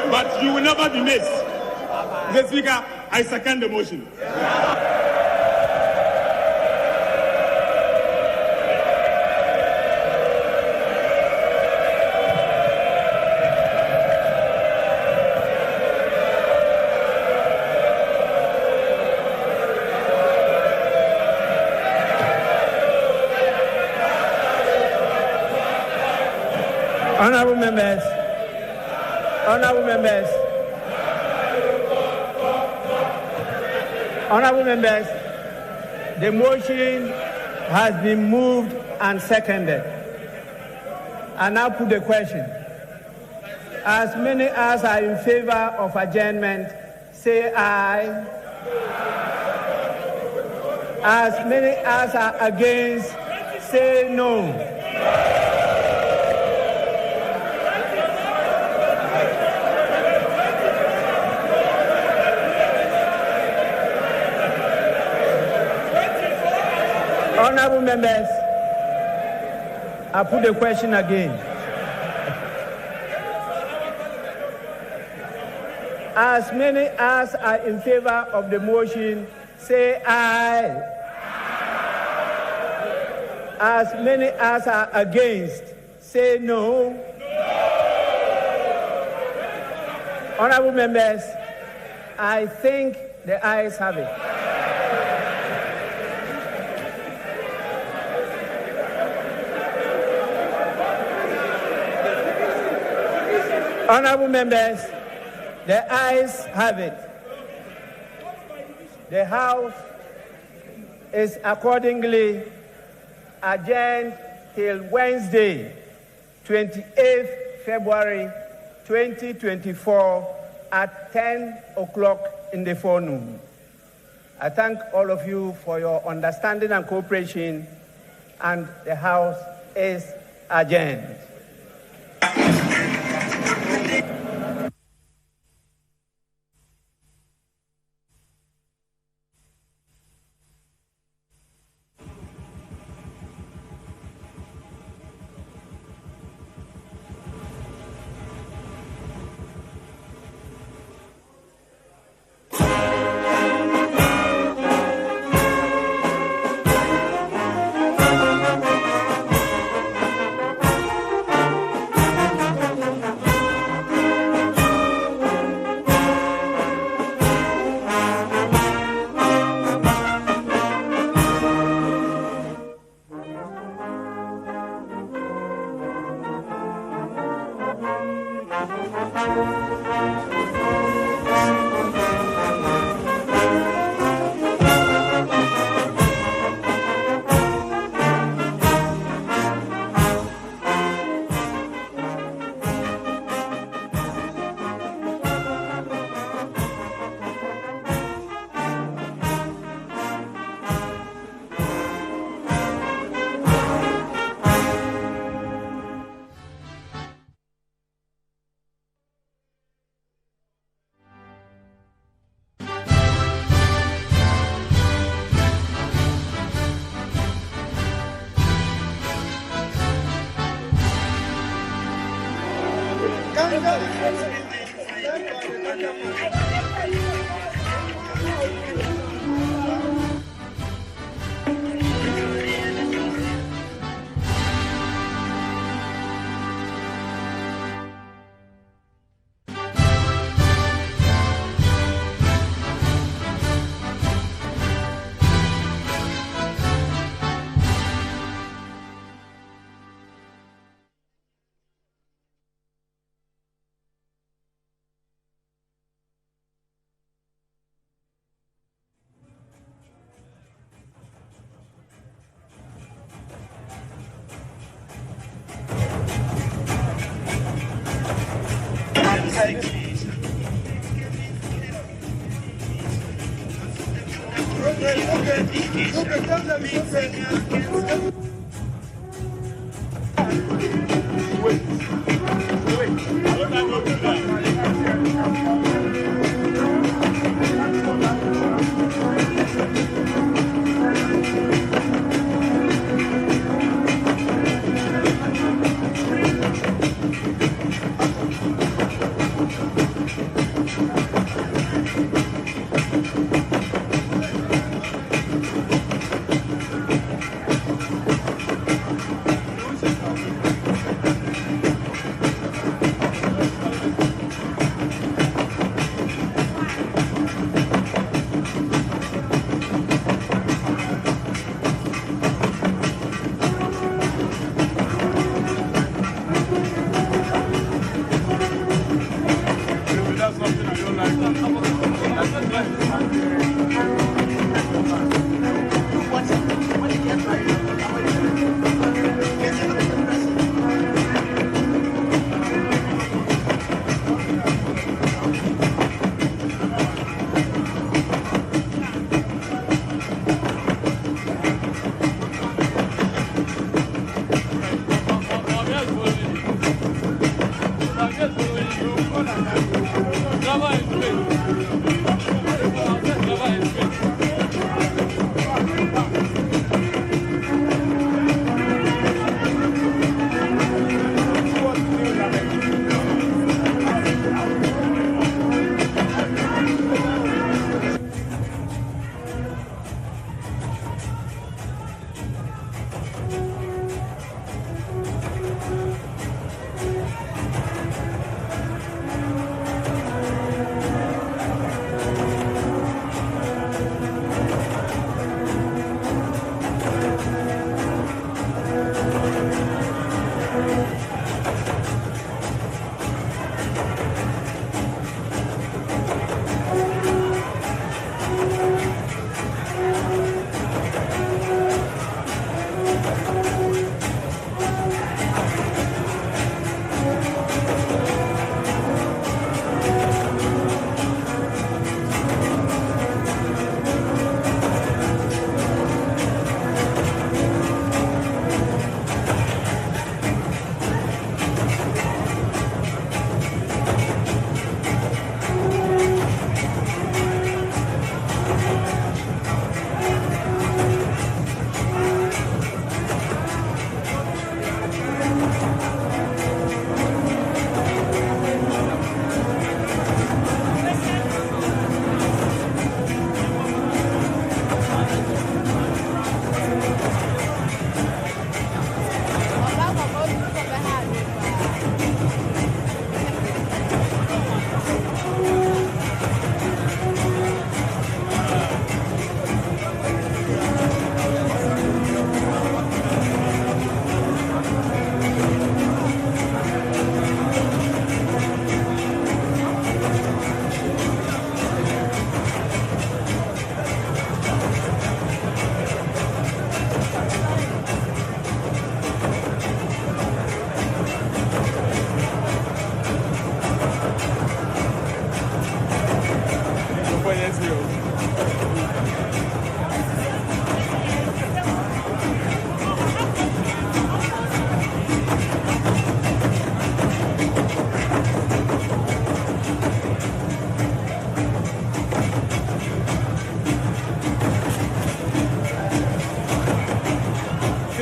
But you will never be missed. Mr. Speaker, I second the motion. Honorable members, the motion has been moved and seconded. I now put the question. As many as are in favor of adjournment, say aye. As many as are against, say no. Honorable members, I put the question again. As many as are in favor of the motion, say aye. As many as are against, say no. Honorable members, I think the ayes have it. Honorable members, the ayes have it. The House is accordingly adjourned till Wednesday, 28th February 2024 at 10 o'clock in the forenoon. I thank all of you for your understanding and cooperation, and the House is adjourned.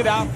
it up.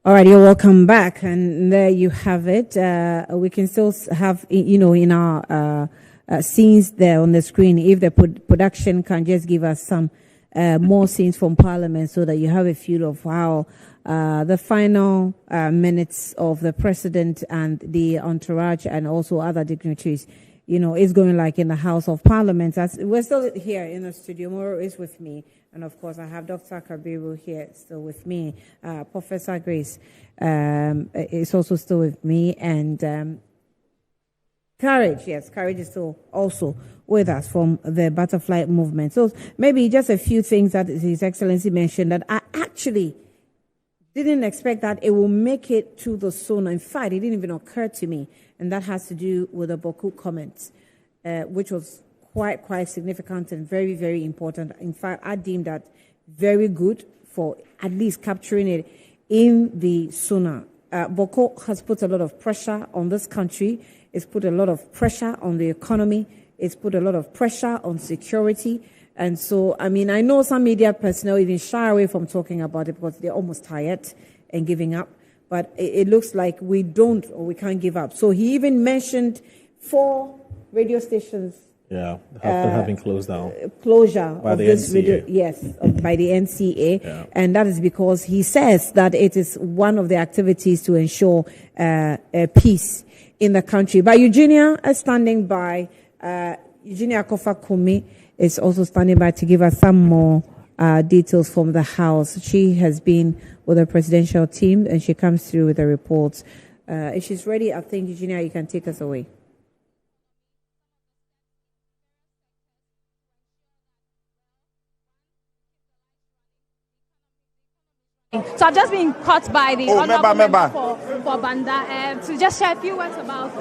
All right, you're welcome back, and there you have it. We can still have, in our scenes there on the screen, if the production can just give us some more scenes from Parliament so that you have a feel of how the final minutes of the President and the entourage and also other dignitaries, is going like in the House of Parliament. As we're still here in the studio, Moro is with me. And of course, I have Dr. Kabiru here still with me. Professor Grace is also still with me. And Courage is still also with us from the Butterfly Movement. So maybe just a few things that His Excellency mentioned that I actually didn't expect that it will make it to the SONA. In fact, it didn't even occur to me. And that has to do with the Boku comments, which was quite significant and very, very important. In fact, I deem that very good for at least capturing it in the SONA. Boko has put a lot of pressure on this country. It's put a lot of pressure on the economy. It's put a lot of pressure on security. And so, I know some media personnel even shy away from talking about it because they're almost tired and giving up. But it looks like we can't give up. So he even mentioned 4 radio stations. Yeah, after having closed down. Closure by of the this NCA. radio, yes, by the NCA. Yeah. And that is because he says that it is one of the activities to ensure peace in the country. But Eugenia is standing by. Eugenia Kofa-Kumi is also standing by to give us some more details from the House. She has been with the presidential team and she comes through with the reports. If she's ready, I think, Eugenia, you can take us away. So I've just been caught by the honourable member for Banda to just share a few words about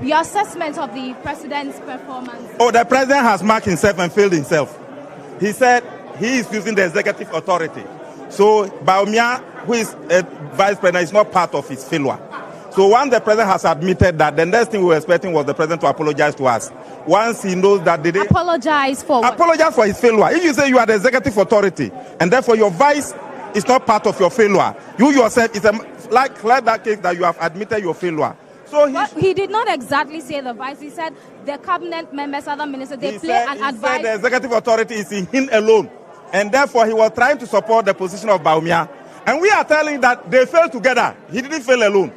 your assessment of the president's performance. The president has marked himself and failed himself. He said he is using the executive authority. So Baumia, who is a vice president, is not part of his failure. So once the president has admitted that, the next thing we were expecting was the president to apologize to us. Once he knows that apologize for what? Apologize for his failure. If you say you are the executive authority and therefore your vice is not part of your failure, you yourself is like that case that you have admitted your failure. So he did not exactly say the vice. He said the cabinet members, other ministers, they play an advice. The executive authority is in him alone, and therefore he was trying to support the position of Baumia. And we are telling that they failed together. He didn't fail alone.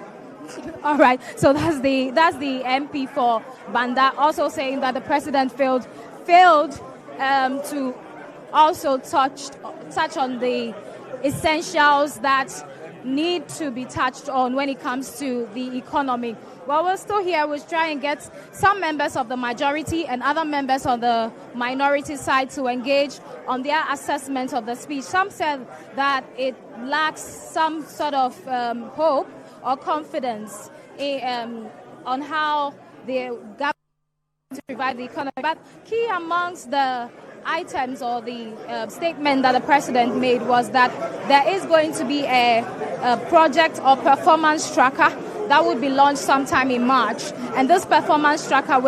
All right. So that's the MP for Banda also saying that the president failed to also touch on the essentials that need to be touched on when it comes to the economy. While we're still here, we'll try and get some members of the majority and other members on the minority side to engage on their assessment of the speech. Some said that it lacks some sort of hope or confidence on how the government to revive the economy. But key amongst the items or the statement that the president made was that there is going to be a project or performance tracker that would be launched sometime in March. And this performance tracker,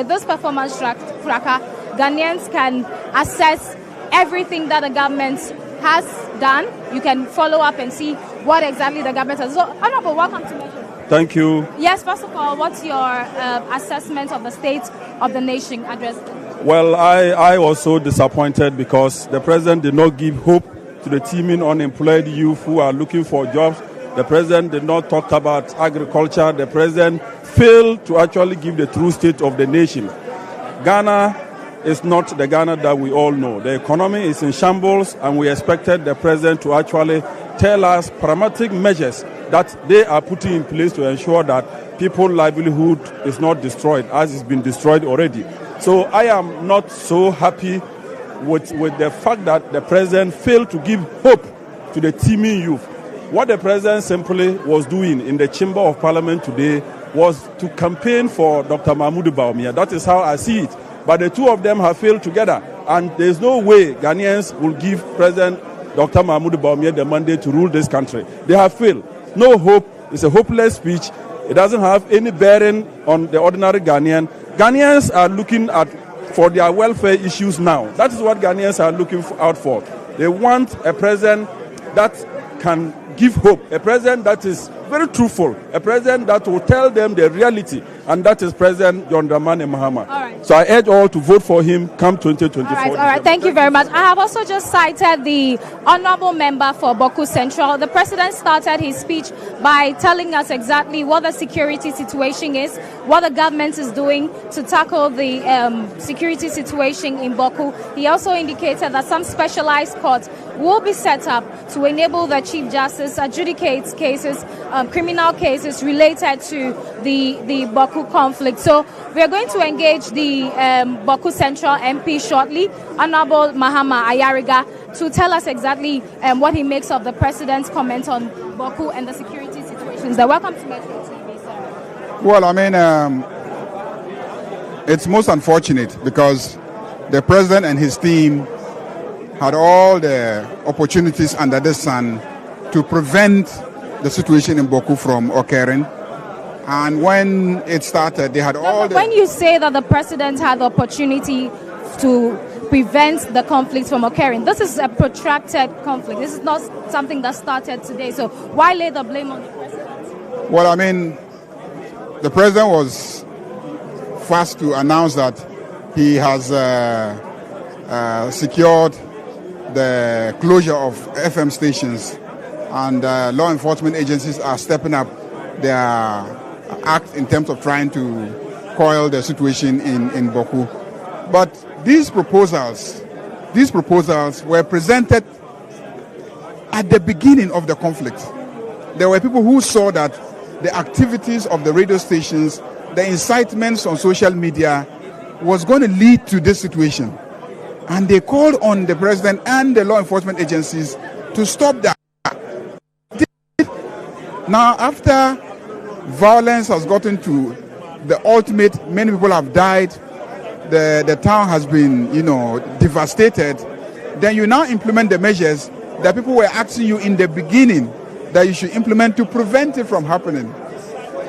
Ghanaians can assess everything that the government has done. You can follow up and see what exactly the government has. So, Honorable, welcome to Measure. Thank you. Yes, first of all, what's your assessment of the state of the nation address? Well, I was so disappointed because the president did not give hope to the teeming unemployed youth who are looking for jobs. The president did not talk about agriculture. The president failed to actually give the true state of the nation. Ghana is not the Ghana that we all know. The economy is in shambles, and we expected the president to actually tell us pragmatic measures that they are putting in place to ensure that people's livelihood is not destroyed, as it's been destroyed already. So I am not so happy with the fact that the president failed to give hope to the teeming youth. What the president simply was doing in the chamber of parliament today was to campaign for Dr. Mahmoud Bawumia. That is how I see it. But the two of them have failed together, and there's no way Ghanaians will give President Dr. Mahmoud Bawumia the mandate to rule this country. They have failed. No hope. It's a hopeless speech. It doesn't have any bearing on the ordinary Ghanaian. Ghanaians are looking for their welfare issues now. That is what Ghanaians are looking out for. They want a president that can give hope, a president that is very truthful, a president that will tell them the reality, and that is President John Dramani Mahama. Right. So I urge all to vote for him come 2024. All right. Thank you very much. I have also just cited the honorable member for Boku Central. The president started his speech by telling us exactly what the security situation is, what the government is doing to tackle the security situation in Boku. He also indicated that some specialized courts will be set up to enable the Chief Justice adjudicate cases, criminal cases related to the Boku conflict. So we are going to engage the Boku Central MP shortly, Honorable Mahama Ayariga, to tell us exactly what he makes of the president's comment on Boku and the security situations. Welcome to Metro TV, sir. Well, I mean, it's most unfortunate because the president and his team had all the opportunities under the sun to prevent the situation in Boku from occurring. And when it started, they had all the... When you say that the president had the opportunity to prevent the conflict from occurring, this is a protracted conflict. This is not something that started today. So why lay the blame on the president? Well, I mean, the president was fast to announce that he has secured the closure of FM stations, and law enforcement agencies are stepping up their act in terms of trying to coil the situation in Boku. But these proposals were presented at the beginning of the conflict. There were people who saw that the activities of the radio stations, the incitements on social media was going to lead to this situation. And they called on the president and the law enforcement agencies to stop that. Now, after violence has gotten to the ultimate, many people have died, the town has been, devastated, then you now implement the measures that people were asking you in the beginning that you should implement to prevent it from happening.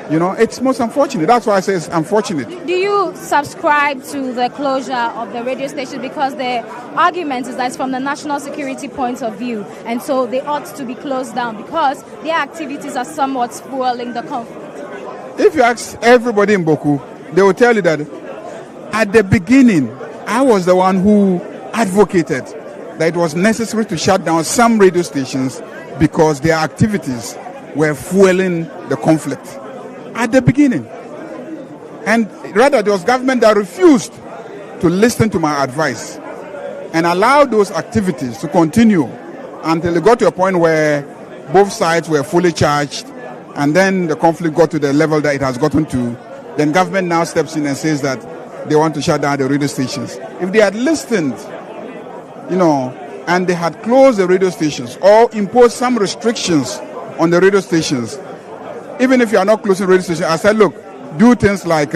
It's most unfortunate. That's why I say it's unfortunate. Do you subscribe to the closure of the radio station? Because the argument is that it's from the national security point of view, and so they ought to be closed down because their activities are somewhat fueling the conflict. If you ask everybody in Boku, they will tell you that at the beginning, I was the one who advocated that it was necessary to shut down some radio stations because their activities were fueling the conflict. At the beginning. And rather, there was government that refused to listen to my advice and allowed those activities to continue until it got to a point where both sides were fully charged, and then the conflict got to the level that it has gotten to. Then government now steps in and says that they want to shut down the radio stations. If they had listened, and they had closed the radio stations or imposed some restrictions on the radio stations, even if you are not closing radio stations, I said, look, do things like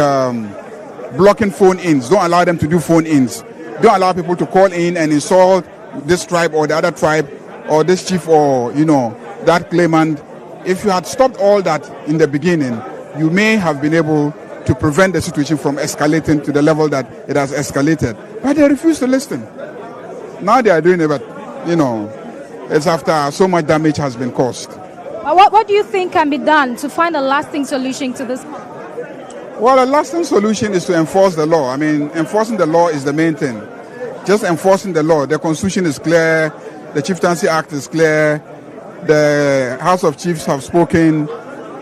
blocking phone-ins. Don't allow them to do phone-ins. Don't allow people to call in and insult this tribe or the other tribe or this chief or, that claimant. If you had stopped all that in the beginning, you may have been able to prevent the situation from escalating to the level that it has escalated. But they refuse to listen. Now they are doing it, but, it's after so much damage has been caused. What do you think can be done to find a lasting solution to this? Well, a lasting solution is to enforce the law. I mean, enforcing the law is the main thing. Just enforcing the law. The Constitution is clear. The Chieftaincy Act is clear. The House of Chiefs have spoken.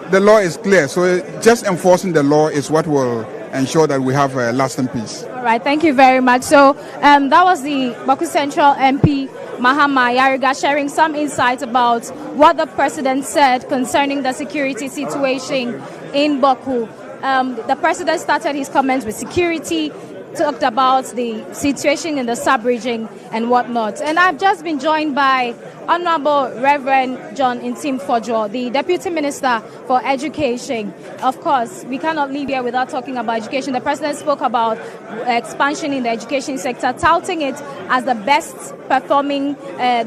The law is clear. So just enforcing the law is what will ensure that we have a lasting peace. All right. Thank you very much. So that was the Boku Central MP, Mahama Yariga, sharing some insight about what the president said concerning the security situation in Baku. The president started his comments with security, talked about the situation in the sub-region and whatnot. And I've just been joined by Honorable Reverend John Intim Fojo, the Deputy Minister for Education. Of course, we cannot leave here without talking about education. The President spoke about expansion in the education sector, touting it as the best performing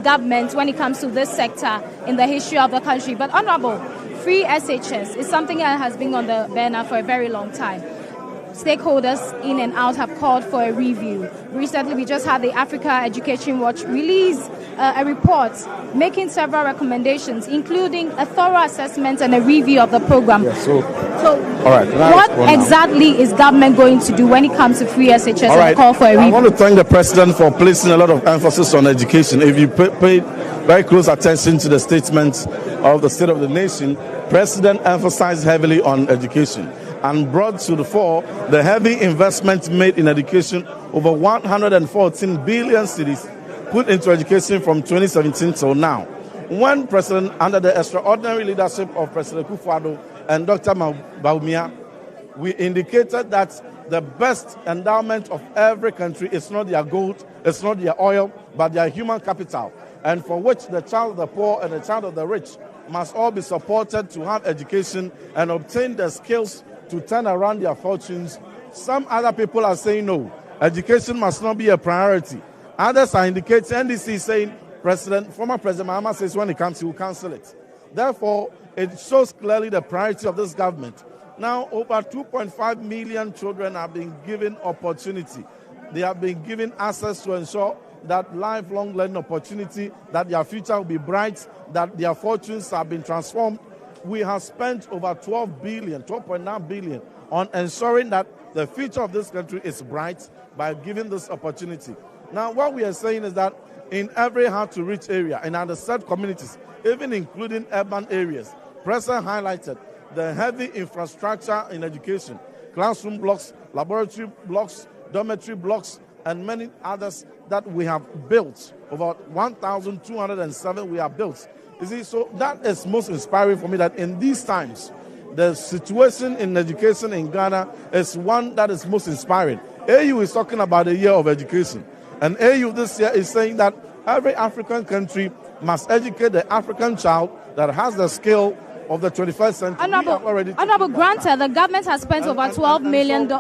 government when it comes to this sector in the history of the country. But Honorable, free SHS is something that has been on the banner for a very long time. Stakeholders in and out have called for a review. Recently, we just had the Africa Education Watch release a report making several recommendations, including a thorough assessment and a review of the program. Yeah, so all right, what exactly is government going to do when it comes to free SHS and call for a review? I want to thank the President for placing a lot of emphasis on education. If you paid very close attention to the statements of the State of the Nation, President emphasized heavily on education and brought to the fore the heavy investment made in education, over 114 billion cedis put into education from 2017 till now. When President, under the extraordinary leadership of President Akufo-Addo and Dr. Bawumia, we indicated that the best endowment of every country is not their gold, it's not their oil, but their human capital, and for which the child of the poor and the child of the rich must all be supported to have education and obtain the skills to turn around their fortunes. Some other people are saying no, education must not be a priority. Others are indicating, NDC is saying, former President Mahama says when it comes, he will cancel it. Therefore, it shows clearly the priority of this government. Now, over 2.5 million children have been given opportunity. They have been given access to ensure that lifelong learning opportunity, that their future will be bright, that their fortunes have been transformed. We have spent over 12.9 billion on ensuring that the future of this country is bright by giving this opportunity. Now, what we are saying is that in every hard-to-reach area, in underserved communities, even including urban areas, President highlighted the heavy infrastructure in education, classroom blocks, laboratory blocks, dormitory blocks, and many others that we have built. Over 1,207 we have built. You see, so that is most inspiring for me, that in these times, the situation in education in Ghana is one that is most inspiring. AU is talking about a year of education. And AU this year is saying that every African country must educate the African child that has the skill of the 21st century. Honorable granted, the government has spent over $12 million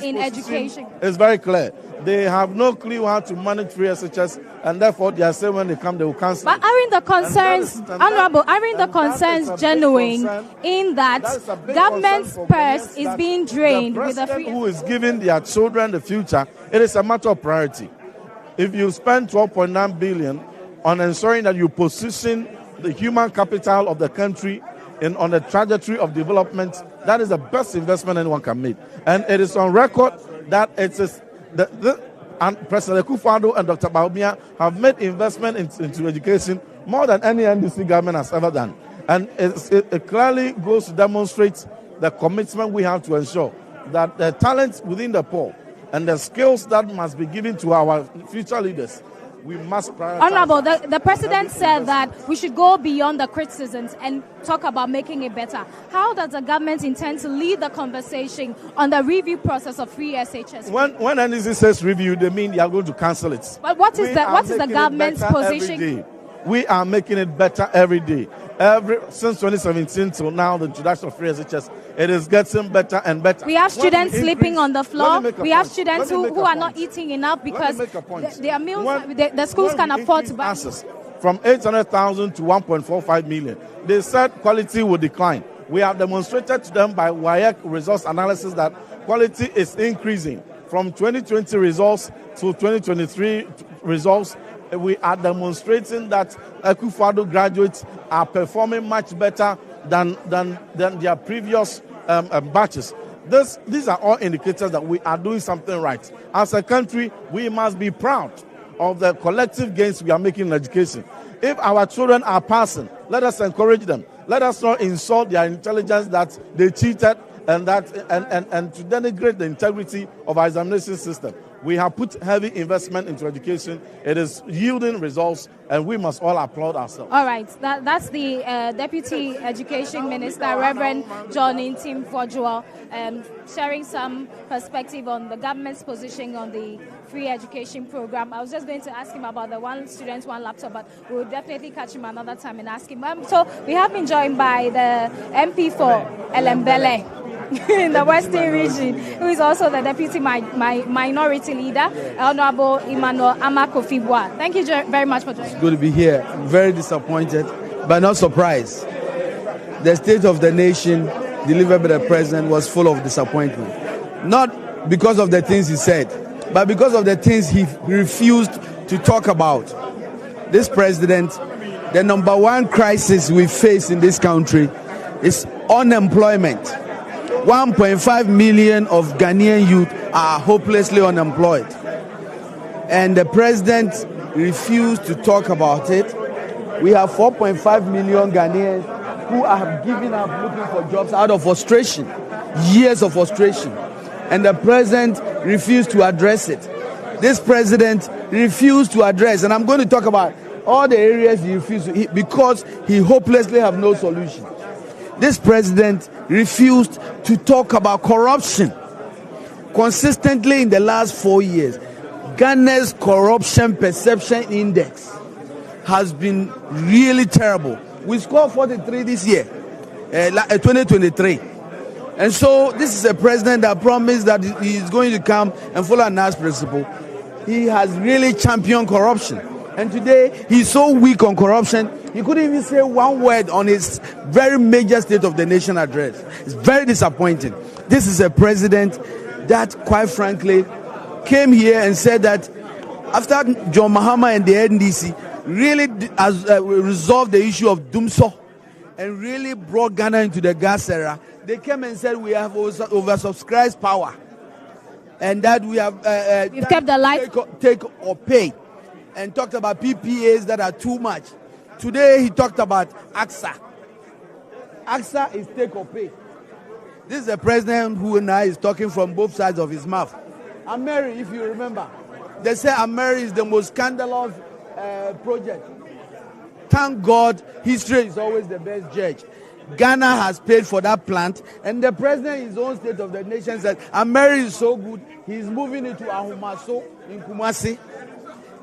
in education. It's very clear. They have no clue how to manage free SHS, and therefore they are saying when they come, they will cancel. But aren't the concerns, Honorable, aren't the concerns genuine in that government's purse is being drained with the free? Who is giving their children the future? It is a matter of priority. If you spend 12.9 billion on ensuring that you position the human capital of the country on the trajectory of development, that is the best investment anyone can make. And it is on record that it is and President Akufo-Addo and Dr. Bawumia have made investment into education more than any NDC government has ever done. And it clearly goes to demonstrate the commitment we have to ensure that the talent within the poor and the skills that must be given to our future leaders, we must prioritize. Honorable, the President said that we should go beyond the criticisms and talk about making it better. How does the government intend to lead the conversation on the review process of free SHS? When NDC says review, they mean they are going to cancel it. But what is the government's position? We are making it better every day. Since 2017 till now, the introduction of free SHS, it is getting better and better. We have students sleeping on the floor. We have students who are not eating enough because their meals, the schools can afford to buy. From 800,000 to 1.45 million. They said quality will decline. We have demonstrated to them by WAEC results analysis that quality is increasing. From 2020 results to 2023 results, we are demonstrating that Akufo-Addo graduates are performing much better than their previous batches. These are all indicators that we are doing something right. As a country, we must be proud of the collective gains we are making in education. If our children are passing, let us encourage them. Let us not insult their intelligence that they cheated and to denigrate the integrity of our examination system. We have put heavy investment into education. It is yielding results, and we must all applaud ourselves. All right, that's the Deputy Education Minister, Reverend John Intim Fojua, sharing some perspective on the government's position on the free education program. I was just going to ask him about the one student, one laptop, but we'll definitely catch him another time and ask him. So we have been joined by the MP for Elembele in the Western region, who is also the Deputy Minority Leader, Honorable Emmanuel Amakofibwa. Thank you very much for joining. It's good to be here. I'm very disappointed, but not surprised. The state of the nation delivered by the president was full of disappointment. Not because of the things he said, but because of the things he refused to talk about. This president, the number one crisis we face in this country is unemployment. 1.5 million of Ghanaian youth are hopelessly unemployed. And the president refused to talk about it. We have 4.5 million Ghanaians who have given up looking for jobs out of frustration, years of frustration. And the president refused to address it. This president refused to address, and I'm going to talk about all the areas he refused to, because he hopelessly have no solution. This president refused to talk about corruption. Consistently in the last 4 years, Ghana's corruption perception index has been really terrible. We scored 43 this year, 2023. And so this is a president that promised that he is going to come and follow a nice principle. He has really championed corruption. And today, he's so weak on corruption, he couldn't even say one word on his very major State of the Nation address. It's very disappointing. This is a president that, quite frankly, came here and said that after John Mahama and the NDC really has resolved the issue of Dumso and really brought Ghana into the gas era, they came and said we have oversubscribed power and that we have we've kept the light take or pay, and talked about PPAs that are too much. Today he talked about AXA. AXA is take or pay. This is a president who now is talking from both sides of his mouth. Ameri, if you remember, they say Ameri is the most scandalous project. Thank God, history is always the best judge. Ghana has paid for that plant, and the president, his own State of the Nation, said Ameri is so good, he's moving it to Ahumaso in Kumasi.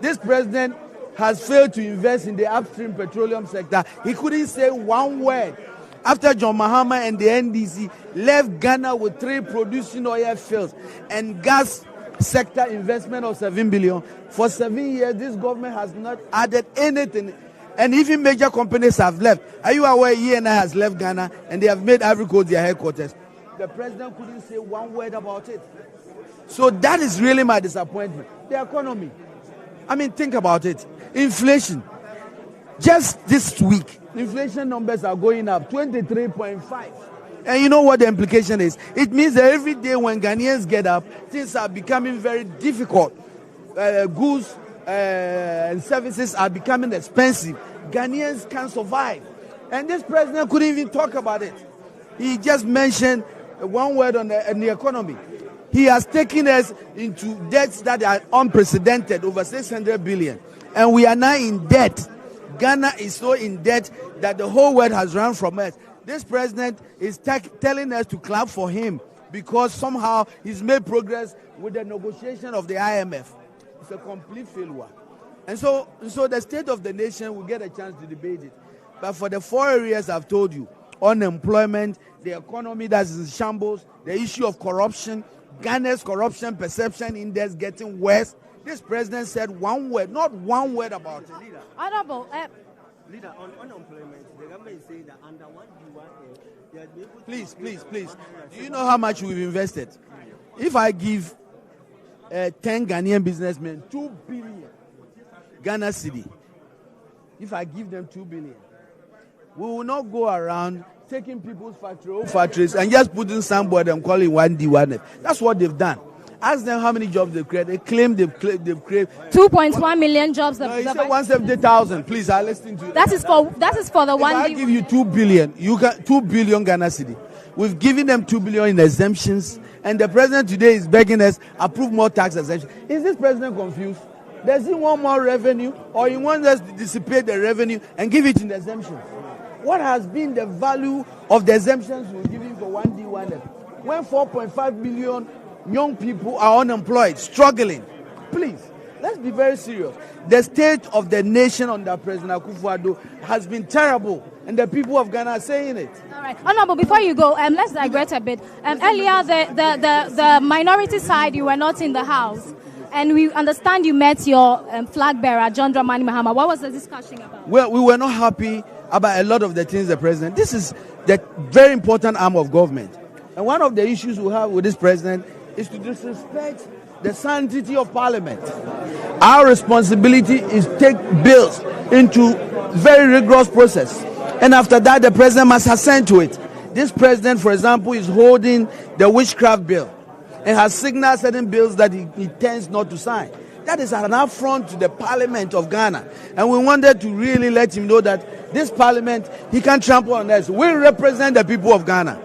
This president has failed to invest in the upstream petroleum sector. He couldn't say one word. After John Mahama and the NDC left Ghana with 3 producing oil fields and gas sector investment of 7 billion. For 7 years, this government has not added anything. And even major companies have left. Are you aware ENI has left Ghana and they have made Ivory Coast their headquarters? The president couldn't say one word about it. So that is really my disappointment. The economy. I mean, think about it. Inflation. Just this week, inflation numbers are going up 23.5. And you know what the implication is? It means that every day when Ghanaians get up, things are becoming very difficult. Goods and services are becoming expensive. Ghanaians can't survive. And this president couldn't even talk about it. He just mentioned one word on the economy. He has taken us into debts that are unprecedented, over 600 billion. And we are now in debt. Ghana is so in debt that the whole world has run from us. This president is telling us to clap for him because somehow he's made progress with the negotiation of the IMF. It's a complete failure. And so the State of the Nation will get a chance to debate it. But for the 4 areas I've told you, unemployment, the economy that's in shambles, the issue of corruption, Ghana's corruption perception index getting worse, this president said one word, not one word about it. Leader. Honorable. Leader, on unemployment, the government is saying that under one Please. Do you know how much we've invested? If I give 10 Ghanaian businessmen 2 billion Ghana cedi, if I give them 2 billion, we will not go around taking people's factories and just putting somebody and calling 1D, 1F. That's what they've done. Ask them how many jobs they've created. They claim they've created 2.1 million jobs. No, he said 170,000. Please, I listen to you. That is for the if one. I give you 2 billion, you got 2 billion Ghana cedi. We've given them 2 billion in exemptions, and the president today is begging us approve more tax exemptions. Is this president confused? Does he want more revenue, or he wants us to dissipate the revenue and give it in the exemptions? What has been the value of the exemptions we're giving for 1D, 1F? When 4.5 million young people are unemployed, struggling. Please, let's be very serious. The state of the nation under President Akufo-Addo has been terrible, and the people of Ghana are saying it. All right, Honorable, before you go, let's digress a bit. Earlier, the minority side, you were not in the House, and we understand you met your flag bearer, John Dramani Mahama. What was the discussion about? Well, we were not happy about a lot of the things the president. This is the very important arm of government, and one of the issues we have with this president is to disrespect the sanctity of Parliament. Our responsibility is to take bills into very rigorous process, and after that the president must assent to it. This president, for example, is holding the witchcraft bill and has signaled certain bills that he intends not to sign. That is an affront to the Parliament of Ghana, and we wanted to really let him know that this Parliament, he can trample on us. We represent the people of Ghana,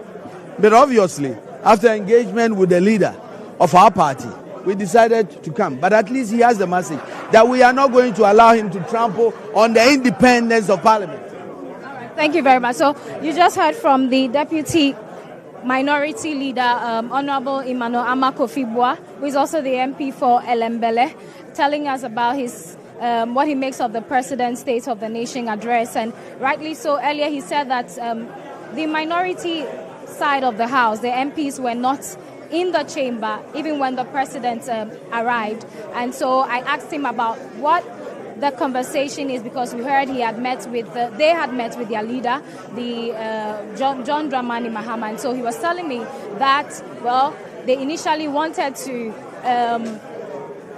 but obviously after engagement with the leader of our party, we decided to come. But at least he has the message that we are not going to allow him to trample on the independence of Parliament. All right, thank you very much. So you just heard from the Deputy Minority Leader, Honorable Emmanuel Amakofibua, who is also the MP for Elembele, telling us about his what he makes of the President's State of the Nation address. And rightly so, earlier he said that the minority side of the House, the MPs, were not in the chamber even when the president arrived. And so I asked him about what the conversation is, because we heard they had met with their leader, the John Dramani Mahama. And so he was telling me that, well, they initially wanted to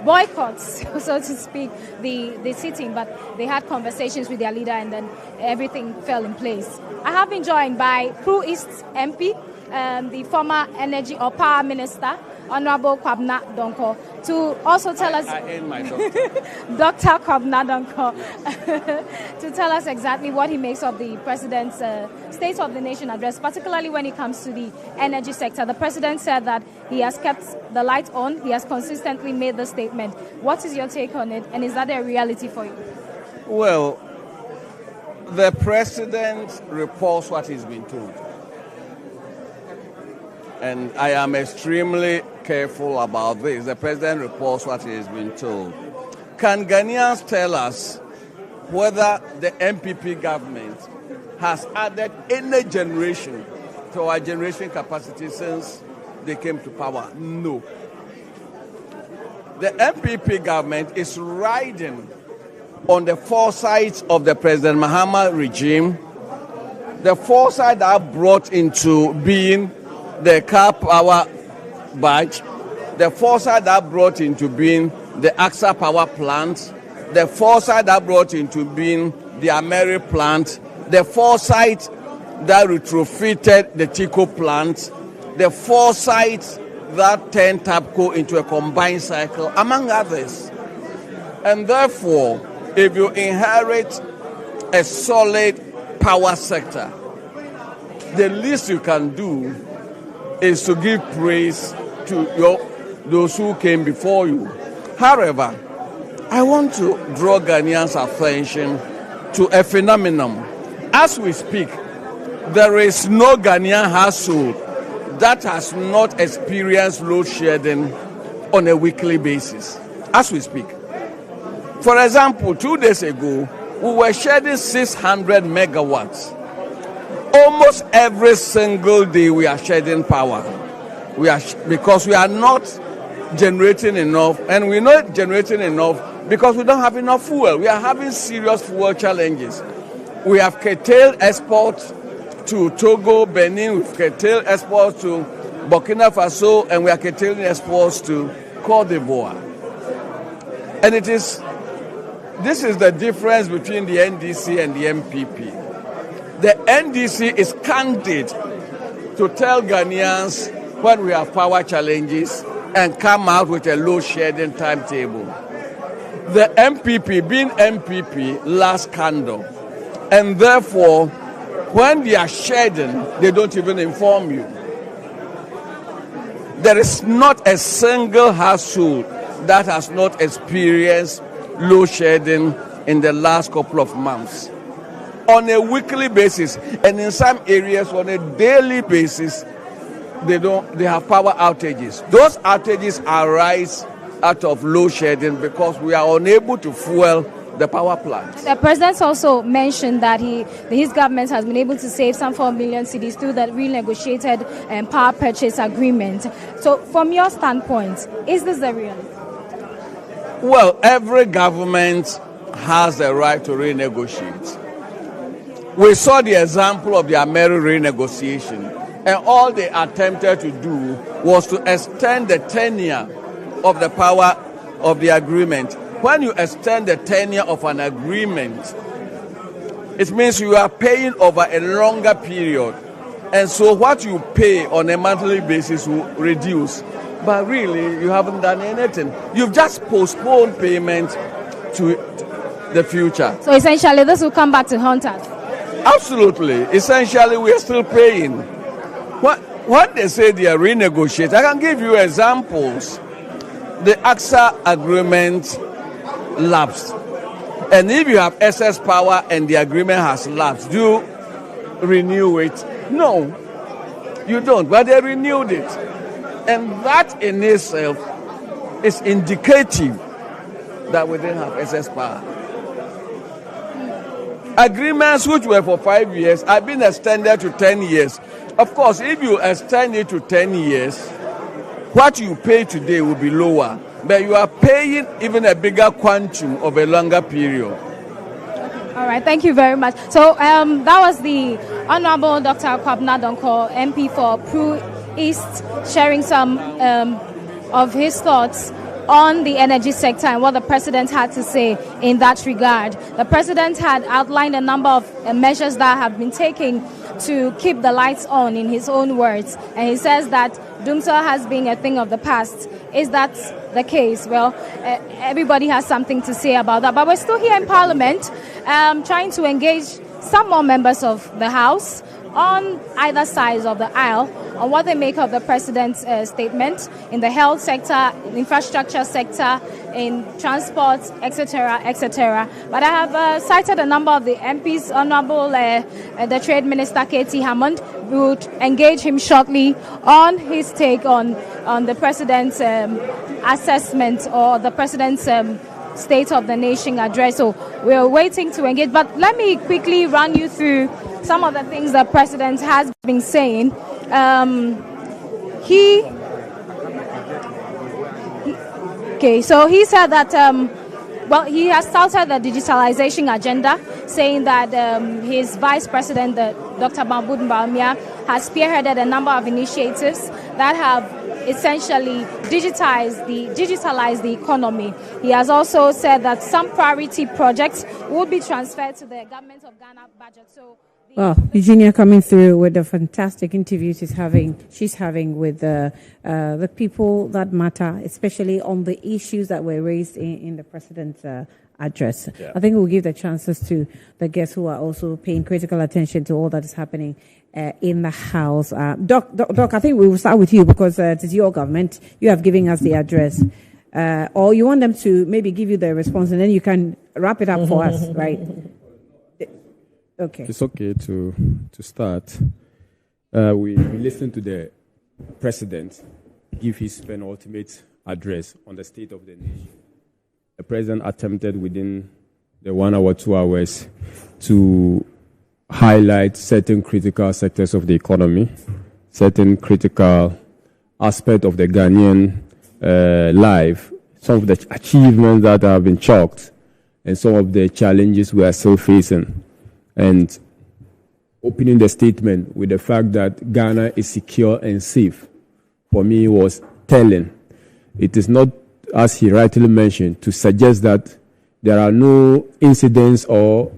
boycott, so to speak, the sitting, but they had conversations with their leader and then everything fell in place. I have been joined by Crew East MP, the former Energy or Power Minister, Honorable Kwabna Donko, to also tell us... Dr. Kwabna Donko, to tell us exactly what he makes of the President's State of the Nation address, particularly when it comes to the energy sector. The President said that he has kept the light on, he has consistently made the statement. What is your take on it, and is that a reality for you? Well, the President reports what he's been told. And I am extremely careful about this. The President reports what he has been told. Can Ghanaians tell us whether the MPP government has added any generation to our generation capacity since they came to power? No. The MPP government is riding on the foresight of the President Mahama regime, the foresight that brought into being the car power badge, the foresight that brought into being the AXA power plant, the foresight that brought into being the Ameri plant, the foresight that retrofitted the Tico plant, the foresight that turned TAPCO into a combined cycle, among others. And therefore, if you inherit a solid power sector, the least you can do is to give praise to those who came before you. However, I want to draw Ghanaians' attention to a phenomenon. As we speak, there is no Ghanaian household that has not experienced load shedding on a weekly basis. As we speak. For example, 2 days ago, we were shedding 600 megawatts. Almost every single day we are shedding power. Because we are not generating enough, and we're not generating enough because we don't have enough fuel. We are having serious fuel challenges. We have curtailed exports to Togo, Benin, we've curtailed exports to Burkina Faso, and we are curtailing exports to Côte d'Ivoire. And this is the difference between the NDC and the MPP. The NDC is candid to tell Ghanaians when we have power challenges, and come out with a load shedding timetable. The MPP, being MPP, last candle. And therefore, when they are shedding, they don't even inform you. There is not a single household that has not experienced load shedding in the last couple of months. On a weekly basis, and in some areas on a daily basis, they have power outages. Those outages arise out of load shedding because we are unable to fuel the power plant. The president also mentioned that his government has been able to save some 4 million cedis through the renegotiated power purchase agreement. So from your standpoint, is this the reality? Well, every government has the right to renegotiate. We saw the example of the Ameri renegotiation, and all they attempted to do was to extend the tenure of the power of the agreement. When you extend the tenure of an agreement, it means you are paying over a longer period. And so what you pay on a monthly basis will reduce. But really, you haven't done anything. You've just postponed payment to the future. So essentially, this will come back to haunt us. Absolutely. Essentially, we are still paying. What they say they are renegotiating, I can give you examples. The AXA agreement lapsed. And if you have excess power and the agreement has lapsed, do you renew it? No, you don't. But they renewed it. And that in itself is indicative that we didn't have excess power. Agreements which were for 5 years have been extended to 10 years. Of course, if you extend it to 10 years, what you pay today will be lower, but you are paying even a bigger quantum of a longer period. All right, thank you very much. So that was the Honorable Dr. Kwabena Donkor, MP for Pru East, sharing some of his thoughts on the energy sector and what the president had to say in that regard. The president had outlined a number of measures that have been taken to keep the lights on, in his own words. And he says that Dumsor has been a thing of the past. Is that the case? Well, everybody has something to say about that. But we're still here in Parliament trying to engage some more members of the House on either side of the aisle on what they make of the president's statement in the health sector, infrastructure sector, in transport, etc., etc. But I have cited a number of the MPs. Honorable the Trade Minister K.T. Hammond would engage him shortly on his take on the president's assessment or the president's State of the Nation address. So we're waiting to engage. But let me quickly run you through some of the things the president has been saying. He said that, he has started the digitalization agenda, saying that his vice president, Dr. Mahmoud Bawumia, has spearheaded a number of initiatives that have essentially digitalize the economy. He has also said that some priority projects would be transferred to the government of Ghana budget. So well, Eugenia coming through with the fantastic interviews she's having with the people that matter, especially on the issues that were raised in the president's address. Yeah. I think we'll give the chances to the guests who are also paying critical attention to all that is happening in the House. Doc, I think we will start with you because it is your government. You have given us the address. Or you want them to maybe give you the response and then you can wrap it up for us, right? Okay. It's okay to start. We listened to the president give his penultimate address on the state of the nation. The president attempted within the 1 hour, 2 hours to highlight certain critical sectors of the economy, certain critical aspects of the Ghanaian life, some of the achievements that have been chalked, and some of the challenges we are still facing. And opening the statement with the fact that Ghana is secure and safe, for me, was telling. It is not, as he rightly mentioned, to suggest that there are no incidents or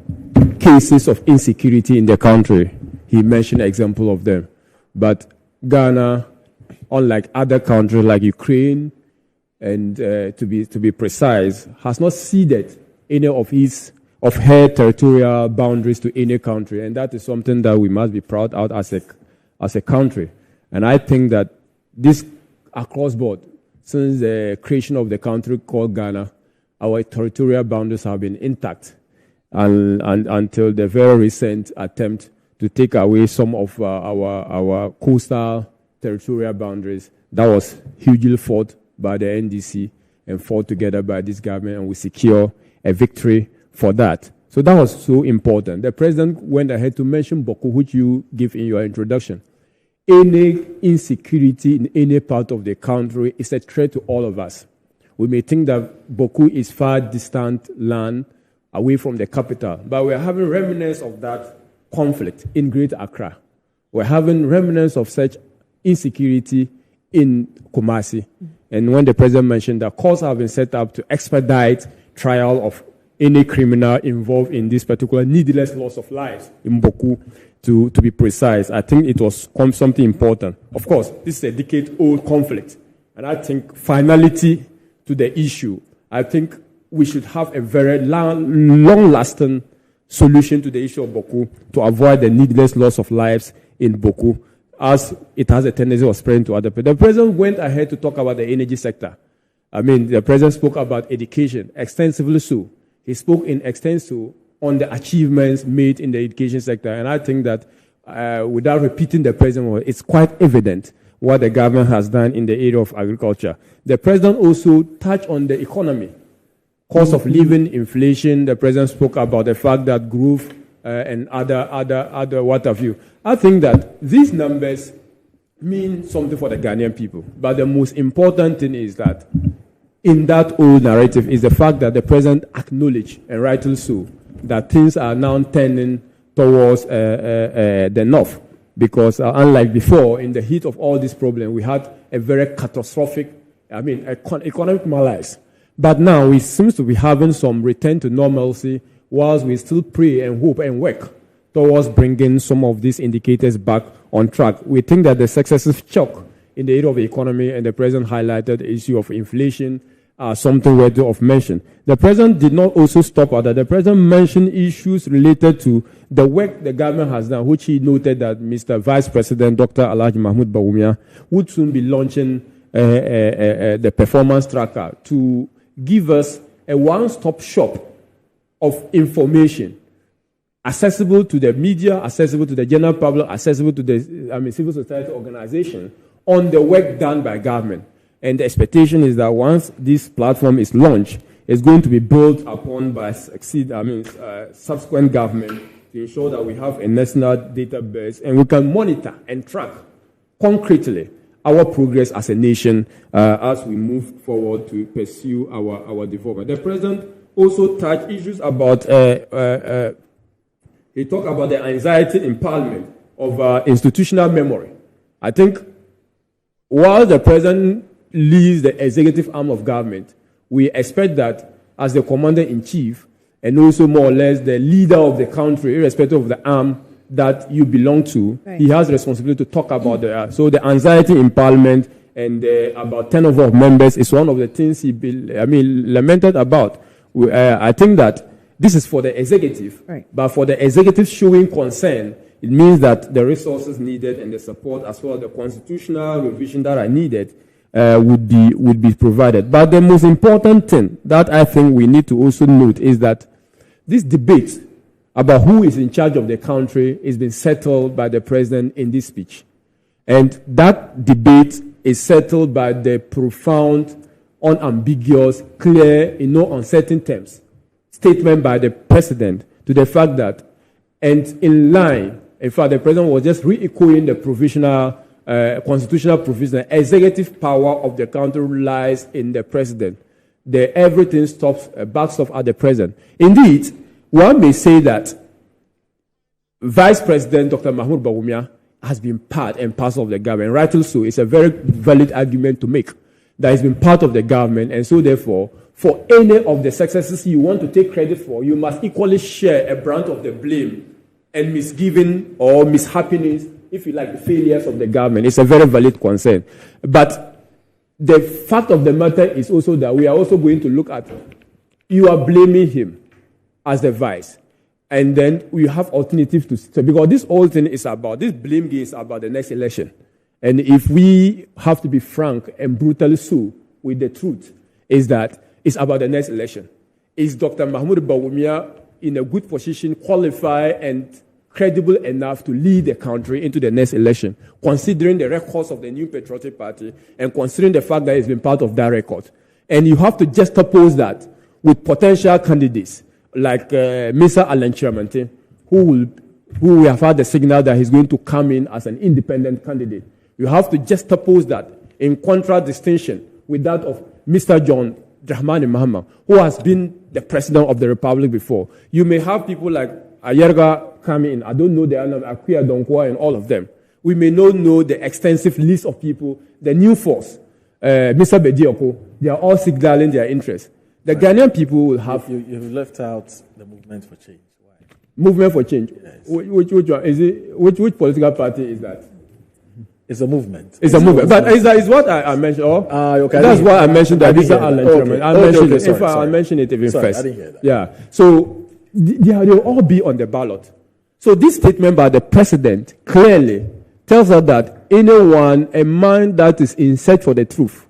cases of insecurity in the country. He mentioned an example of them. But Ghana unlike other countries like Ukraine, and to be precise, has not ceded any of her territorial boundaries to any country, and that is something that we must be proud of as a country. And I think that this across board, since the creation of the country called Ghana, our territorial boundaries have been intact, and until the very recent attempt to take away some of our coastal territorial boundaries. That was hugely fought by the NDC and fought together by this government, and we secure a victory for that. So that was so important. The president went ahead to mention Boko, which you give in your introduction. Any insecurity in any part of the country is a threat to all of us. We may think that Boko is far distant land away from the capital, but we're having remnants of that conflict in Greater Accra. We're having remnants of such insecurity in Kumasi. And when the president mentioned that courts have been set up to expedite trial of any criminal involved in this particular needless loss of lives in Boko, to be precise, I think it was something important. Of course, this is a decade-old conflict, and I think finality to the issue, I think we should have a very long-lasting solution to the issue of Boko to avoid the needless loss of lives in Boko, as it has a tendency of spreading to other people. The president went ahead to talk about the energy sector. I mean, the president spoke about education, extensively so. He spoke in extenso on the achievements made in the education sector. And I think that without repeating the president, it's quite evident what the government has done in the area of agriculture. The president also touched on the economy, cost of living, inflation. The president spoke about the fact that growth and other what have you. I think that these numbers mean something for the Ghanaian people. But the most important thing is that in that old narrative is the fact that the president acknowledged, and rightly so, that things are now turning towards the north. Because unlike before, in the heat of all this problem, we had a very catastrophic, economic malaise. But now we seem to be having some return to normalcy, whilst we still pray and hope and work towards bringing some of these indicators back on track. We think that the successive shock in the area of the economy, and the president highlighted the issue of inflation, something worthy of mention. The president did not also stop at that. The president mentioned issues related to the work the government has done, which he noted that Mr. Vice President Dr. Alhaji Mahmoud Bawumia would soon be launching the performance tracker to give us a one-stop shop of information accessible to the media, accessible to the general public, accessible to the civil society organization on the work done by government. And the expectation is that once this platform is launched, it's going to be built upon by subsequent government to ensure that we have a national database and we can monitor and track concretely our progress as a nation as we move forward to pursue our development. The president also touched issues about, he talked about the anxiety in Parliament of institutional memory. I think while the president leads the executive arm of government, we expect that as the commander-in-chief and also more or less the leader of the country, irrespective of the arm that you belong to, right, he has responsibility to talk about so the anxiety in Parliament and about turnover of members is one of the things he lamented about. I think that this is for the executive, right, but for the executive showing concern, it means that the resources needed and the support as well as the constitutional revision that are needed would be provided. But the most important thing that I think we need to also note is that this debate about who is in charge of the country is being settled by the president in this speech. And that debate is settled by the profound, unambiguous, clear, in no uncertain terms, statement by the president to the fact that, and in line, in fact, the president was just re-echoing the provisional constitutional provision, executive power of the country lies in the president. Everything stops, backs off at the president. Indeed, one may say that Vice President Dr. Mahmoud Bawumia has been part and parcel of the government. Rightly so, it's a very valid argument to make that he's been part of the government, and so therefore, for any of the successes you want to take credit for, you must equally share a brunt of the blame and misgiving or mishappiness if you like, the failures of the government. It's a very valid concern. But the fact of the matter is also that we are also going to look at, you are blaming him as the vice. And then we have alternatives to, so because this whole thing is about, this blame game is about the next election. And if we have to be frank and brutally so with the truth, is that it's about the next election. Is Dr. Mahmoud Bawumia in a good position, qualified and credible enough to lead the country into the next election, considering the records of the New Patriotic Party and considering the fact that he's been part of that record? And you have to juxtapose that with potential candidates like Mr. Alan Chiramante, who we have had the signal that he's going to come in as an independent candidate. You have to juxtapose that in contradistinction with that of Mr. John Dramani Mahama, who has been the president of the republic before. You may have people like Ayerga coming in. I don't know their name, Akuya Donkwa and all of them. We may not know the extensive list of people. The new force, Mr. Bedioko, they are all signaling their interest. The Ghanaian people will have... You've left out the movement for change. Why? Movement for change? Yes. Which one is it? Which political party is that? It's a movement. It's a movement. But is what I mentioned. Okay, that's why I mentioned that. These are I mentioned it. If I mentioned it even first. I didn't hear that. Yeah. So they'll all be on the ballot. So this statement by the president clearly tells us that anyone, a man that is in search for the truth,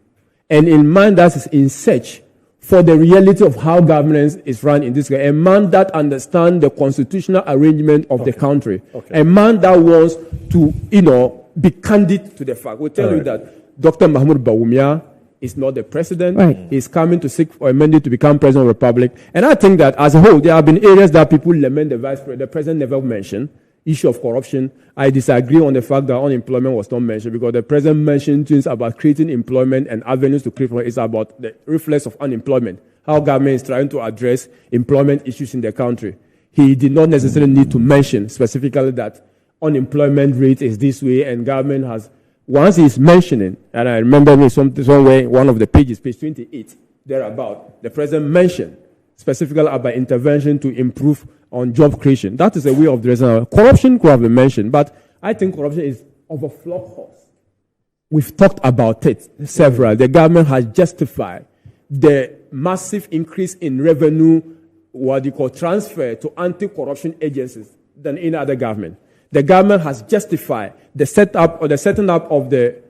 and a man that is in search for the reality of how governance is run in this country, a man that understands the constitutional arrangement of the country, a man that wants to, be candid to the fact. We'll tell you that Dr. Mahmoud Bawumia is not the president. Right. He's coming to seek for a mandate to become president of the republic. And I think that as a whole, there have been areas that people lament the vice president. The president never mentioned. Issue of corruption. I disagree on the fact that unemployment was not mentioned because the president mentioned things about creating employment and avenues to create employment. It's about the reflex of unemployment, how government is trying to address employment issues in the country. He did not necessarily need to mention specifically that unemployment rate is this way, and government has, once he's mentioning, and I remember somewhere, one of the pages, page 28, thereabout, the president mentioned specifically about intervention to improve on job creation. That is a way of addressing corruption could have been mentioned, but I think corruption is of a flop horse. We've talked about it several. The government has justified the massive increase in revenue, what you call transfer to anti-corruption agencies than any other government. The government has justified the setup or the setting up of the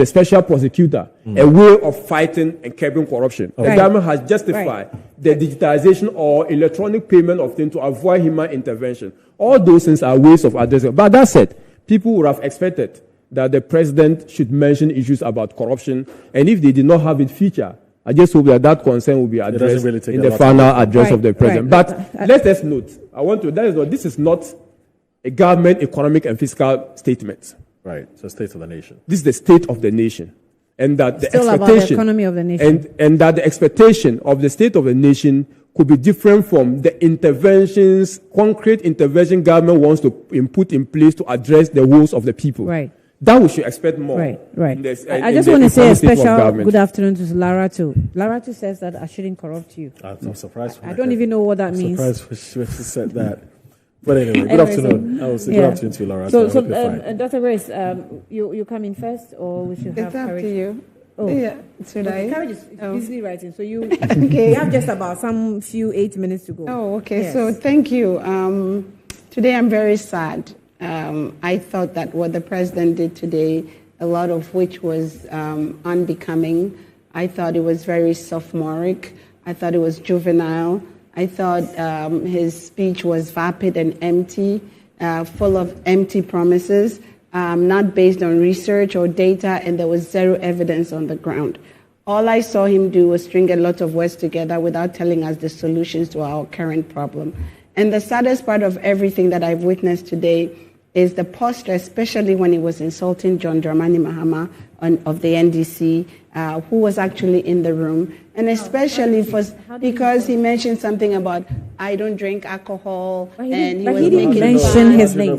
special prosecutor, a way of fighting and curbing corruption. The government has justified the digitalization or electronic payment of things to avoid human intervention. All those things are ways of addressing. But that said, people would have expected that the president should mention issues about corruption, and if they did not have it featured, I just hope that concern will be addressed in the final address of the president. But let us note, this is not a government economic and fiscal statement. Right. So state of the nation. This is the state of the nation. And that the still expectation about the economy of the nation. And that the expectation of the state of the nation could be different from the interventions, concrete intervention government wants to put in place to address the woes of the people. Right. That we should expect more. Right. I just want to say a special good afternoon to Laratu. Laratu says that I shouldn't corrupt you. I'm surprised. I don't even know what that means. I'm surprised when she said that. But anyway, good afternoon. I will say good afternoon to you, Laura. So Dr. Grace, you come in first, or we should have Courage? It's up to you. Oh, yeah. Should I? Courage is busy writing, so you you have just about some few 8 minutes to go. Oh, okay. Yes. So thank you. Today I'm very sad. I thought that what the president did today, a lot of which was unbecoming. I thought it was very sophomoric. I thought it was juvenile. I thought his speech was vapid and empty, full of empty promises, not based on research or data, and there was zero evidence on the ground. All I saw him do was string a lot of words together without telling us the solutions to our current problem. And the saddest part of everything that I've witnessed today is the posture, especially when he was insulting John Dramani Mahama of the NDC, who was actually in the room, and especially because he mentioned something about I don't drink alcohol, and he didn't mention his name.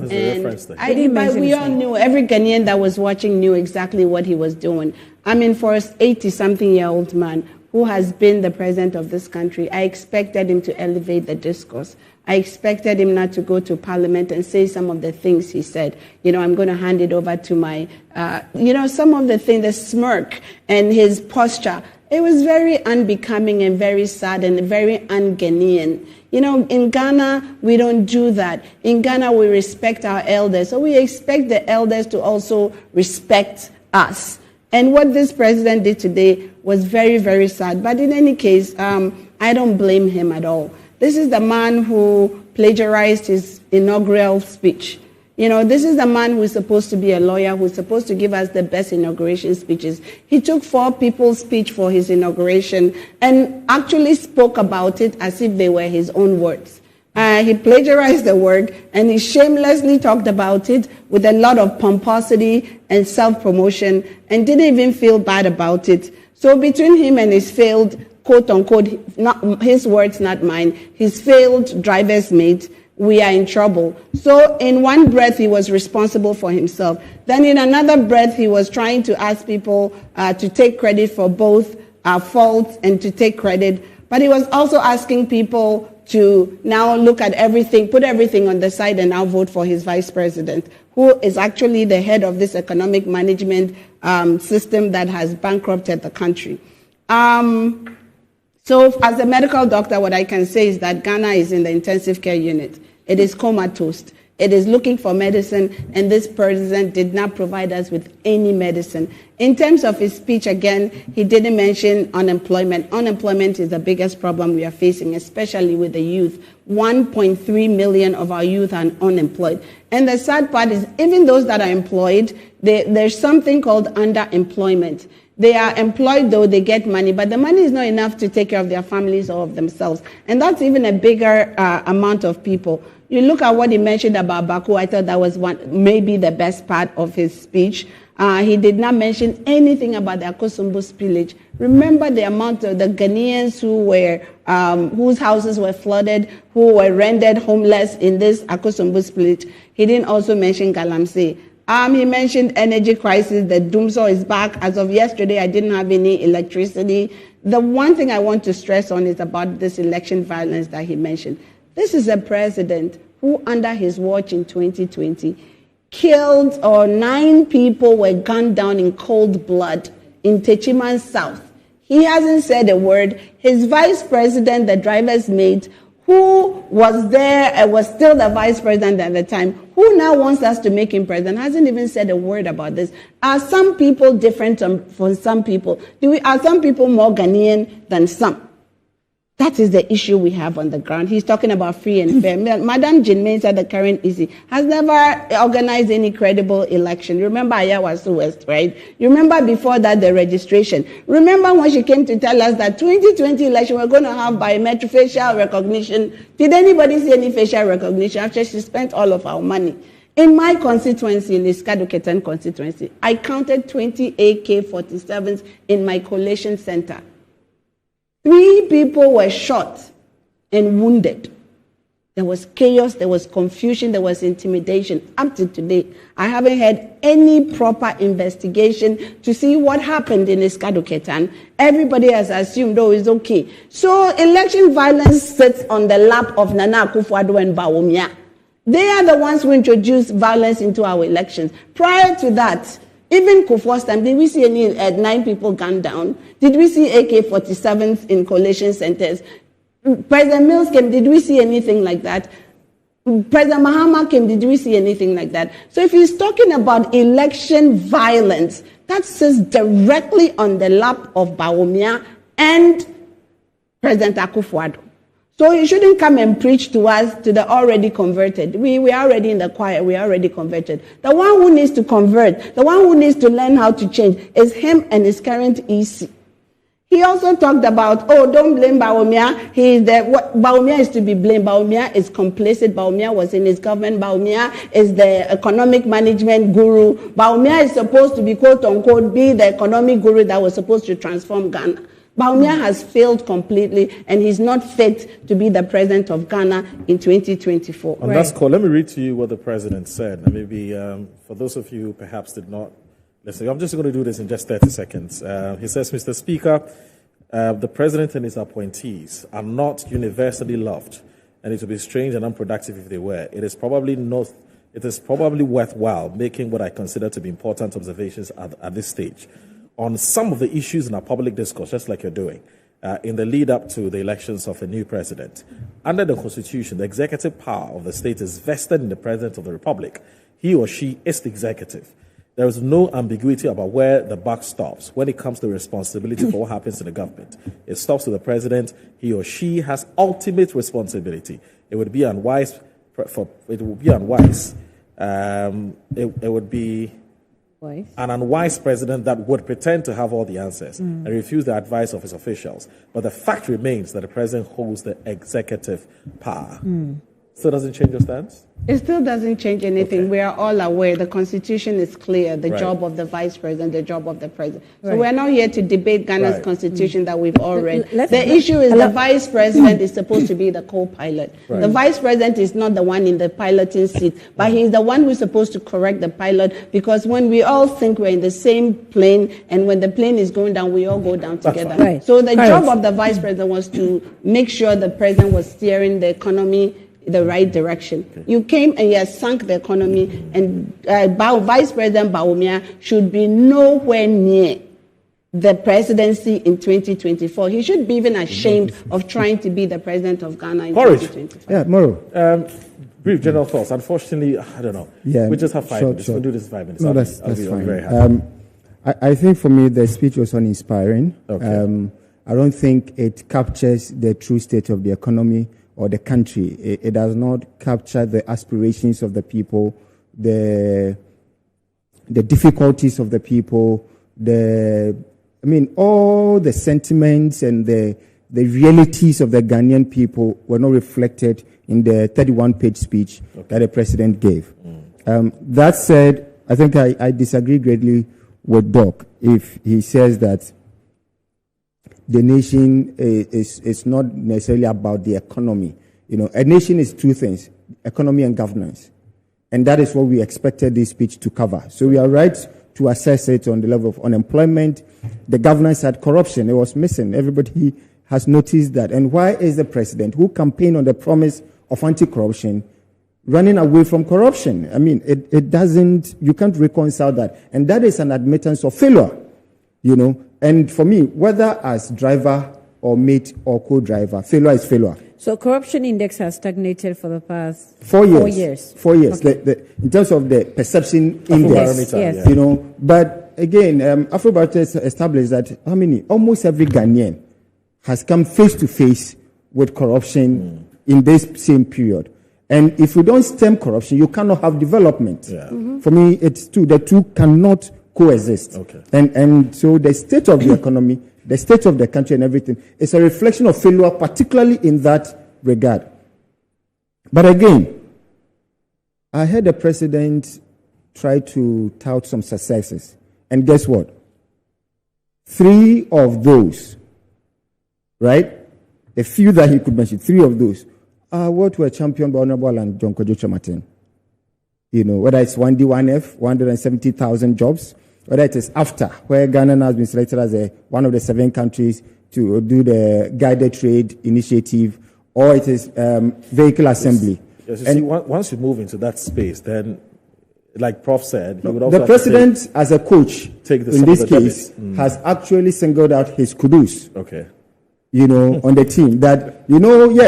But we all knew, every Ghanaian that was watching knew exactly what he was doing. I mean, for an 80-something-year-old man who has been the president of this country, I expected him to elevate the discourse. I expected him not to go to Parliament and say some of the things he said. I'm going to hand it over to my, some of the things, the smirk and his posture. It was very unbecoming and very sad and very un-Ghanaian. In Ghana, we don't do that. In Ghana, we respect our elders. So we expect the elders to also respect us. And what this president did today was very, very sad. But in any case, I don't blame him at all. This is the man who plagiarized his inaugural speech. This is the man who is supposed to be a lawyer, who is supposed to give us the best inauguration speeches. He took 4 people's speech for his inauguration and actually spoke about it as if they were his own words. He plagiarized the word and he shamelessly talked about it with a lot of pomposity and self-promotion and didn't even feel bad about it. So between him and his failed, quote-unquote, not his words, not mine, his failed driver's mate, we are in trouble. So in one breath, he was responsible for himself. Then in another breath, he was trying to ask people to take credit for both faults and to take credit. But he was also asking people to now look at everything, put everything on the side and now vote for his vice president, who is actually the head of this economic management system that has bankrupted the country. So as a medical doctor, what I can say is that Ghana is in the intensive care unit. It is comatose. It is looking for medicine, and this president did not provide us with any medicine. In terms of his speech, again, he didn't mention unemployment. Unemployment is the biggest problem we are facing, especially with the youth. 1.3 million of our youth are unemployed. And the sad part is, even those that are employed, there's something called underemployment. They are employed, though they get money, but the money is not enough to take care of their families or of themselves. And that's even a bigger amount of people. You look at what he mentioned about Baku, I thought that was maybe the best part of his speech. He did not mention anything about the Akosombo spillage. Remember the amount of the Ghanaians whose houses were flooded, who were rendered homeless in this Akosombo spillage. He didn't also mention Galamsey. He mentioned energy crisis, the Doomsaw is back. As of yesterday, I didn't have any electricity. The one thing I want to stress on is about this election violence that he mentioned. This is a president who, under his watch in 2020, killed 9 people were gunned down in cold blood in Techiman South. He hasn't said a word. His vice president, the driver's mate, who was there and was still the vice president at the time, who now wants us to make him president, hasn't even said a word about this. Are some people different from some people? Are some people more Ghanaian than some? That is the issue we have on the ground. He's talking about free and fair. Madam Jinmei said the current EC has never organized any credible election. Remember Ayawaso West, right? You remember before that the registration. Remember when she came to tell us that 2020 election we're going to have biometric facial recognition. Did anybody see any facial recognition after she spent all of our money? In my constituency, in the Skaduketan constituency, I counted 20 AK-47s in my collation center. 3 people were shot and wounded. There was chaos, there was confusion, there was intimidation. Up to today, I haven't had any proper investigation to see what happened in Iskaduketan. Everybody has assumed, it's okay. So election violence sits on the lap of Nana Akufo-Addo and Bawumia. They are the ones who introduced violence into our elections. Prior to that, even Kufuor's time, did we see any 9 people gunned down? Did we see AK-47s in collation centers? President Mills came, did we see anything like that? President Mahama came, did we see anything like that? So if he's talking about election violence, that sits directly on the lap of Bawumia and President Akufo-Addo. So he shouldn't come and preach to us, to the already converted. We are already in the choir, we are already converted. The one who needs to convert, the one who needs to learn how to change is him and his current EC. He also talked about, don't blame Bawumia. Bawumia is to be blamed. Bawumia is complicit. Bawumia was in his government. Bawumia is the economic management guru. Bawumia is supposed to be, quote unquote, be the economic guru that was supposed to transform Ghana. Bawumia has failed completely, and he's not fit to be the president of Ghana in 2024. On that score, let me read to you what the president said. And maybe for those of you who perhaps did not listen, I'm just going to do this in just 30 seconds. He says, Mr. Speaker, the president and his appointees are not universally loved and it would be strange and unproductive if they were. It is probably worthwhile making what I consider to be important observations at this stage on some of the issues in our public discourse, just like you're doing, in the lead up to the elections of a new president. Under the Constitution, the executive power of the state is vested in the President of the Republic. He or she is the executive. There is no ambiguity about where the buck stops when it comes to responsibility for what happens in the government. It stops with the president. He or she has ultimate responsibility. It would be unwise. It would be an unwise president that would pretend to have all the answers and refuse the advice of his officials. But the fact remains that the president holds the executive power. Still doesn't change your stance? It still doesn't change anything. Okay. We are all aware the Constitution is clear, the job of the Vice President, the job of the President. So we're not here to debate Ghana's Constitution that we've all read. The issue is the Vice President is supposed to be the co-pilot. The Vice President is not the one in the piloting seat, but he's the one who's supposed to correct the pilot, because when we all think we're in the same plane, and when the plane is going down, we all go down together. So the job of the Vice President was to make sure the President was steering the economy the right direction. You came and you have sunk the economy, and Vice President Bawumia should be nowhere near the presidency in 2024. He should be even ashamed of trying to be the president of Ghana in 2025. Yeah, Moro. Brief general thoughts. Unfortunately, I don't know. Yeah, we just have 5 minutes. We'll do this 5 minutes. No, that's fine. Very happy. I think for me, the speech was uninspiring. Okay. I don't think it captures the true state of the economy or the country. It does not capture the aspirations of the people, the difficulties of the people, all the sentiments and the realities of the Ghanaian people were not reflected in the 31-page speech that the president gave. That said, I think I disagree greatly with Doc if he says that the nation is not necessarily about the economy. A nation is two things, economy and governance. And that is what we expected this speech to cover. So we are right to assess it on the level of unemployment. The governance had corruption. It was missing. Everybody has noticed that. And why is the president, who campaigned on the promise of anti-corruption, running away from corruption? It doesn't, you can't reconcile that. And that is an admittance of failure, And for me, whether as driver or mate or co-driver, failure is failure. So corruption index has stagnated for the past 4 years. 4 years. Okay. In terms of the perception index, yes. But again, Afrobarometer established that almost every Ghanaian has come face to face with corruption in this same period. And if you don't stem corruption, you cannot have development. Yeah. For me, it's two. The two cannot coexist. Okay. And so the state of the economy, the state of the country and everything is a reflection of failure, particularly in that regard. But again, I heard the president try to tout some successes. And guess what? 3 of those, right? A few that he could mention, 3 of those are what were championed by Honorable and John Kojo Martin. Whether it's 1D, 1F, 170,000 jobs, whether it is AFTA, where Ghana has been selected as one of the 7 countries to do the guided trade initiative, or it is vehicle assembly. Yes, and once you move into that space, then, like Prof said, he would also the president, as a coach, in this case, has actually singled out his kudos. Okay. On the team that,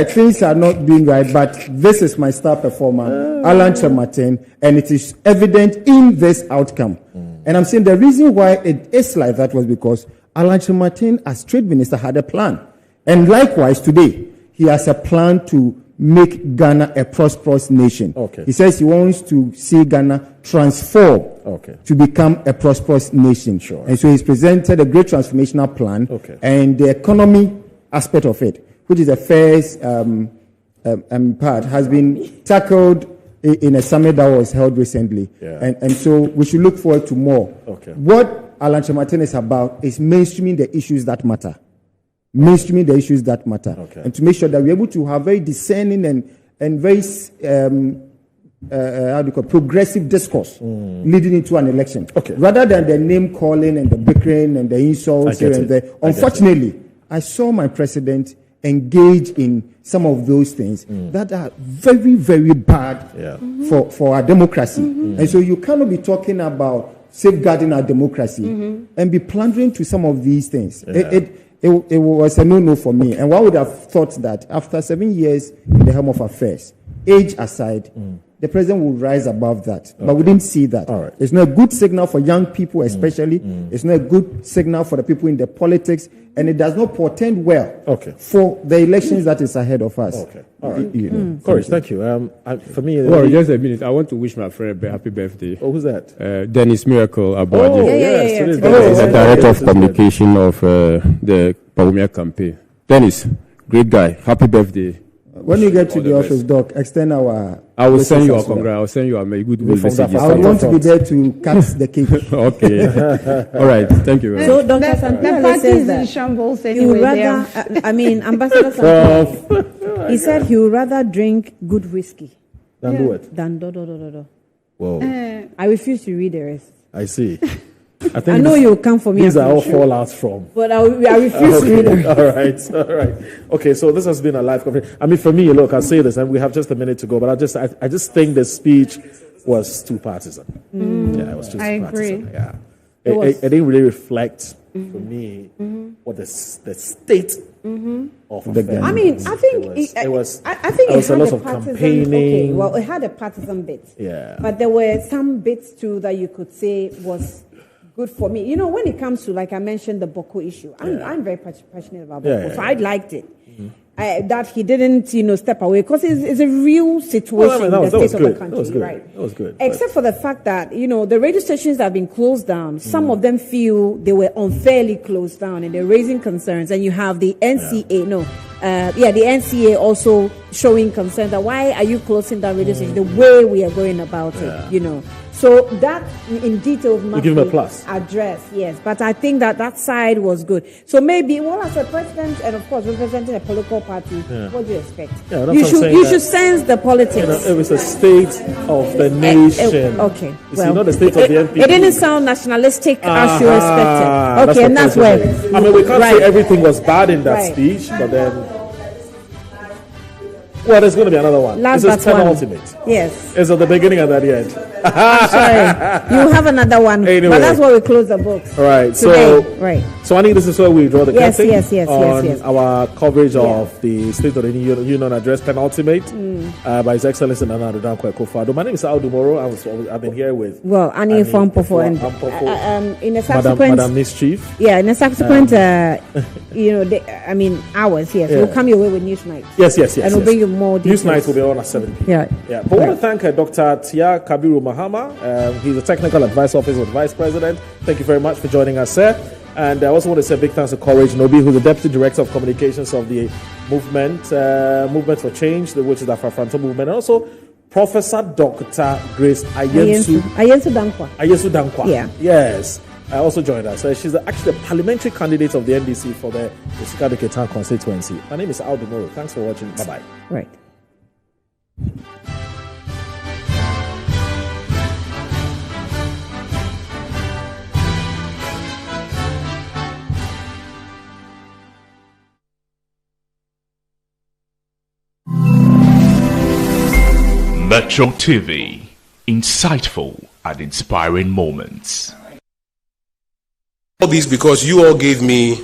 things are not doing right, but this is my star performer, Alan Chematin, and it is evident in this outcome. And I'm saying the reason why it is like that was because Alan Chematin, as trade minister, had a plan. And likewise, today, he has a plan to make Ghana a prosperous nation. Okay. He says he wants to see Ghana transform to become a prosperous nation. Sure. And so he's presented a great transformational plan. Okay. And the economy aspect of it, which is the first part, has been tackled in a summit that was held recently. Yeah. And so we should look forward to more. Okay. What Alan Chematin is about is mainstreaming the issues that matter. Mainstreaming the issues that matter. Okay. And to make sure that we're able to have very discerning and very progressive discourse leading into an election. Okay. Rather than the name calling and the bickering and the insults here and there. Unfortunately, I saw my president engage in some of those things that are very, very bad for our democracy. And so you cannot be talking about safeguarding our democracy and be plundering to some of these things. It was a no-no for me. And one would have thought that after 7 years in the helm of affairs, age aside, the president will rise above that. But we didn't see that. It's not a good signal for young people, especially. It's not a good signal for the people in the politics. And it does not portend well for the elections that is ahead of us. Courage, thank you. For me, well, just a minute. I want to wish my friend a happy birthday. Oh, who's that? Dennis Miracle Abuadi. Oh, yes. He's the director of communication of the Bawumia campaign. Dennis, great guy. Happy birthday. When you get to the office, Doc, extend our... I will send you a congrats. I will send you a good message. I want to be there to cut the cake. Okay. All right. Thank you very So, much. Dr. Sampia says that he would rather, Ambassador Sampia, he said he would rather drink good whiskey than do it. Than do. Whoa. I refuse to read the rest. I see. I know you'll come for me. These are all fallouts from. But I refuse to read them. All right. Okay, so this has been a live conference. I mean, for me, look, I'll say this, and we have just a minute to go, but I just think the speech was too partisan. Yeah, it was too partisan. Agree. Yeah. It didn't really reflect, for me, what the state of the I mean, I think it was a lot of campaigning. Okay, well, it had a partisan bit. Yeah. But there were some bits too that you could say was good for me. You know, when it comes to, like I mentioned, the Boko issue, I'm very passionate about Boko, so I liked it. That he didn't, step away, because it's a real situation in the state of the country, right? That was good. Except for the fact that, the radio stations that have been closed down, some of them feel they were unfairly closed down, and they're raising concerns. And you have the NCA, the NCA also showing concern that why are you closing down radio stations the way we are going about it, So that in detail must give him a plus. Addressed, yes. But I think that side was good. So maybe, as a president and of course representing a political party, what do you expect? Yeah, you should sense the politics. It was a state of the nation. Okay. Not the state of the NPP. It didn't sound nationalistic as you expected. Okay, and that's where. I mean, we can't say everything was bad in that speech, but then. Well, there's going to be another one. This is penultimate. Yes. It's at the beginning and at the end. I'm sorry. You have another one. Anyway. But that's why we close the books. Right. Today. So I think this is where we draw the curtain yes. our coverage of the State of the Union Address penultimate by His Excellency Nana Addo Dankwa Akufo-Addo. My name is Aldo Moro. I've been here with Annie Fwampofo and in a subsequent Madam Mischief. Yeah, in a subsequent hours. Yes, we'll come your way with Newsnight. Yes. And we'll bring you more details. Newsnight will be on at 7 p.m. Yeah. But I want to thank Dr. Tia Kabiru Mahama. He's a technical advice officer with Vice President. Thank you very much for joining us, sir. And I also want to say a big thanks to Courage Nobi, who's the Deputy Director of Communications of the Movement for Change, which is the Afro-Franco movement. And also Professor Dr. Grace Ayensu Dankwa. Yeah. Yes. Also joined us. She's actually the parliamentary candidate of the NDC for the Sikado Town constituency. My name is Aldo Moro. Thanks for watching. Bye-bye. Right. Metro TV, insightful and inspiring moments. All this because you all gave me